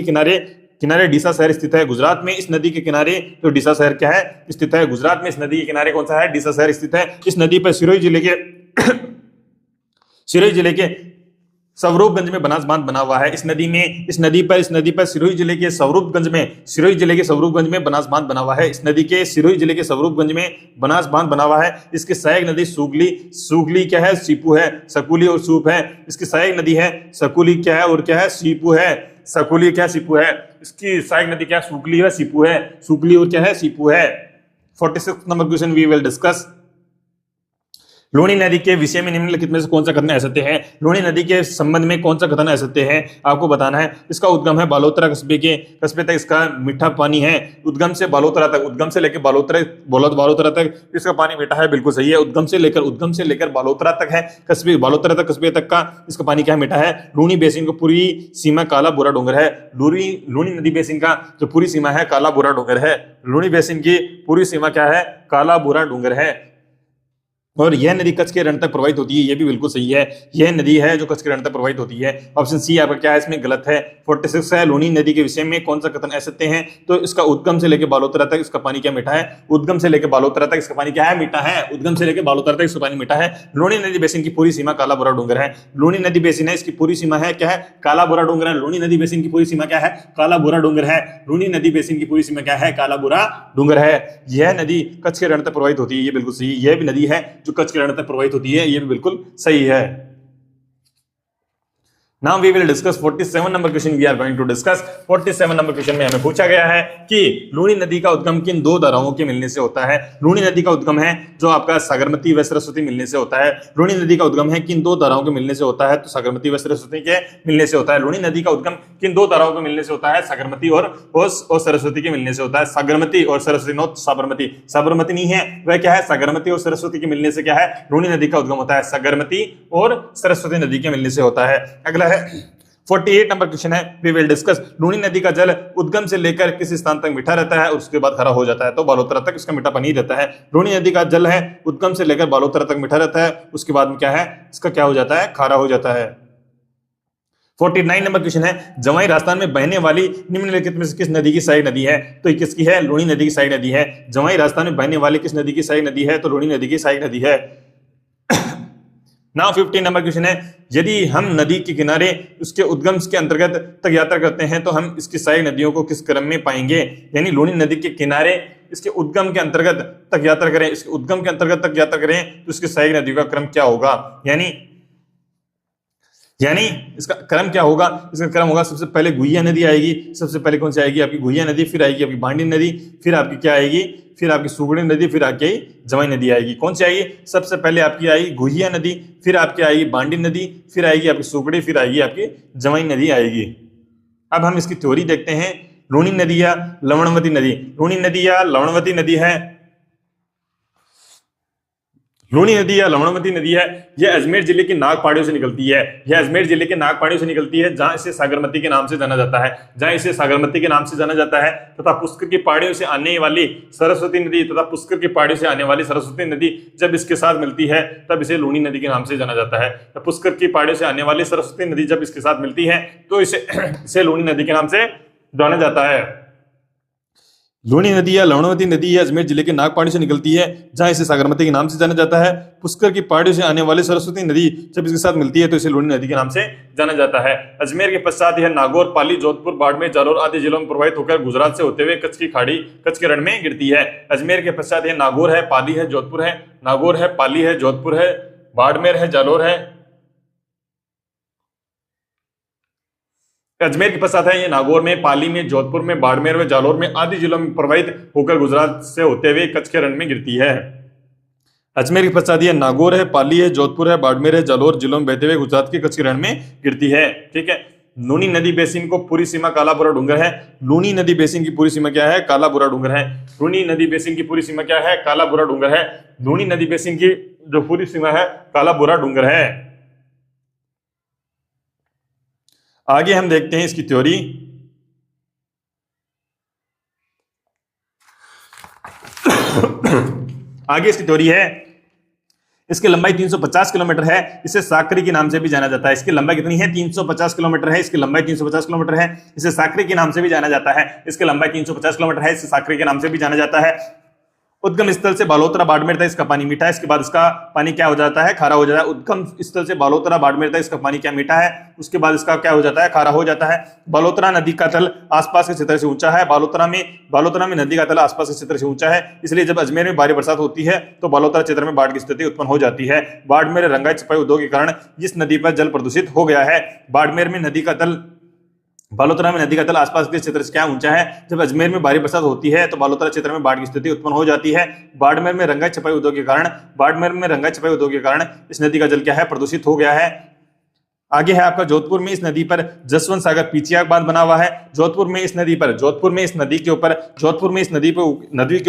किनारे डीसा शहर स्थित है। गुजरात में इस नदी के किनारे तो डीसा शहर क्या है, स्थित है। गुजरात में इस नदी के किनारे कौन सा है, डीसा शहर स्थित है। इस नदी पर सिरोही जिले के स्वरूपगंज में बनास बांध बना हुआ है। इस नदी पर सिरोही जिले के स्वरूपगंज में बनास बांध बना हुआ है। इस नदी के सिरोही जिले के स्वरूपगंज में बनास बांध बना हुआ है। इसके सहायक नदी सूगली क्या है, सीपू है। सकुली और सूप है। इसकी सहायक नदी है सकुली क्या है और क्या है, सीपू है। सकुली क्या, सीपू है। इसकी सहायक नदी क्या, सूगली है, सीपू है। सूगली और क्या है, सीपू है। 46 number question we will discuss. Luni नदी के विषय में निम्नलिखित में से कौन सा कथन असत्य है? लूणी नदी के संबंध में कौन सा कथन असत्य है, आपको बताना है। इसका उद्गम है बालोतरा कस्बे तक इसका मीठा पानी है। उद्गम से लेकर बालोतरा तक इसका पानी मीठा है, बिल्कुल सही है। उद्गम से लेकर बालोतरा तक है, कस्बे तक का इसका पानी क्या है, मीठा है। लूणी बेसिन को पूरी सीमा काला बुरा डोंगर है। लूणी नदी बेसिन का जो पूरी सीमा है काला बुरा डोंगर है। लूणी बेसिन की पूरी सीमा क्या है, काला बुरा डोंगर है। और यह नदी कच्छ के रण तक प्रवाहित होती है, यह भी बिल्कुल सही है। यह नदी है जो कच्छ के रण तक प्रवाहित होती है। ऑप्शन सी आपका क्या है, इसमें गलत है। 46 है, लूणी नदी के विषय में कौन सा कथन असत्य है, तो इसका उद्गम से लेकर बालोतरा तक इसका पानी क्या मीठा है। उद्गम से लेकर बालोतरा तक इसका पानी क्या है, मीठा है। उद्गम से लेकर बालोतरा तक इसका पानी मीठा है। लूणी नदी बेसिन की पूरी सीमा काला बुरा डोंगर है। लूणी नदी बेसिन है, इसकी पूरी सीमा है क्या है, काला बुरा डोंगर है। लूणी नदी बेसिन की पूरी सीमा क्या है, काला बुरा डोंगर है। लूणी नदी बेसिन की पूरी सीमा क्या है, काला बुरा डोंगर है। यह नदी कच्छ के रण तक प्रवाहित होती है, ये बिल्कुल सही। यह भी नदी है जो कच्छ के रण तक प्रवाहित होती है, ये भी बिल्कुल सही है। Now we will discuss 47 number question we are going to discuss। 47 number question में हमें पूछा गया है कि लूणी नदी का उद्गम किन दो धाराओं के मिलने से होता है। लूणी नदी का उद्गम है जो आपका साबरमती व सरस्वती मिलने से होता है। लूणी नदी का उद्गम है किन दो धाराओं के मिलने से होता है, तो साबरमती व सरस्वती के मिलने से होता है। लूणी नदी का उद्गम किन दो धाराओं के मिलने से होता है, साबरमती और सरस्वती के मिलने से होता है। साबरमती और सरस्वती, नॉट साबरमती नहीं है, वह क्या है, साबरमती और सरस्वती के मिलने से क्या है, लूणी नदी का उद्गम होता है। साबरमती और सरस्वती नदी के मिलने से होता है। अगला है 48 नंबर क्वेश्चन है, वी विल डिस्कस। लूणी नदी का जल उद्गम से लेकर किस स्थान तक मीठा रहता है और उसके बाद खारा हो जाता है, तो बालोतरा तक इसका मीठा पानी रहता है। लूणी नदी का जल है उद्गम से लेकर बालोतरा तक मीठा रहता है, उसके बाद में क्या है, इसका क्या हो जाता है, खारा हो जाता है। 49 नंबर क्वेश्चन है, जवाई राजस्थान में बहने वाली निम्नलिखित में से किस नदी की सहायक नदी है, तो किसकी है, लूणी नदी की सहायक नदी है। जवाई राजस्थान में बहने वाली किस नदी की सहायक नदी है, तो लूणी नदी की सहायक नदी है। नाउ 15 नंबर क्वेश्चन है, यदि हम नदी के किनारे उसके उद्गम के अंतर्गत तक यात्रा करते हैं तो हम इसकी सहायक नदियों को किस क्रम में पाएंगे। यानी लूनी नदी के किनारे इसके उद्गम के अंतर्गत तक यात्रा करें, इसके उद्गम के अंतर्गत तक यात्रा करें तो इसकी सहायक नदियों का क्रम क्या होगा। यानी इसका क्रम क्या होगा, इसका क्रम होगा सबसे पहले गुहिया नदी आएगी, सबसे पहले कौन सी आएगी आपकी गुहिया नदी, फिर आएगी आपकी बांडी नदी, फिर आपकी क्या आएगी, फिर आपकी सुगड़ी नदी, फिर आपकी जवाई नदी आएगी। कौन सी आएगी, सबसे पहले आपकी आएगी गुहिया नदी, फिर आपकी आएगी बांडी नदी, फिर आएगी आपकी सुगड़ी, फिर आएगी आपकी जवाई नदी आएगी। अब हम इसकी थ्योरी देखते हैं। लूनी नदी या लवणवती नदी, लूनी नदी या लवणवती नदी है, लूनी नदी या लवणवती नदी है, यह अजमेर जिले की नाग पहाड़ियों से निकलती है। यह अजमेर जिले के नाग पहाड़ियों से निकलती है, जहां इसे सागरमती के नाम से जाना जाता है, जहां इसे सागरमती के नाम से जाना जाता है। तथा पुष्कर की पहाड़ियों से आने वाली सरस्वती नदी तथा पुष्कर की पहाड़ियों से आने वाली सरस्वती नदी जब इसके साथ मिलती है तब इसे लूनी नदी के नाम से जाना जाता है। तो पुष्कर की पहाड़ियों से आने वाली सरस्वती नदी जब इसके साथ मिलती है तो इसे लूनी नदी के नाम से जाना जाता है। लूनी नदी या लवणवती नदी अजमेर जिले के नाग पहाड़ी से निकलती है, जहां इसे सागरमती के नाम से जाना जाता है। पुष्कर की पहाड़ियों से आने वाली सरस्वती नदी जब इसके साथ मिलती है तो इसे लूनी नदी के नाम से जाना जाता है। अजमेर के पश्चात यह नागौर, पाली, जोधपुर, बाड़मेर, जालोर आदि जिलों में प्रवाहित होकर गुजरात से होते हुए कच्छ की खाड़ी, कच्छ के रण में गिरती है। अजमेर के पश्चात यह नागौर है, पाली है, जोधपुर है, नागौर है, पाली है, जोधपुर है, बाड़मेर है, जालोर है। अजमेर के पश्चात है ये नागौर में, पाली में, जोधपुर में, बाड़मेर में, जालोर में आदि जिलों में प्रवाहित होकर गुजरात से होते हुए कच्छ के रण में गिरती है। अजमेर के पश्चात ये नागौर है, पाली है, जोधपुर है, बाड़मेर है, जालोर जिलों में बहते हुए गुजरात के कच्छ के रण में गिरती है। ठीक है। लूनी नदी बेसिन को पूरी सीमा कालाबुरा डूंगर है। लूनी नदी बेसिन की पूरी सीमा क्या है, कालाबुरा डूंगर है। लूनी नदी बेसिन की पूरी सीमा क्या है, कालाबुरा डूंगर है। लूनी नदी बेसिन की जो पूरी सीमा है कालाबुरा डूंगर है। आगे हम देखते हैं इसकी थ्योरी। आगे इसकी थ्योरी है, इसकी लंबाई 350 किलोमीटर है, इसे साकरी के नाम से भी जाना जाता है। इसकी लंबाई कितनी है, 350 किलोमीटर है, इसकी लंबाई 350 किलोमीटर है, इसे साकरी के नाम से भी जाना जाता है। इसकी लंबाई 350 किलोमीटर है, इसे साकरी के नाम से भी जाना जाता है। उद्गम स्थल से बालोतरा बाड़मेर तक इसका पानी मीठा है, इसके बाद इसका पानी क्या हो जाता है, खारा हो जाता है। उद्गम स्थल से बालोतरा बाड़मेर तक इसका पानी क्या मीठा है, उसके बाद इसका क्या हो जाता है, खारा हो जाता है। बालोतरा नदी का तल आसपास के क्षेत्र से ऊंचा है। बालोतरा में नदी का तल आसपास के क्षेत्र से ऊंचा है, इसलिए जब अजमेर में भारी बरसात होती है तो बालोतरा क्षेत्र में बाढ़ की स्थिति उत्पन्न हो जाती है। बाड़मेर रंगाई छपाई उद्योग के कारण इस नदी पर जल प्रदूषित हो गया है। बाड़मेर में नदी का तल बालोतरा में नदी का तल आसपास के क्षेत्र से क्या ऊंचा है। जब अजमेर में भारी बरसात होती है तो बालोतरा क्षेत्र में बाढ़ की स्थिति उत्पन्न हो जाती है। बाड़मेर में रंगाई छपाई उद्योग के कारण इस नदी का जल क्या है, प्रदूषित हो गया है। आगे है आपका जोधपुर में इस नदी पर जसवंत सागर पीचियाक बांध बना हुआ है। जोधपुर में इस नदी के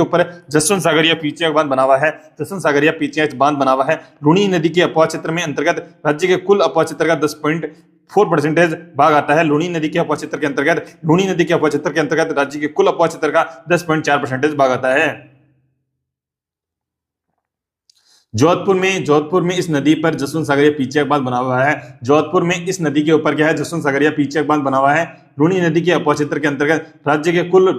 ऊपर जसवंत सागर या पीचियाक बांध बना हुआ है। जसवंत सागर या पीचियाक बांध बना हुआ है। लूनी नदी के अपवाह क्षेत्र में अंतर्गत राज्य के कुल अपवाह क्षेत्र का 10.4% भाग आता है। लूनी नदी के अपवाह क्षेत्र के अंतर्गत राज्य के कुल अपवाह क्षेत्र का 10.4% भाग आता है। जोधपुर में इस नदी पर जसवंत सागर या पीचियाक बांध बना हुआ है। जोधपुर में इस नदी के ऊपर क्या है, जसवंत सागर या पीचियाक बांध बना हुआ है। लूनी नदी के अपवाह क्षेत्र के अंतर्गत राज्य के कुल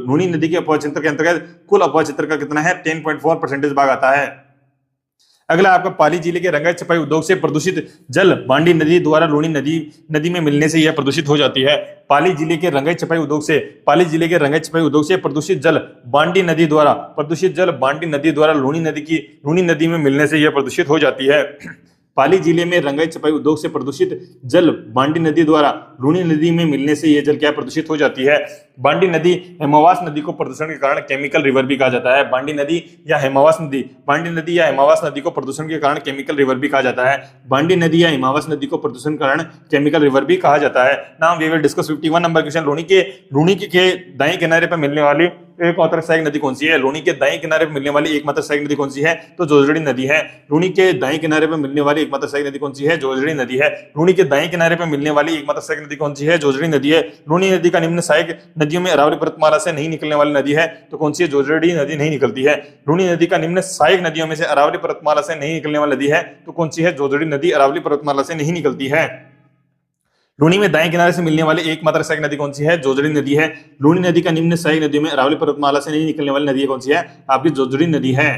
कुल अपवाह क्षेत्र का कितना है, 10.4% भाग आता है। अगला आपका पाली जिले के रंगाई छपाई उद्योग से प्रदूषित जल बांडी नदी द्वारा लूनी नदी में मिलने से यह प्रदूषित हो जाती है। पाली जिले के रंगाई छपाई उद्योग से प्रदूषित जल बांडी नदी द्वारा लूनी नदी में मिलने से यह प्रदूषित हो जाती है। पाली जिले में रंगाई छपाई उद्योग से प्रदूषित जल बांडी नदी द्वारा लूनी नदी में मिलने से यह जल क्या प्रदूषित हो जाती है। बांडी नदी हेमावास नदी को प्रदूषण के कारण केमिकल रिवर भी कहा जाता है। बांडी नदी या हेमावास नदी को प्रदूषण के कारण केमिकल रिवर भी कहा जाता है। बांडी नदी या हेमावास नदी को प्रदूषण के कारण केमिकल रिवर भी कहा जाता है। Now we will discuss 51 number question. Luni के दाएं किनारे पर मिलने वाली एकमात्र सहायक नदी कौन सी है। लूनी के दाएं किनारे पर मिलने वाली एकमात्र सहायक नदी कौन सी है, तो जोजड़ी नदी है। लूनी के दाएं किनारे पर मिलने वाली एकमात्र सहायक नदी कौन सी है, जोजड़ी नदी है। लूनी के दाएं किनारे पर मिलने वाली एकमात्र सहायक नदी कौन सी है, जोजड़ी नदी है। लूनी नदी का निम्न सहायक नदियों में अरावली पर्वतमाला से नहीं निकलने वाली नदी है, तो कौन सी है, जोजड़ी नदी नहीं निकलती है। लूनी नदी का निम्न सहायक नदियों में से अरावली पर्वतमाला से नहीं निकलने वाली नदी है, तो कौन सी है, जोजड़ी नदी अरावली पर्वतमाला से नहीं निकलती है। लूनी में दाएं किनारे से मिलने वाली एकमात्र सहायक नदी कौन सी है, जोजड़ी नदी है। लूनी नदी का निम्न सहायक नदियों में अरावली पर्वतमाला से नहीं निकलने वाली नदी कौन सी है, आपकी जोजड़ी नदी है।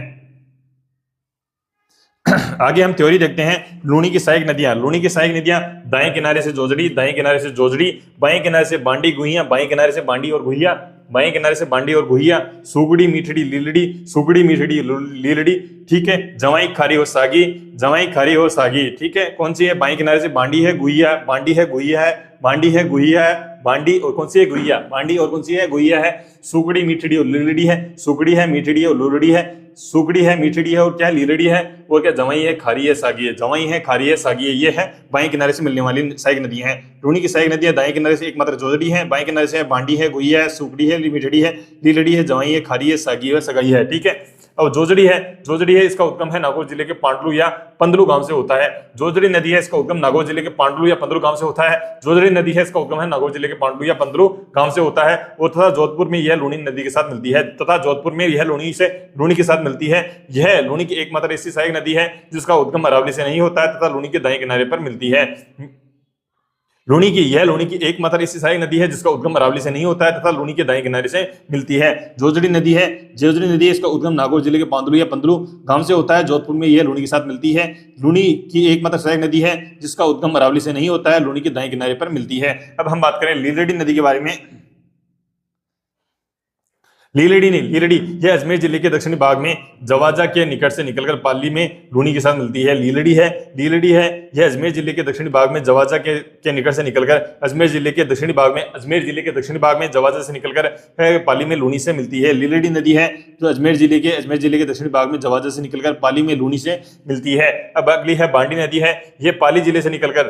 आगे हम थ्योरी देखते हैं लूणी की सहायक नदियां। लूणी की सहायक नदियां दाएं किनारे से जोजड़ी, दाएं किनारे से जोजड़ी, बाएं किनारे से बांडी गुहिया, बाएं किनारे से बांडी और गुहिया, बाएं किनारे से बांडी और गुहिया, सुगड़ी मीठड़ी लीलड़ी, सुगड़ी मीठड़ी लीलड़ी, ठीक है। जवाई खारी और सागी, जवाई खारी और सागी, ठीक है। कौन सी है? बाएं किनारे से बांडी है गुहिया, बांडी है गुहिया है, बांडी है गुहिया है, बांडी और कौन सी है? गुहिया, बांडी और कौन सी है? गुहिया है। सुगड़ी मीठड़ी और लीलड़ी है, सुगड़ी है मीठड़ी और लुलड़ी है, सुगड़ी है मीठड़ी है और क्या है? लीलड़ी है। और क्या? जवाई है खारी है सागी है, जवाई है खारी है सागी है। ये है बाएं किनारे से मिलने वाली सहायक नदियां हैं। लूणी की सहायक नदियां दाएं किनारे से एकमात्र जोजड़ी है, बाएं किनारे से बांडी है गुहिया है, सुगड़ी है मीठड़ी है, लीलड़ी है, जवाई है खारी है सागी है, सगाई है, ठीक है। अब जोजड़ी है, जोजड़ी है इसका उद्गम है नागौर जिले के पांडलू या पंदलू गांव से होता है। जोजड़ी नदी है इसका उद्गम नागौर जिले के पांडलू या पंदलू गांव से होता है। जोजड़ी नदी है इसका उद्गम है नागौर जिले के पांडलू या पंदलू गांव से होता है। और तथा जोधपुर में यह लूणी नदी के साथ मिलती है, तथा जोधपुर में यह लूणी के साथ मिलती है। यह लूणी की एकमात्र ऐसी सहायक नदी है जिसका उद्गम अरावली से नहीं होता है तथा लूणी के दाएं किनारे पर मिलती है। लूणी की एकमात्र ऐसी सहायक नदी है जिसका उद्गम अरावली से नहीं होता है तथा लूणी के दाएं किनारे से मिलती है। जोजड़ी नदी है, जोजड़ी नदी है इसका उद्गम नागौर जिले के पांदलू या पंदलू गांव से होता है। जोधपुर में यह लूणी के साथ मिलती है। लूणी की एकमात्र सहायक नदी है जिसका उद्गम अरावली से नहीं होता है, लूणी के दाएं किनारे पर मिलती है। अब हम बात करें लीलड़ी नदी के बारे में। लीलड़ी नहीं, लीलड़ी यह अजमेर जिले के दक्षिणी भाग में जवाजा के निकट से निकलकर पाली में लूणी के साथ मिलती है। लीलड़ी है यह अजमेर जिले के दक्षिणी भाग में जवाजा के निकट से निकलकर अजमेर जिले के दक्षिणी भाग में जवाजा से निकलकर पाली में लूणी से मिलती है। लीलड़ी नदी है जो अजमेर जिले के दक्षिणी भाग में जवाजा से निकलकर पाली में लूणी से मिलती है। अब अगली है बांडी नदी है, यह पाली जिले से निकलकर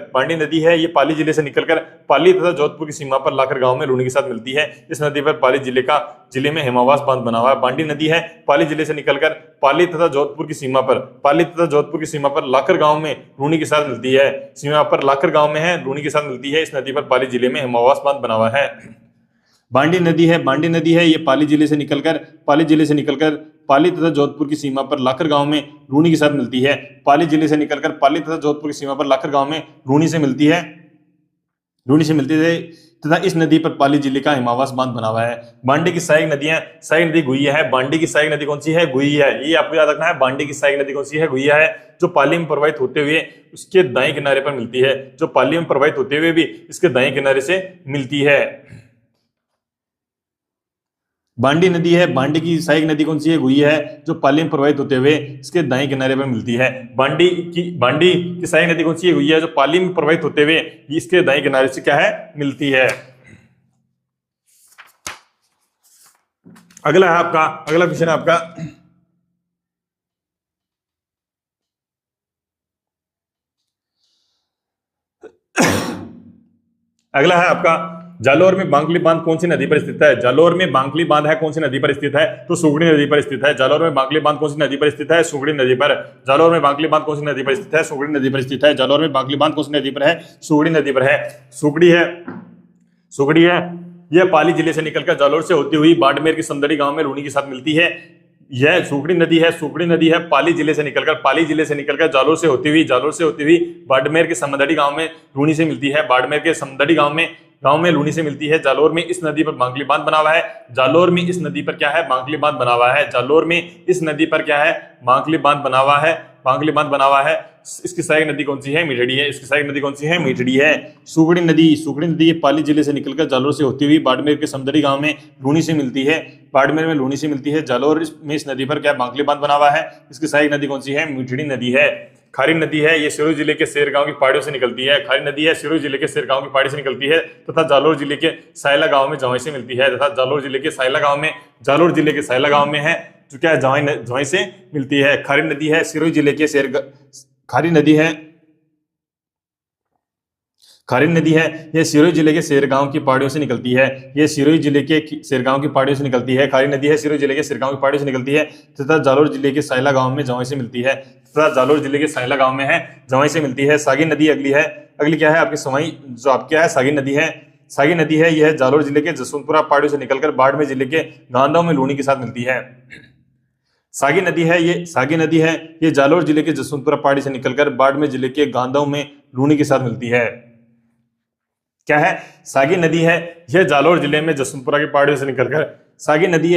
पाली तथा जोधपुर की सीमा पर लाकर गांव में लूणी के साथ मिलती है। इस नदी पर पाली जिले में हेमावास बांध बना हुआ है। बांडी नदी है पाली जिले से निकलकर पाली तथा जोधपुर की सीमा पर लाकर गांव में लूणी के साथ मिलती है। सीमा पर लाकर गांव में है, लूणी के साथ मिलती है। इस नदी पर पाली जिले में हेमावास बांध बना हुआ है। बांडी नदी है ये पाली जिले से निकलकर पाली तथा जोधपुर की सीमा पर लाकर गांव में लूणी के साथ मिलती है। पाली जिले से निकलकर पाली तथा जोधपुर की सीमा पर लाकर गांव में लूणी से मिलती है तथा इस नदी पर पाली जिले का हिमावास बांध बना हुआ है। बांडी की सहायक नदी गुहिया है। बांडी की सहायक नदी कौन सी है? गुहिया है। ये आपको याद रखना है। बांडी की सहायक नदी कौन सी है? गुहिया है, जो पाली में प्रवाहित होते हुए उसके दाएं किनारे पर मिलती है, जो पाली में प्रवाहित होते हुए भी इसके दाएं किनारे से मिलती है। बांडी नदी है, बांडी की सहायक नदी कौन सी है? गुहिया है, जो पाली में प्रवाहित होते हुए इसके दाएं किनारे पर मिलती है। बांडी की सहायक नदी कौन सी है? गुहिया है, जो पाली में प्रवाहित होते हुए इसके दाएं किनारे से क्या है? मिलती है। अगला क्वेश्चन है आपका जालोर में बांकली बांध कौन सी नदी पर स्थित है? जालोर में बांकली बांध है कौन सी नदी पर स्थित है? तो सुगड़ी नदी पर स्थित है। जालोर में बांकली बांध कौन सी नदी पर स्थित है? सुगड़ी नदी पर। जालोर में बांकली बांध कौन सी नदी पर स्थित है? सुगड़ी नदी पर स्थित है। जालोर में बांकली बांध कौन सी नदी पर है? सुगड़ी नदी पर है। सुगड़ी है यह पाली जिले से निकलकर जालोर से होती हुई बाड़मेर के समदड़ी गांव में लूणी के साथ मिलती है। यह सुगड़ी नदी है पाली जिले से निकलकर जालोर से होती हुई बाड़मेर के समदड़ी गांव में लूणी से मिलती है। बाड़मेर के समदड़ी गांव में लूणी से मिलती है। जालोर में इस नदी पर बांकली बांध बना हुआ है। जालोर में इस नदी पर क्या है? बांकली बांध बना हुआ है। जालोर में इस नदी पर क्या है? बांकली बांध बना हुआ है। इसकी सहायक नदी कौन सी है? मीठड़ी है। इसकी सहायक नदी कौन सी है? मीठड़ी है। सुगड़ी नदी पाली जिले से निकलकर जालोर से होती हुई बाड़मेर के समदड़ी गांव में लूणी से मिलती है। बाड़मेर में लूणी से मिलती है। जालोर में इस नदी पर क्या बांकली बांध बना हुआ है। इसकी सहायक नदी कौन सी है? मीठड़ी नदी है। खारी नदी है, ये सिरोही जिले के सेरगांव की पहाड़ियों से निकलती है। खारी नदी है सिरोही जिले के सेरगांव की पहाड़ी से निकलती है तथा जालोर जिले के सायला गांव में जवाई से मिलती है। तथा जालोर जिले के सायला गांव में है जो क्या जवाई से मिलती है। खारी नदी है सिरोही जिले के खारी नदी है यह सिरोही जिले के सेरगांव की पहाड़ियों से निकलती है। ये सिरोही जिले के सेरगांव की पहाड़ियों से निकलती है। खारी नदी है सिरोही जिले के सेरगांव की पहाड़ियों से निकलती है तथा जालोर जिले के सायला गांव में जवाई से मिलती है। सागी नदी अगली क्या है आपकी सवाई जो आपके है सागी नदी है यह जालोर जिले के जसवंतपुरा पहाड़ियों से निकलकर बाड़मेर जिले के गांधाव में लूणी के साथ मिलती है। सागी नदी है ये जालोर जिले के जसवंतपुरा पहाड़ी से निकलकर बाड़मेर जिले के गांधाव में लूणी के साथ मिलती है। क्या है? सागी नदी है यह जालोर जिले में जसवंतपुरा की पहाड़ियों से निकलकर सागी नदी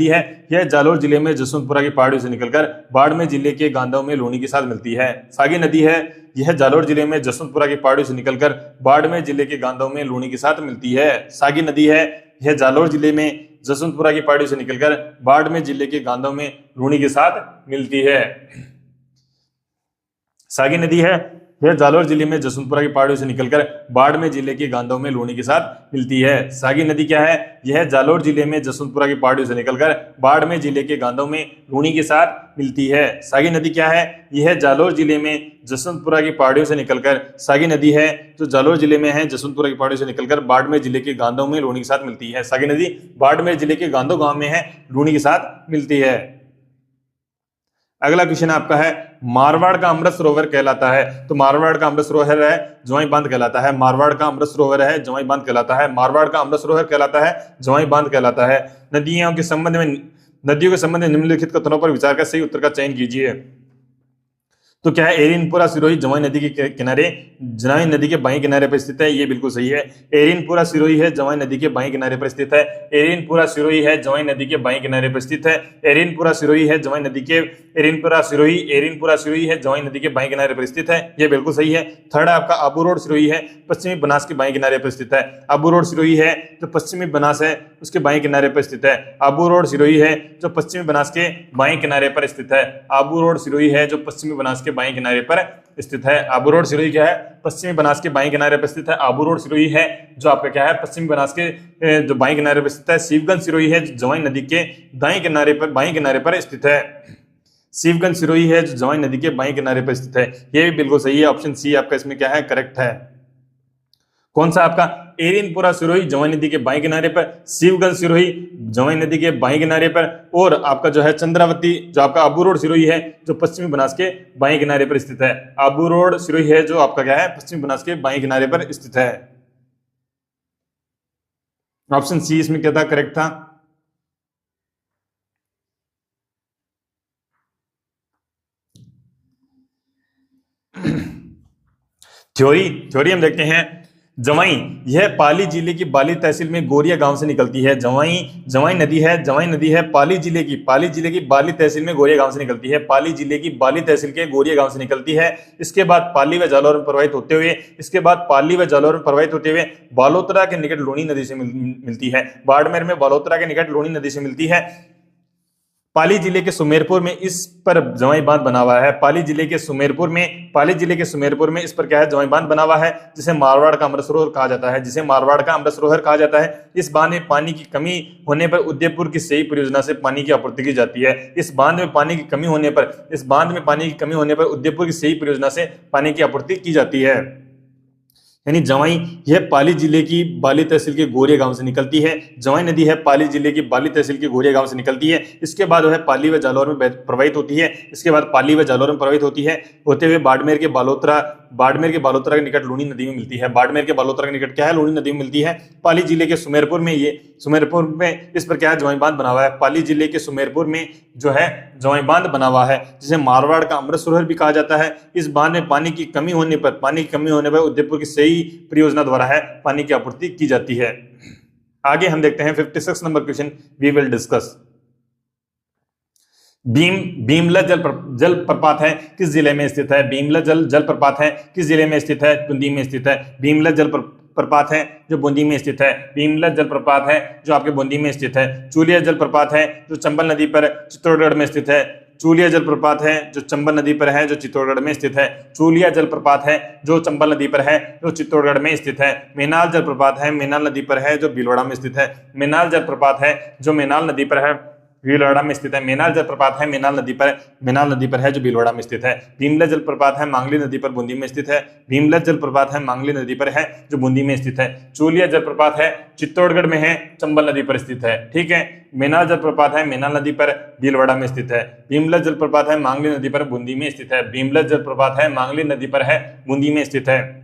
है यह जालोर जिले में जसवंतपुरा की पहाड़ियों से निकलकर बाड़मेर जिले के गांधों में लूनी के साथ मिलती है। सागी नदी है यह जालोर जिले में जसवंतपुरा की पहाड़ियों से निकलकर बाड़मेर जिले के गांधों में लूनी के साथ मिलती है। सागी नदी है यह जालोर जिले में जसवंतपुरा की पहाड़ियों से निकलकर बाड़मेर जिले के गांधों में लूनी के साथ मिलती है। सागी नदी है यह जालोर जिले में जसवंतपुरा की पहाड़ियों से निकलकर बाड़मेर जिले के गांधों में लूनी के साथ मिलती है। सागी नदी क्या है, यह जालोर जिले में जसवंतपुरा की पहाड़ियों से निकलकर बाड़मेर जिले के गांधों में लूनी के साथ मिलती है। सागी नदी क्या है, यह जालोर जिले में जसवंतपुरा की पहाड़ियों से निकलकर सागी नदी है जो जालोर जिले में है जसवंतपुरा की पहाड़ियों से निकलकर बाड़मेर जिले के गांधों में लूनी के साथ मिलती है। सागी नदी बाड़मेर जिले के गांधों गांव में है, लूनी के साथ मिलती है। अगला क्वेश्चन आपका है मारवाड़ का अमृत सरोवर कहलाता है। तो मारवाड़ का अमृत सरोवर है जवाई बांध कहलाता है। मारवाड़ का अमृत सरोवर है जवाई बांध कहलाता है। मारवाड़ का अमृत सरोवर कहलाता है जवाई बांध कहलाता है। नदियों के संबंध में निम्नलिखित कथनों पर विचार कर सही उत्तर का चयन कीजिए। तो क्या है, एरिनपुरा सिरोही जवाई नदी के किनारे, जवाई नदी के बाएं किनारे पर स्थित है। ये बिल्कुल सही है। एरिनपुरा सिरोही है जवाई नदी के बाएं किनारे पर स्थित है। एरिनपुरा सिरोही है जवाई नदी के बाएं किनारे पर स्थित है। एरिनपुरा सिरोही है जवाई नदी के एरिनपुरा सिरोही है जवाई नदी के बाएं किनारे पर स्थित है। ये बिल्कुल सही है। थर्ड आपका आबू रोड सिरोही है पश्चिमी बनास के बाएं किनारे पर स्थित है। आबू रोड सिरोही है जो पश्चिमी बनास है उसके बाएं किनारे पर स्थित है। आबू रोड सिरोही है जो पश्चिमी बनास के बाएं किनारे पर स्थित है। आबू रोड सिरोही है जो पश्चिमी बनास के बाएं किनारे पर स्थित है। आबू रोड सिरोही क्या है, पश्चिमी बनास के बाएं किनारे पर स्थित है। आबू रोड सिरोही है जो आपका क्या है, पश्चिमी बनास के जो बाएं किनारे पर स्थित है। शिवगंज सिरोही है जो जवाई नदी के बाएं किनारे पर स्थित है। शिवगंज सिरोही है जो जवाई नदी के बाएं किनारे पर स्थित है। यह भी बिल्कुल सही है। ऑप्शन सी आपका इसमें क्या है, करेक्ट है। कौन सा आपका, एरिनपुरा सिरोही जवाई नदी के बाएं किनारे पर, शिवगंज सिरोही जवाई नदी के बाएं किनारे पर, और आपका जो है चंद्रावती जो आपका आबू रोड सिरोही है जो पश्चिमी बनास के बाएं किनारे पर स्थित है। आबू रोड सिरोही है जो आपका क्या है, पश्चिमी बनास के बाएं किनारे पर स्थित है। ऑप्शन सी इसमें क्या था, करेक्ट था। थ्योरी हम देखते हैं। जवाई यह पाली जिले की बाली तहसील में गोरिया गांव से निकलती है। जवाई नदी है पाली जिले की बाली तहसील में गोरिया गांव से निकलती है। पाली जिले की बाली तहसील के गोरिया गांव से निकलती है। इसके बाद पाली व जालौर में प्रवाहित होते हुए बालोतरा के निकट लूनी नदी से मिलती है। बाड़मेर में बालोतरा के निकट लूनी नदी से मिलती है। पाली जिले के सुमेरपुर में इस पर जवाई बांध बना हुआ है। पाली जिले के सुमेरपुर में इस पर क्या है, जवाई बांध बना हुआ है, जिसे मारवाड़ का अमृत सरोवर कहा जाता है। इस बांध में पानी की कमी होने पर उदयपुर की सेई परियोजना से पानी की आपूर्ति की जाती है। इस बांध में पानी की कमी होने पर उदयपुर की सेई परियोजना से पानी की आपूर्ति की जाती है। यानी जवाई यह पाली जिले की बाली तहसील के गोरिया गांव से निकलती है। जवाई नदी है पाली जिले की बाली तहसील के गोरिया गांव से निकलती है। इसके बाद वह पाली व जालौर में प्रवाहित होती है। होते हुए बाड़मेर के बालोतरा के निकट लूनी नदी में मिलती है। बाड़मेर के बालोतरा के निकट क्या है, लूनी नदी में मिलती है। पाली जिले के सुमेरपुर में इस पर क्या है, जवाई बांध बना हुआ है। पाली जिले के सुमेरपुर में जो है जवाई बांध बना हुआ है, जिसे मारवाड़ का अमृत सरोवर भी कहा जाता है। इस बांध में पानी की कमी होने पर उदयपुर की सेई परियोजना द्वारा है पानी की आपूर्ति की जाती है। आगे हम देखते हैं 56 number question we will discuss. Bhimla जल प्रपात है किस जिले में स्थित है। भीमला जल प्रपात है किस जिले में स्थित है, बूंदी में स्थित है। भीमला जल प्रपात है जो बूंदी में स्थित है। भीमला जल प्रपात है जो आपके बूंदी में स्थित है। चूलिया जल प्रपात है जो चंबल नदी पर चित्तौड़गढ़ में स्थित है। चूलिया जल प्रपात है जो चंबल नदी पर है जो चित्तौड़गढ़ में स्थित है। चूलिया जल प्रपात है जो चंबल नदी पर है जो चित्तौड़गढ़ में स्थित है। मेनाल जल प्रपात है मेनाल नदी पर है जो भीलवाड़ा में स्थित है। मेनाल जल प्रपात है जो मेनाल नदी पर है भीलवाड़ा में स्थित है। मेनाल जल प्रपात है मेनाल नदी पर है जो भीलवाड़ा में स्थित है। भीमला जल प्रपात है मांगली नदी पर बूंदी में स्थित है। भीमला जल प्रपात है मांगली नदी पर है जो बूंदी में स्थित है। चूलिया जल प्रपात है चित्तौड़गढ़ में है, चंबल नदी पर स्थित है। ठीक है। मेनाल जल प्रपात है मेनाल नदी पर भीलवाड़ा में स्थित है। भीमला जल प्रपात है मांगली नदी पर बूंदी में स्थित है। भीमला जल प्रपात है मांगली नदी पर है, बूंदी में स्थित है।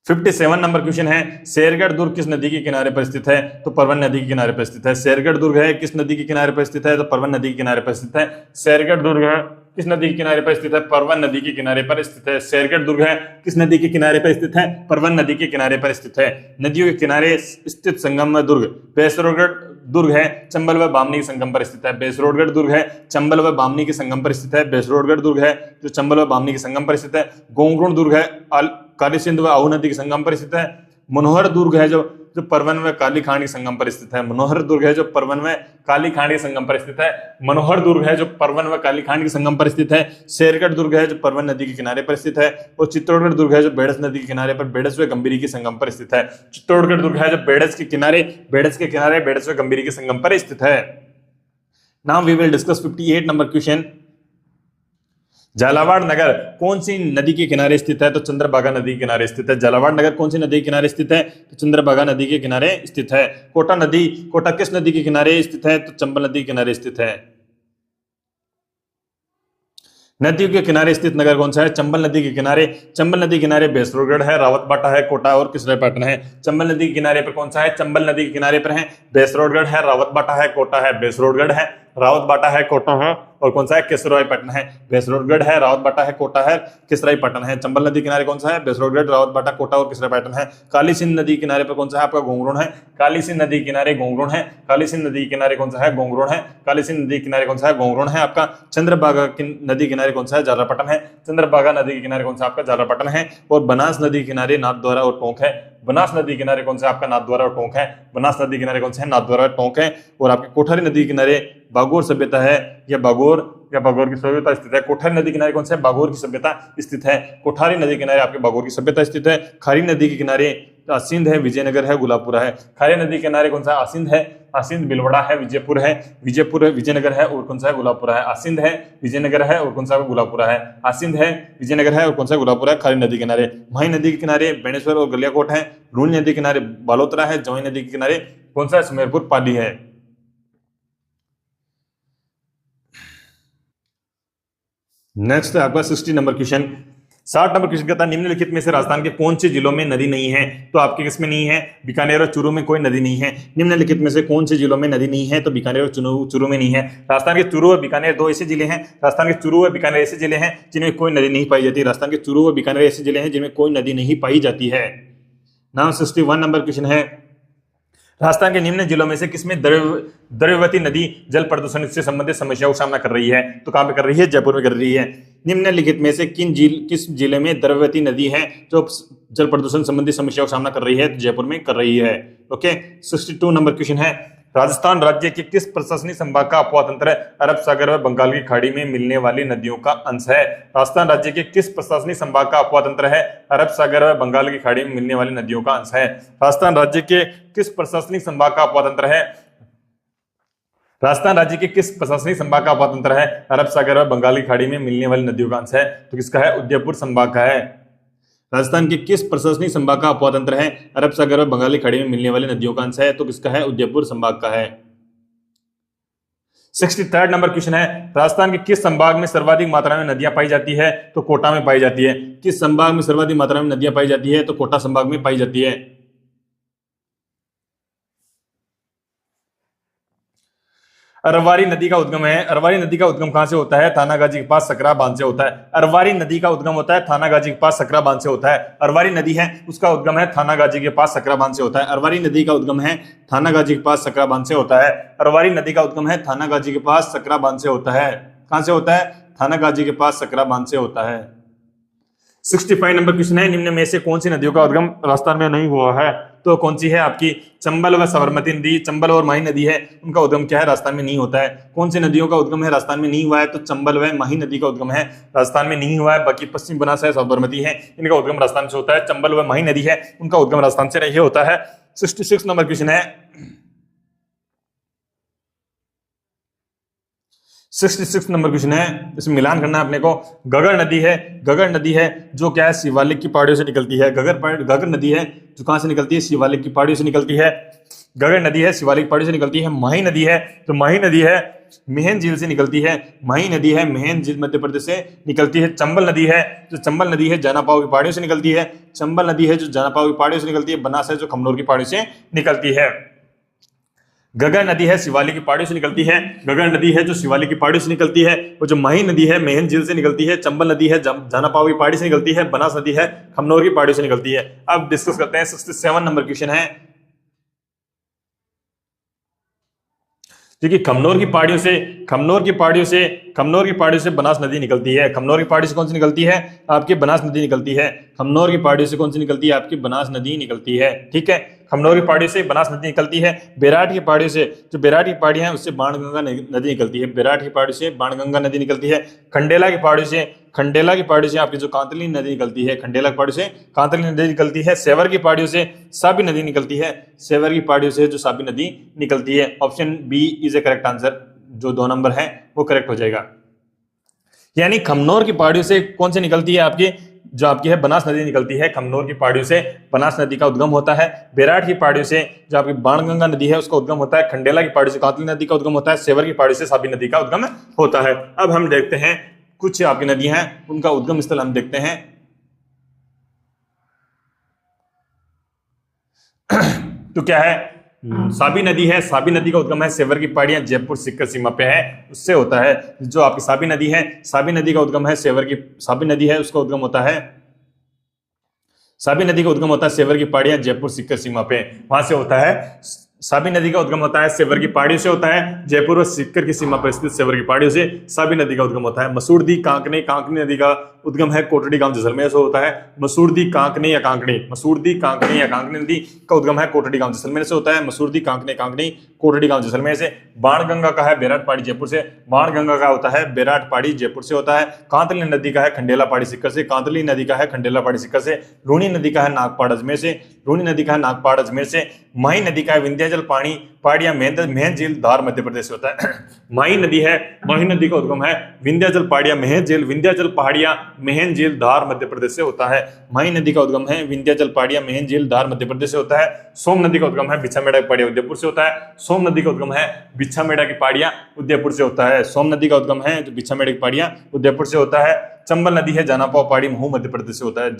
57 नंबर क्वेश्चन है शेरगढ़ दुर्ग किस नदी के किनारे पर स्थित है। तो परवन नदी के किनारे पर स्थित है। शेरगढ़ दुर्ग है किस नदी के किनारे पर स्थित है, तो परवन नदी के किनारे पर स्थित है। शेरगढ़ दुर्ग है किस नदी के किनारे पर स्थित है? परवन नदी के किनारे पर स्थित है। शेरगढ़ दुर्ग है किस नदी के किनारे पर स्थित है? परवन नदी के किनारे पर स्थित है। नदियों के किनारे स्थित संगम दुर्ग बेसरोडगढ़ दुर्ग है चंबल व बामनी के संगम पर स्थित है। बेसरोडगढ़ दुर्ग है चंबल व बामनी के संगम पर स्थित है। बेसरोडगढ़ दुर्ग है जो चंबल व बामनी के संगम पर स्थित है। गोंगरुण दुर्ग है काली सिंध व आहू नदी के संगम पर स्थित है। मनोहर दुर्ग है जो परवन व काली खांड के संगम पर स्थित है। मनोहर दुर्ग है जो परवन व काली खांड के संगम पर स्थित है। मनोहर दुर्ग है जो परवन व काली खांड के संगम पर स्थित है। शेरगढ़ दुर्ग है जो परवन नदी के किनारे पर स्थित है। और चित्तौड़गढ़ दुर्ग है जो बेड़स नदी के किनारे पर बेड़स व गंभीरी के संगम पर स्थित है। चित्तौड़गढ़ दुर्ग है जो बेड़स के किनारे बेड़स व गंभीरी के संगम पर स्थित है। Now we will discuss 58 number question. Jhalawar नगर कौन सी नदी के किनारे स्थित है? तो चंद्रभागा नदी के किनारे स्थित है। झालावाड़ नगर कौन सी नदी के किनारे स्थित है? तो चंद्रभागा नदी के किनारे स्थित है। कोटा किस नदी के किनारे स्थित है? तो चंबल नदी के किनारे स्थित है। नदियों के किनारे स्थित नगर कौन सा है? चंबल नदी के किनारे। चंबल नदी के किनारे बेसरोगढ़ है, रावतबाटा है, कोटा और किसरायपाटन है। चंबल नदी के किनारे पर कौन सा है? चंबल नदी के किनारे पर है बेसरोगढ़ है, रावतबाटा है, कोटा है। बेसरोगढ़ है, रावतबाटा है, कोटा है और कौन सा है? किसरायपाटन है। बेसरोगढ़ है, रावतबाटा है, कोटा है, किसरायपाटन है। चंबल नदी किनारे कौन सा है? बेसरोगढ़, रावतबाटा, कोटा और किसरायपाटन है। काली सिंध नदी किनारे पर कौन सा है? आपका गोंगरुण है। काली सिंध नदी किनारे गोंगरुण है। काली सिंध नदी किनारे कौन सा है? गोंगरुण है। काली सिंध नदी किनारे कौन सा है? गोंगरुण है आपका। चंद्रभागा नदी किनारे कौन सा है? झालापटन है। चंद्रभागा नदी के किनारे कौन सा आपका? झालापटन है। और बनास नदी किनारे नाथद्वारा और टोंक है। बनास नदी किनारे कौन सा आपका? नाथद्वारा और टोंक है। बनास नदी किनारे कौन सा है? नाथद्वारा और टोंक है। और आपके कोठारी नदी किनारे बागोर सभ्यता है या बागोर की सभ्यता स्थित है। कोठारी नदी किनारे कौन सा है? बागोर की सभ्यता स्थित है। कोठारी नदी किनारे आपके बागोर की सभ्यता स्थित है। खारी नदी के किनारे असिंध है, विजयनगर है, गुलाबपुरा है। खारी नदी के किनारे कौन सा? असिंध है, असिंध बिलवड़ा है, विजयपुर है, विजयनगर है और कौन सा है? गुलाबपुरा है। असिंध है, विजयनगर है और कौन सा? गुलाबपुरा है। असिंध है, विजयनगर है और कौन सा? गुलाबपुरा है। खारी नदी किनारे माही नदी के किनारे बेणेश्वर और गलियाकोट है। रूनी नदी के किनारे बालोतरा है। जवाई नदी के किनारे कौन सा? सुमेरपुर पाली है। नेक्स्ट है आपका 60 नंबर क्वेश्चन। 60 नंबर क्वेश्चन कहता है निम्नलिखित में से राजस्थान के कौन से जिलों में नदी नहीं है? तो आपके किसमें नहीं है? बीकानेर और चूरू में कोई नदी नहीं है। निम्नलिखित में से कौन से जिलों में नदी नहीं है? तो बीकानेर और चूरू में नहीं है। राजस्थान के चूरू और बीकानेर दो ऐसे जिले हैं। राजस्थान के चूरू और बीकानेर ऐसे जिले हैं जिनमें कोई नदी नहीं पाई जाती। राजस्थान के चूरू और बीकानेर ऐसे जिले हैं जिनमें कोई नदी नहीं पाई जाती है। नाउ 61 नंबर क्वेश्चन है राजस्थान के निम्न जिलों में से किसमें द्रव्यवती नदी जल प्रदूषण से संबंधित समस्याओं का सामना कर रही है? तो कहां पे कर रही है? जयपुर में कर रही है। निम्नलिखित में से किस जिले में द्रव्यवती नदी है जो जल प्रदूषण संबंधी समस्याओं का सामना कर रही है? तो जयपुर में कर रही है। ओके 62 नंबर क्वेश्चन है राजस्थान राज्य के किस प्रशासनिक संभाग का अपवा तंत्र अरब सागर व बंगाल की खाड़ी में मिलने वाली नदियों का अंश है? राजस्थान राज्य के किस प्रशासनिक संभाग का अपवा तंत्र है? अरब सागर व बंगाल की खाड़ी में मिलने वाली नदियों का अंश है। राजस्थान राज्य के किस प्रशासनिक संभाग का अपवा तंत्र है? राजस्थान राज्य के किस प्रशासनिक संभाग का अपवा तंत्र है? अरब सागर व बंगाल की खाड़ी में मिलने वाली नदियों का अंश है। तो किसका है? उदयपुर संभाग का है। राजस्थान के किस प्रशासनिक संभाग का अपवा तंत्र है? अरब सागर और बंगाली खाड़ी में मिलने वाली नदियों का अंश है। तो किसका है? उदयपुर संभाग का है। 63 नंबर क्वेश्चन है राजस्थान के किस संभाग में सर्वाधिक मात्रा में नदियां पाई जाती है? तो कोटा में पाई जाती है। किस संभाग में सर्वाधिक मात्रा में नदियां पाई जाती है? तो कोटा संभाग में पाई जाती है। अरवारी नदी का उद्गम है। अरवारी नदी का उद्गम कहां से होता है? थानागाजी के पास सकरा बांध से होता है। अरवारी नदी का उद्गम होता है थानागाजी के पास सकरा बांध से होता है। अरवारी नदी है उसका उद्गम है थानागाजी के पास सकरा बांध से होता है। अरवारी नदी का उद्गम है थानागाजी के पास सकरा बांध से होता है। अरवारी नदी का उद्गम है थानागाजी के पास सकरा बांध से होता है। कहां से होता है? थानागाजी के पास सकरा बांध से होता है। 65 नंबर क्वेश्चन है निम्न में से कौन सी नदियों का उद्गम राजस्थान में नहीं हुआ है? तो कौन सी है आपकी? चंबल व साबरमती नदी, चंबल और माही नदी है उनका उद्गम क्या है? राजस्थान में नहीं होता है। कौन सी नदियों का उद्गम है राजस्थान में नहीं हुआ है? तो चंबल व माही नदी का उद्गम है राजस्थान में नहीं हुआ है। बाकी पश्चिम बनास है, साबरमती है, इनका उद्गम राजस्थान से होता है। चंबल व माही नदी है उनका उद्गम राजस्थान से नहीं होता है। 66 नंबर क्वेश्चन है 66 नंबर क्वेश्चन है इसमें मिलान करना है अपने को। गगर नदी है जो क्या है? शिवालिक की पहाड़ियों से निकलती है। गगर नदी है जो कहां से निकलती है? शिवालिक की पहाड़ियों से निकलती है। गगर नदी है शिवालिक की पहाड़ियों से निकलती है। माही नदी है तो माही नदी है मेहन झील से निकलती है। माही नदी है मेहन झील मध्य प्रदेश से निकलती है। चंबल नदी है जो चंबल नदी है जानापाव की पहाड़ियों से निकलती है। चंबल नदी है जो जानापाव की पहाड़ियों से निकलती है। बनास है जो खमनोर की पहाड़ियों से निकलती है। घग्गर नदी है शिवालिक की पहाड़ियों से निकलती है, घग्गर नदी है जो शिवालिक की पहाड़ियों से निकलती है। वो जो मही नदी है मेहन झील से निकलती है। चंबल नदी है जानापाव की पहाड़ी से निकलती है। बनास नदी है खमनोर की पहाड़ियों से निकलती है। अब डिस्कस करते हैं 67 नंबर क्वेश्चन है, क्योंकि खमनोर की पहाड़ियों से बनास नदी निकलती है। खमनोर की पहाड़ी से कौन सी निकलती है? आपकी बनास नदी निकलती है। खमनोर की पहाड़ियों से कौन सी निकलती है? आपकी बनास नदी निकलती है। ठीक है, खमनोर की पहाड़ी से बनास नदी निकलती है। बेराट की पहाड़ी से, जो बेराट की पहाड़ियां हैं उससे बाणगंगा नदी निकलती है। बेराट की पहाड़ी से बाणगंगा नदी निकलती है। खंडेला की पहाड़ी से आपकी जो कांतली नदी निकलती है, खंडेला की पहाड़ी से कांतली नदी निकलती है। सेवर की पहाड़ियों से साबी नदी निकलती है। सेवर की पहाड़ियों से जो साबी नदी निकलती है। Option B is a correct answer, जो 2 नंबर है वो करेक्ट हो जाएगा। यानी खमनोर की पहाड़ियों से कौन सी निकलती है? आपकी जो आपकी है बनास नदी निकलती है। खमनोर की पहाड़ियों से बनास नदी का उद्गम होता है। बेराट की पहाड़ियों से जो आपकी बाणगंगा नदी है उसका उद्गम होता है। खंडेला की पहाड़ी से कांतली नदी का उद्गम होता है। सेवर की पहाड़ी से साबी नदी का उद्गम होता है। अब हम देखते हैं कुछ आपकी नदियां हैं उनका उद्गम स्थल हम देखते हैं। तो क्या है? साबी नदी है, साबी नदी का उद्गम है सेवर की पहाड़ियां जयपुर सीकर सीमा पे है, उससे होता है। जो आपकी साबी नदी है, साबी नदी का उद्गम है सेवर की, साबी नदी है उसका उद्गम होता है, साबी नदी का उद्गम होता है सेवर की पहाड़ियां जयपुर सीकर सीमा पे, वहां से होता है। साबी नदी का उद्गम होता है सेवर की पहाड़ियों से होता है। जयपुर और सीकर की सीमा पर स्थित सेवर की पहाड़ियों से साबी नदी का उद्गम होता है। मसूरदी कांकने, कांकनी नदी का उद्गम है कोटड़ी गांव जैसलमेर से होता है। मसूरदी कांकने या कांकनी, मसूरदी कांकने या कांकनी नदी का उद्गम है कोटड़ी गांव जैसलमेर से होता है। मसूरदी कांकने कांकनी कोटड़ी गांव जैसलमेर से। बाणगंगा का है बेराट पहाड़ी जयपुर से, बाणगंगा का होता है बेराट पहाड़ी जयपुर से होता है। कांतली नदी का है खंडेला पहाड़ी सीकर से, कांतली नदी का है खंडेला पहाड़ी सीकर से। लूणी नदी का है नागपाड़ अजमेर से, लूणी नदी का है नागपाड़ अजमेर से। माही नदी का है विंध्याचल पहाड़ियां मेहन झील धार मध्य प्रदेश से होता है। माही नदी है, माही नदी का उद्गम है विंध्याचल पहाड़ियां मेहन झील, विंध्याचल पहाड़ियां मेहन झील धार मध्य प्रदेश से होता है। माही नदी का उद्गम है विंध्याचल पहाड़ियां मेहन झील धार मध्य प्रदेश से होता है। सोम नदी का उद्गम है बिछामेड़ा की पहाड़ियां उदयपुर से होता है। सोम नदी का उद्गम है बिछामेड़ा की पहाड़ियां उदयपुर से होता है। सोम नदी का उद्गम है जो बिछामेड़ा की पहाड़ियां उदयपुर से होता है। चंबल नदी है जानापाव पहाड़ी महू मध्य प्रदेश से होता है।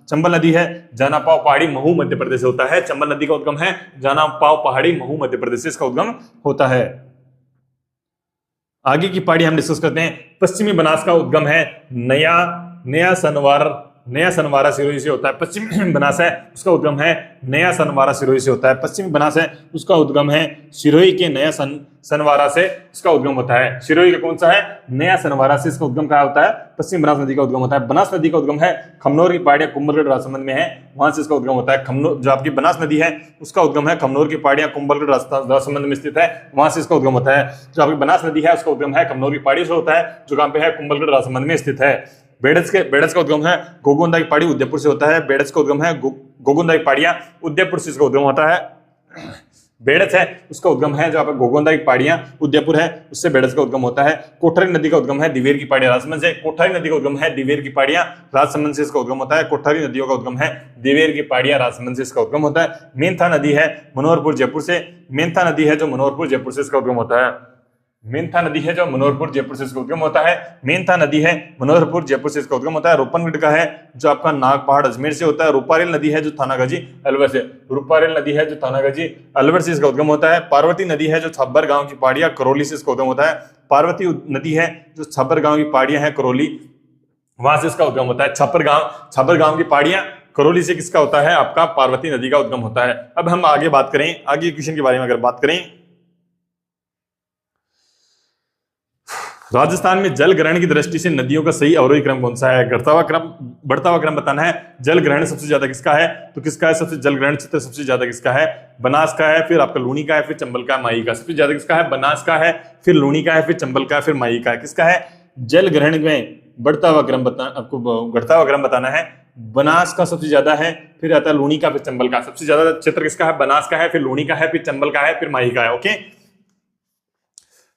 चंबल नदी है जानापाव पहाड़ी महू मध्य प्रदेश से होता है। चंबल नदी का उद्गम है जानापाव पहाड़ी महू मध्य प्रदेश से इसका उद्गम होता है। आगे की पहाड़ी हम डिस्कस करते हैं। पश्चिमी बनास का उद्गम है नया सनवारा सिरोही से होता है। पश्चिमी बनास है उसका उद्गम है नया सनवारा सिरोही से होता है। पश्चिमी बनास है उसका उद्गम है सिरोही के नया सनवारा से इसका उद्गम होता है। सिरोही का कौन सा है? नया सनवारा से इसका उद्गम कहा होता है? पश्चिम बनास नदी का उद्गम होता है। बनास नदी का उद्गम है खमनोर की पहाड़ियां कुंभलगढ़ राजसमंद में है, वहां से इसका उद्गम होता है। खमनोर जो आपकी बनास नदी है उसका उद्गम है खमनोर की पहाड़ियां कुंभलगढ़ राजसमंद में स्थित है, वहां से इसका उद्गम होता है। जो आपकी बनास नदी है उसका उद्गम है खमनोर की पहाड़ी से होता है, जो कहां पे है? कुंभलगढ़ राजसमंद में स्थित है। बेड़च का उद्गम है गोगोंदा की पहाड़ी उदयपुर से होता है। बेड़च का उद्गम है गोगोंदा की पहाड़ियां उदयपुर से इसका उद्गम होता है। बेड़च है उसका उद्गम है जो आपका गोगोंदा की पहाड़ियां उदयपुर है, उससे बेड़च का उद्गम होता है। कोठारी नदी का उद्गम है दिवेर की पहाड़ियां राजसमंद से। कोठारी नदी का उद्गम है दिवेर की पहाड़ियां राजसमंद से इसका उद्गम होता है। कोठारी नदियों का उद्गम है दिवेर की पहाड़ियां राजसमंद से इसका उद्गम होता है। मेंथा नदी है मनोहरपुर जयपुर से, मेंथा नदी है जो मनोहरपुर जयपुर से इसका उद्गम होता है। मेंथा नदी है जो मनोहरपुर जयपुर से इसका उद्गम होता है। मेंथा नदी है मनोहरपुर जयपुर से इसका उद्गम होता है। रूपनगढ़ का है जो आपका नागपहाड़ अजमेर से होता है। रूपारेल नदी है जो थानागाजी अलवर से, रूपारेल नदी है जो थानागाजी अलवर से इसका उद्गम होता है। पार्वती नदी है जो छब्बर गांव की पहाड़ियां करौली से इसका उद्गम होता है। पार्वती नदी है जो छब्बर गांव की पहाड़ियां हैं करौली, वहां से इसका उद्गम होता है। छब्बर गांव की पहाड़ियां करौली से किसका होता है? आपका पार्वती नदी का उद्गम होता है। अब हम आगे बात करें, आगे क्वेश्चन के बारे में अगर बात करें, राजस्थान में जल ग्रहण की दृष्टि से नदियों का सही अवरोही क्रम कौन सा है? घटता हुआ क्रम, बढ़ता हुआ क्रम बताना है। जल ग्रहण सबसे ज्यादा किसका है? तो किसका है सबसे जल ग्रहण क्षेत्र सबसे ज्यादा किसका है? बनास का है, फिर आपका लूणी का है, फिर चंबल का, माही का। सबसे ज्यादा किसका है? बनास का है, फिर लूणी का है, फिर चंबल का, फिर माही का है। किसका है? जल ग्रहण में बढ़ता हुआ क्रम आपको घटता हुआ क्रम बताना है। बनास का सबसे ज्यादा है, फिर आता है लूणी का, फिर चंबल का। सबसे ज्यादा क्षेत्र किसका है? बनास का है, फिर लूणी का है, फिर चंबल का है, फिर माही का है। ओके,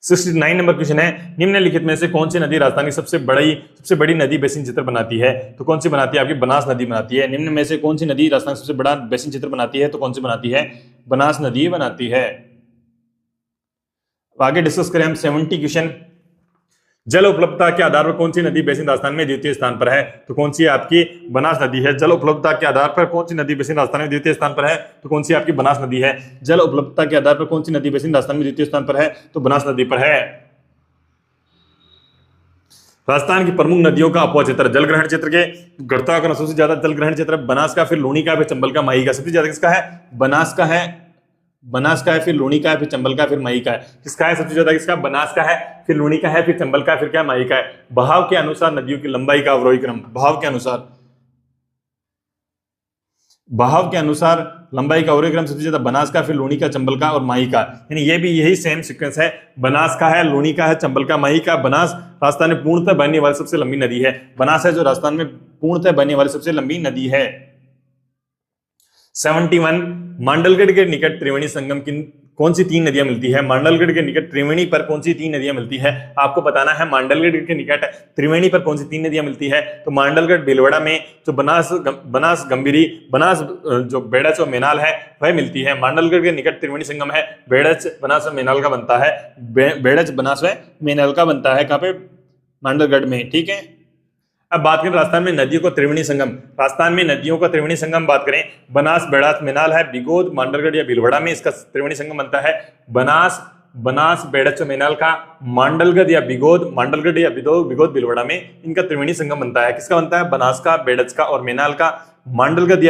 69 नंबर क्वेश्चन है। निम्नलिखित में से कौन सी नदी राजस्थान की सबसे बड़ी नदी बेसिन क्षेत्र बनाती है? तो कौन सी बनाती है? आपकी बनास नदी बनाती है। निम्न में से कौन सी नदी राजस्थान सबसे बड़ा बेसिन क्षेत्र बनाती है? तो कौन सी बनाती है? बनास नदी बनाती है। आगे डिस्कस करें हम 70 क्वेश्चन। जल उपलब्धता के आधार पर कौन सी नदी बेसिन राजस्थान में द्वितीय स्थान पर है? तो कौन सी आपकी बनास नदी है। जल उपलब्धता के आधार पर कौन सी नदी बेसिन राजस्थान में द्वितीय स्थान पर है? तो कौन सी आपकी बनास नदी है। जल उपलब्धता के आधार पर कौन सी नदी बेसिन राजस्थान में द्वितीय स्थान पर है? तो बनास नदी पर है। राजस्थान की प्रमुख नदियों का अपवा क्षेत्र, जल ग्रहण क्षेत्र के गढ़ता का सबसे ज्यादा जल ग्रहण क्षेत्र बनास का, फिर लूणी का, फिर चंबल का, माही का। सबसे ज्यादा किसका है? बनास का है, बनास का है, फिर लूणी का है, फिर चंबल का, फिर माही का है। किसका है सबसे ज्यादा? किसका? बनास का है, फिर लूणी का है, फिर चंबल का, फिर क्या? माही का है। बहाव के अनुसार नदियों की लंबाई का अवरोही क्रम, बहाव के अनुसार, बहाव के अनुसार लंबाई का अवरोही क्रम सबसे ज्यादा बनास का, फिर लूणी का, चंबल का और माही का। यानी ये भी यही सेम सीक्वेंस है, बनास का है, लूणी का है, चंबल का, माही का। बनास राजस्थान में पूर्णतः बहने वाली सबसे लंबी नदी है। बनास है जो राजस्थान में पूर्णतः बहने वाली सबसे लंबी नदी है। 71 मांडलगढ़ के निकट त्रिवेणी संगम की कौन सी तीन नदियां मिलती है? मांडलगढ़ के निकट त्रिवेणी पर कौन सी तीन नदियां मिलती है? आपको बताना है मांडलगढ़ के निकट त्रिवेणी पर कौन सी तीन नदियां मिलती है। तो मांडलगढ़ भीलवाड़ा में जो बनास गंभीरी, बनास जो बेड़च और मेनाल है वह मिलती है। मांडलगढ़ के निकट त्रिवेणी संगम है, बेड़च बनास और मेनाल का बनता है। बेड़च बनास व मेनाल का बनता है कहाँ पे? मांडलगढ़ में। ठीक है। अब बात करें राजस्थान में नदियों का त्रिवेणी संगम, राजस्थान में नदियों का त्रिवेणी संगम बात करें, बनास, बेड़ास, मेनाल है, बिगोद, मांडलगढ़ या भीलवाड़ा में इसका त्रिवेणी संगम बनता है। बनास बेड़च मेनाल का मांडलगढ़ या बिगोद, मांडलगढ़ या बिगोद भीलवाड़ा में इनका त्रिवेणी संगम बनता है। किसका बनता है? बनास का, बेड़च का और मेनाल का। मांडलगढ़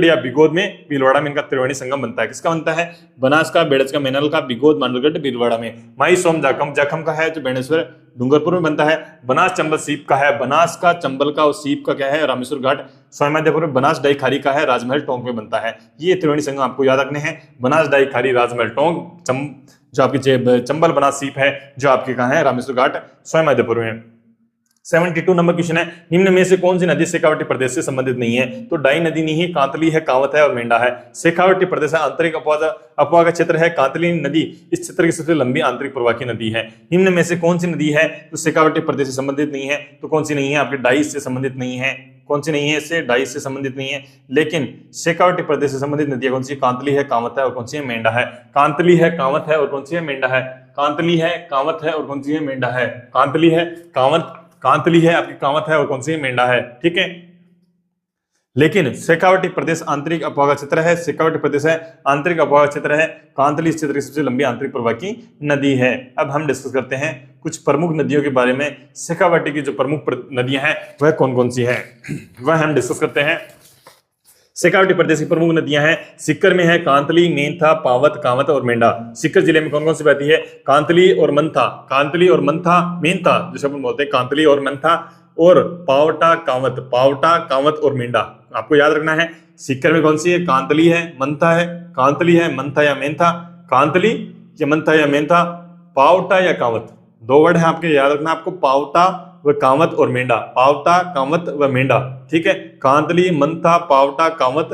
या बिगोद में, भीलवाड़ा में इनका त्रिवेणी संगम बनता है। किसका बनता है? बनास का, बेड़च का, मेनाल का, बिगोद, मांडलगढ़, भीलवाड़ा में। माई सोम जाखम का है जो बेणेश्वर डूंगरपुर में बनता है। बनास चंबल सीप का है, बनास का, चंबल का और सीप का क्या है? रामेश्वर घाट स्वामीपुर में। बनास डाई खारी का है, राजमहल टोंक में बनता है। ये त्रिवेणी संगम आपको याद रखने हैं, बनास डाई खारी राजमहल टोंक। जो आपकी चंबल बनास सीप है जो आपके कहाँ है? रामेश्वर घाट स्वामीपुर में। 72 नंबर क्वेश्चन है, निम्न में से कौन सी नदी शेखावटी प्रदेश से संबंधित नहीं है? तो डाई नदी नहीं है, कांतली है, कांवत है और मेंढा है। शेखावटी प्रदेश है, आंतरिक अपवाह का क्षेत्र है। कांतली नदी इस क्षेत्र की सबसे लंबी आंतरिक प्रवाह की नदी है। निम्न में से कौन सी नदी है तो शेखावटी प्रदेश से संबंधित नहीं है? तो कौन सी नहीं है? आपके डाई से संबंधित नहीं है। कौन सी नहीं है? इससे डाई से संबंधित नहीं है। लेकिन शेखावटी प्रदेश से संबंधित नदियां कौन सी? कांतली है, कांवत है और कौन सी है? मेंढा है। कांतली है, कांवत है और कौन सी है? मेंढा है। कांतली है, कांवत है और कौन सी है? मेंढा है। कांतली है, कांतली है आपकी, कांवत है और कौन सी? मेंढा है। ठीक है। लेकिन शेखावटी प्रदेश आंतरिक अपवाह का क्षेत्र है। शेखावटी प्रदेश है आंतरिक अपवाह का क्षेत्र है। कांतली इस क्षेत्र की सबसे लंबी आंतरिक प्रवाह की नदी है। अब हम डिस्कस करते हैं कुछ प्रमुख नदियों के बारे में। शेखावटी की जो प्रमुख नदियां हैं वह कौन कौन सी हैं वह हम डिस्कस करते हैं। शेखावटी प्रदेश की प्रमुख नदियां हैं, सीकर में है कांतली, मेंथा, पावत, कांवत और मेंढा। सीकर जिले में कौन कौन सी बहती है? कांतली और मंथा, कांतली और मंथा, मेंथा जैसे अपन बोलते हैं, कांतली और मंथा, और पावटा, कांवत, पावटा, कांवत और मेंढा। आपको याद रखना है सीकर में कौन सी है? कांतली है, मंथा है, कांतली है, मंथा या मेंथा, कांतली या मंथा या मेंथा, पावटा या कांवत। दो वर्ड है आपके, याद रखना आपको, पावटा व कांवत और मेंढा। पावटा, कांवत व मेंढा। ठीक है। कांतली, मंथा, पावटा, कांवत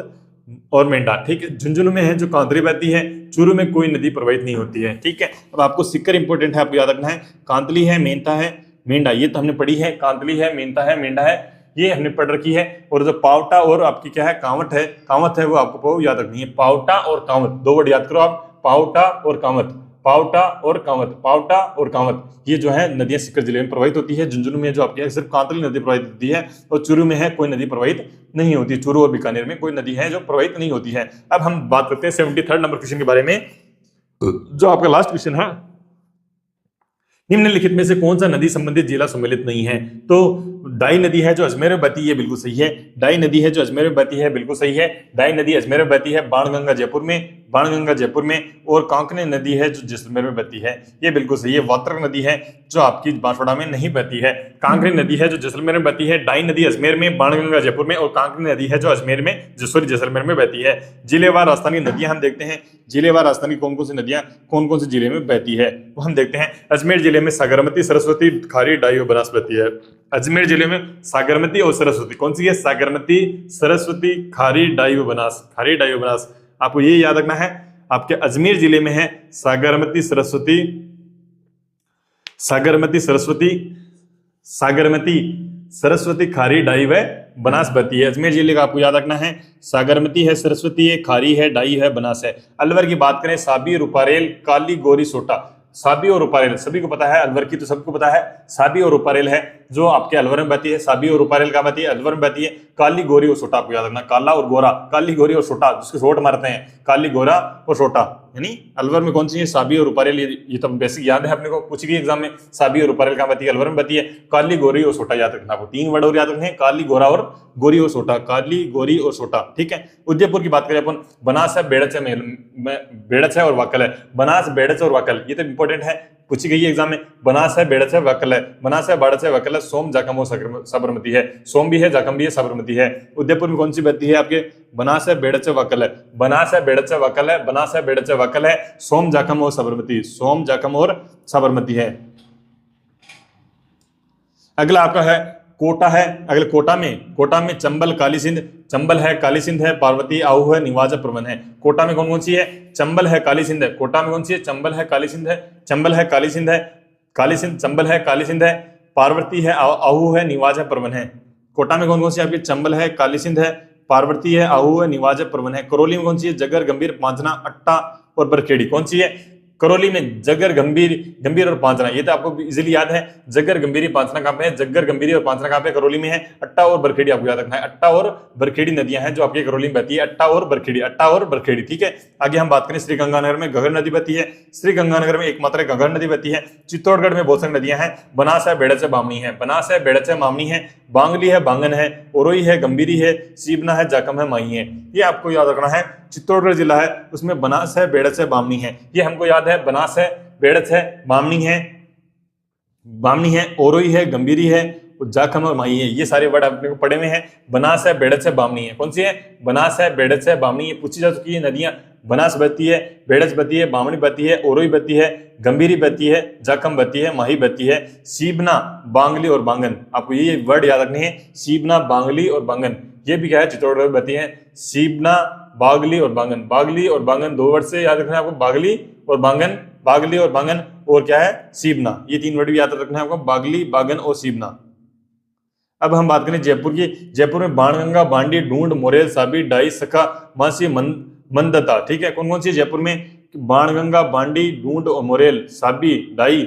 और मेंढा। ठीक है। झुंझुनू में है जो कांतली बहती है, चूरू में कोई नदी प्रवाहित नहीं होती है। ठीक है। अब आपको सीकर इंपॉर्टेंट है, आपको याद रखना है, कांतली है, मेंथा है, मेंढा, ये तो हमने पढ़ी है। कांतली है, मेंथा है, मेंढा है, ये हमने पढ़ रखी है। और जो पावटा और आपकी क्या है? कांवत है वो आपको याद रखनी है। पावटा और कांवत, दो वर्ड याद करो आप, पावटा और कांवत, पावटा और कांवत, पावटा और कांवत, ये जो है नदियां सीकर जिले में प्रवाहित होती है। झुंझुनू में जो आपकी सिर्फ कांतली नदी प्रवाहित होती है और चूरू में है कोई नदी प्रवाहित नहीं होती। चूरू और बीकानेर में कोई नदी है जो प्रवाहित नहीं होती है। अब हम बात करते हैं 73 नंबर क्वेश्चन के बारे में, जो आपका लास्ट क्वेश्चन है। निम्नलिखित में से कौन सा नदी संबंधित जिला सम्मिलित नहीं है? तो डाई नदी है जो अजमेर में बहती है, बिल्कुल सही है। डाई नदी है जो अजमेर में बहती है, बिल्कुल सही है। डाई नदी अजमेर में बहती है, बाणगंगा जयपुर में, और कांकने नदी है जो जैसलमेर में बहती है, ये बिल्कुल सही है। वात्रक नदी है जो आपकी बांसवाड़ा में नहीं बहती है। कांकने नदी है जो जैसलमेर में बहती है। डाई नदी अजमेर में, बाणगंगा जयपुर में, और कांकने नदी है जो अजमेर में जैसलमेर में बहती है। जिलेवार राजस्थान की नदियां हम देखते हैं। जिलेवार राजस्थान की कौन कौन सी नदियां कौन कौन से जिले में बहती है वो हम देखते हैं। अजमेर जिले में सागरमती, सरस्वती, खारी, डाई और बनास बहती है। अजमेर जिले में सागरमती और सरस्वती, कौन सी है? सागरमती, सरस्वती, खारी, डाई और बनास, खारी, डाई और बनास। आपको ये याद रखना है, आपके अजमेर जिले में है सागरमती, सरस्वती, खारी, डाई व बनास बहती है। अजमेर जिले का आपको याद रखना है, सागरमती है, सरस्वती है, खारी है, डाई है, बनास है। अलवर की बात करें, साबी, रूपारेल, काली, गोरी, सोटा। साबी और उपारेल सभी को पता है, अलवर की तो सबको पता है, साबी और उपारेल है जो आपके अलवर में बहती है। साबी और उपारेल कहाँ बहती है? अलवर में बहती है। काली गोरी और सोटा आपको याद रखना, काला और गोरा, काली गोरी और सोटा, जिसके सोट मारते हैं, काली गोरा और सोटा, यानी अलवर में कौन सी है? साबी और उपारेल। ये तो बेसिक याद है अपने को, पूछ गई एग्जाम में, साबी और उपारेल कहाँ बहती है? अलवर में बहती है। काली गोरी और सोटा याद रखना आपको, 3 वर्ड और याद रखने, काली गोरा और गोरी और सोटा, काली गोरी और सोटा, ठीक है। उदयपुर की बात करें अपन, बनास है, बेड़च है, बेड़च है और वाकल है, बनास, बेड़च और वाकल, ये तो इंपॉर्टेंट है, पूछी गई है एग्जाम में। बनास है, बेड़च है, वाकल है, बनास है, बाड़च है, वाकल है, सोम, जाखम और साबरमती है, सोम भी है, जाखम भी है, साबरमती है। उदयपुर में कौन सी बहती है आपके? बनास है, बेड़च है, वाकल है, बनास है, बेड़च है, वाकल है, बनास है, बेड़च है, वाकल है, सोम, जाखम और साबरमती, सोम, जाखम और साबरमती है। अगला आपका है कोटा है। अगले कोटा में चंबल, काली सिंध, चंबल है, काली सिंध है, पार्वती, आहू है, निवाजा, प्रवन है। कोटा में कौन कौन सी है? चंबल है, काली सिंध है। कोटा में कौन सी है? चंबल है, काली सिंध है, चंबल है, काली सिंध है, काली सिंध, चंबल है, काली सिंध है, पार्वती है, आहू है, निवाजा, प्रवन है। कोटा में कौन कौन सी आपकी? चंबल है, काली सिंध है, पार्वती है, आहू है, निवाजा, प्रवन है। करौली में कौन सी है? जगर, गंभीर, पांचना, अट्टा और बरखेड़ी। कौन सी है? करौली में जगर, गंभीर और पांचना, ये तो आपको इजीली याद है। जगर, गंभीरी, पांचना कहां पे है? जगर, गंभीरी और पांचना कहां पे? करौली में है। अट्टा और बरखेड़ी आपको याद रखना है, अट्टा और बरखेड़ी नदियां हैं जो आपके करौली में बहती है, अट्टा और बरखेड़ी, अट्टा और बरखेड़ी, ठीक है। आगे हम बात करें, श्रीगंगानगर में घगर नदी बहती है, श्रीगंगानगर में एकमात्र घगर नदी बहती है। चित्तौड़गढ़ में बहुत सारी नदियां हैं, बनास है, बेड़च है, बामनी है, बनास है, बेड़च है, मामनी है, बांगली है, बांगन है, ओरोई है, गंभीरी है, सीबना है, जाखम है, माही है। ये आपको याद रखना है। चित्तौड़गढ़ जिला है, उसमें बनास है, बेड़च है, बामनी है, ये हमको याद है। बनास है, बेड़च है, बामनी है, ओरोई है, गंभीरी है, जाखम और माही है। ये सारे वर्ड अपने को पढ़े में है। बनास है, बेड़च है, बामनी है, कौन सी है? बनास है, बेड़च है, बामनी है, पूछी जा चुकी है। नदियां बनास बहती है, बेड़च बहती है, बामनी बहती है, ओरोई बहती है, गंभीरी बहती है, जाखम बहती है, माही बहती है, सीबना, बांगली और बांगन, आपको ये वर्ड याद रखने हैं। सीबना, बांगली और बांगन, ये भी क्या है? चित्तौड़गढ़ बहती है। सीबना, बागली और बांगन, बागली और बांगन 2 वर्ड से याद रखना है आपको, बागली और बांगन, बागली और बांगन, और क्या है? सीबना, ये 3 वर्ड भी याद रखना है आपको, बागली, बांगन और सीबना। अब हम बात करें जयपुर की। जयपुर में बाणगंगा, बांडी, ढूंढ, मोरेल, साबी, डाई, सखा, मासी, मंदता, ठीक है। कौन कौन सी है जयपुर में? बाणगंगा, बांडी, ढूंढ और मोरेल, साबी, डाई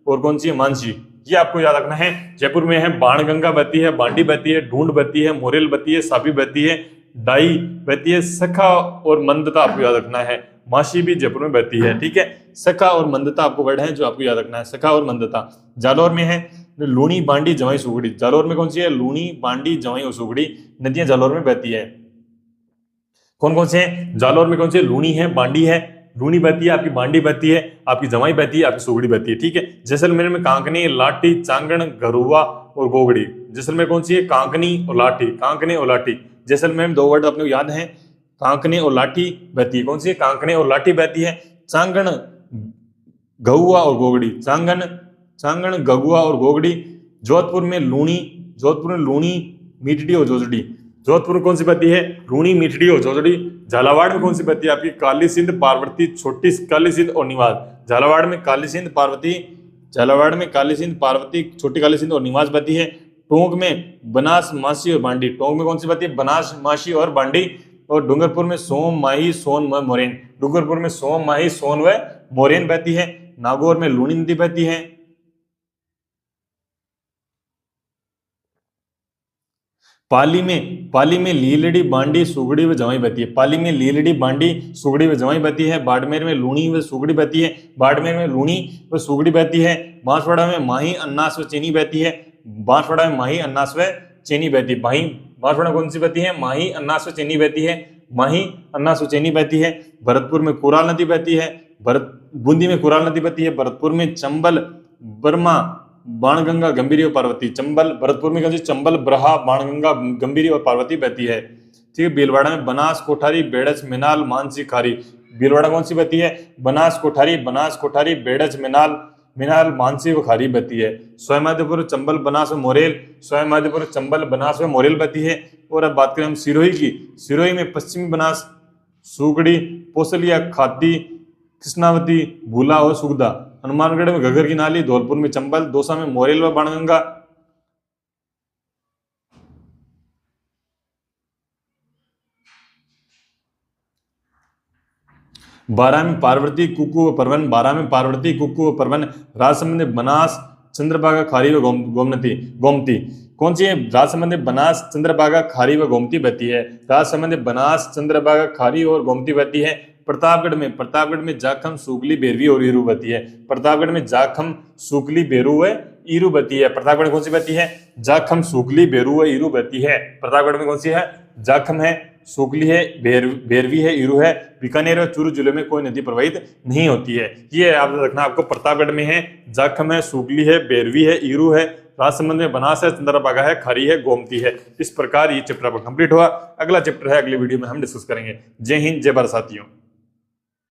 और कौन सी है? मानसी। ये आपको याद रखना है। जयपुर में है बाणगंगा बहती है, बांडी बहती है, ढूंढ बहती है, मोरेल बहती है, साबी बहती है, डाई बहती है, सखा और मंदता आपको याद रखना है। मासी भी जयपुर में बहती है, ठीक है। सखा और मंदता आपको वर्ड है जो आपको याद रखना है, सखा और मंदता। जालौर में है लूणी, बांडी, जवाई, सुगड़ी। जालौर में कौन सी है? लूणी, बांडी, जवाई और सुगड़ी नदियां जालौर में बहती है। कौन कौन से हैं जालौर में? कौन से? लूणी है, बांडी है, लूणी बहती है आपकी, बांडी बहती है आपकी, जवाई बहती है आपकी, सुगड़ी बहती है, ठीक है। जैसलमेर में कांकनी, लाठी, चांगण, गरुआ और गोगड़ी। जैसलमेर कौन सी है? कांकनी और लाठी, कांकनी और लाठी। जैसलमेर में 2 वर्ड अपने को याद हैं, कांकने और लाठी बहती है। कौन सी है? कांकने और लाठी बहती है। चांगण, गहुआ और गोगड़ी, चांगण, गगुआ और गोगड़ी। जोधपुर में लूणी, मीठड़ी और जोजड़ी। जोधपुर में कौन सी बहती है? लूणी, मीठड़ी और जोजड़ी। झालावाड़ में कौन सी बहती है आपकी? काली सिंध, पार्वती, छोटी काली सिंध और निवाज। झालावाड़ में काली सिंध, पार्वती, छोटी काली सिंध और निवाज बहती है। टोंक में बनास, मासी और बांडी। टोंक में कौन सी बहती है? बनास, मासी और बांडी। और डूंगरपुर में सोम, माही, सोन व मोरेन। डूंगरपुर में सोम, माही, सोन व मोरेन बहती है। नागौर में लूणी नदी बहती है। पाली में लीलड़ी, बांडी, सुगड़ी व जवाई बहती है। पाली में लीलड़ी, बांडी, सुगड़ी व जवाई बहती है। बाड़मेर में लूणी व सुगड़ी बहती है। बाड़मेर में लूणी व सुगड़ी बहती है। बांसवाड़ा में माही, अन्नास व चीनी बहती है। बांसवाड़ा में माही, अन्नास व चीनी बहती है। बांसवाड़ा कौन सी बहती है? माही, अन्नास व चीनी बहती है। माही, अन्नास व चीनी बहती है। भरतपुर में कुराल नदी बहती है। बूंदी में कुराल नदी बहती है। भरतपुर में चंबल, बर्मा, बाणगंगा, गंभीरी और पार्वती। चंबल, भरतपुर में कौन सी? चंबल, ब्रहा, बाणगंगा, गंभीरी और पार्वती बहती है, ठीक है। भीलवाड़ा में बनास, कोठारी, बेड़च, मिनाल, मानसी, खारी। भीलवाड़ा कौन सी बहती है? बनास, कोठारी, बेड़च, मिनाल, मानसी व खारी बहती है। स्वयंमाधोपुर, चंबल, बनास व मोरेल। स्वयंमाधोपुर, चंबल, बनास व मोरेल बहती है। और अब बात करें हम सिरोही की। सिरोही में पश्चिमी बनास, सुगड़ी, पोसलिया, खाती, कृष्णावती, भूला और सुगदा। हनुमानगढ़ में घगर की नाली। धौलपुर में चंबल। दौसा में मोरेल व बाणगंगा। 12 में पार्वती, कुक्कू व परवन, 12 में पार्वती, कुक्कू व परवन, राजसमंद में बनास, चंद्रभागा, खारी व गोमती। कौन सी है? राजसमंद में बनास, चंद्रभागा, खारी व गोमती बहती है। राजसमंद में बनास, चंद्रभागा, खारी और गोमती बहती है। प्रतापगढ़ में जाखम, सूगली, बेरवी और ईरू बहती है। प्रतापगढ़ में जाखम, सूगली, बेरू व ईरू बहती है। प्रतापगढ़ में कौन सी बहती है? जाखम, सूगली, बेरू व ईरू बहती है। प्रतापगढ़ में कौन सी है? जाखम है, सूगली है, बेरवी है, ईरू है। बीकानेर और चूरू जिले में कोई नदी प्रवाहित नहीं होती है। ये याद रखना आपको, प्रतापगढ़ में है, जाखम है, सूगली है, बेरवी है, ईरू है। राजसमंद में बनास है, चंद्रभागा है, खारी है, गोमती है। इस प्रकार ये चैप्टर आपका कंप्लीट हुआ। अगला चैप्टर है, अगली वीडियो में हम डिस्कस करेंगे। जय हिंद, जय भारत साथियों।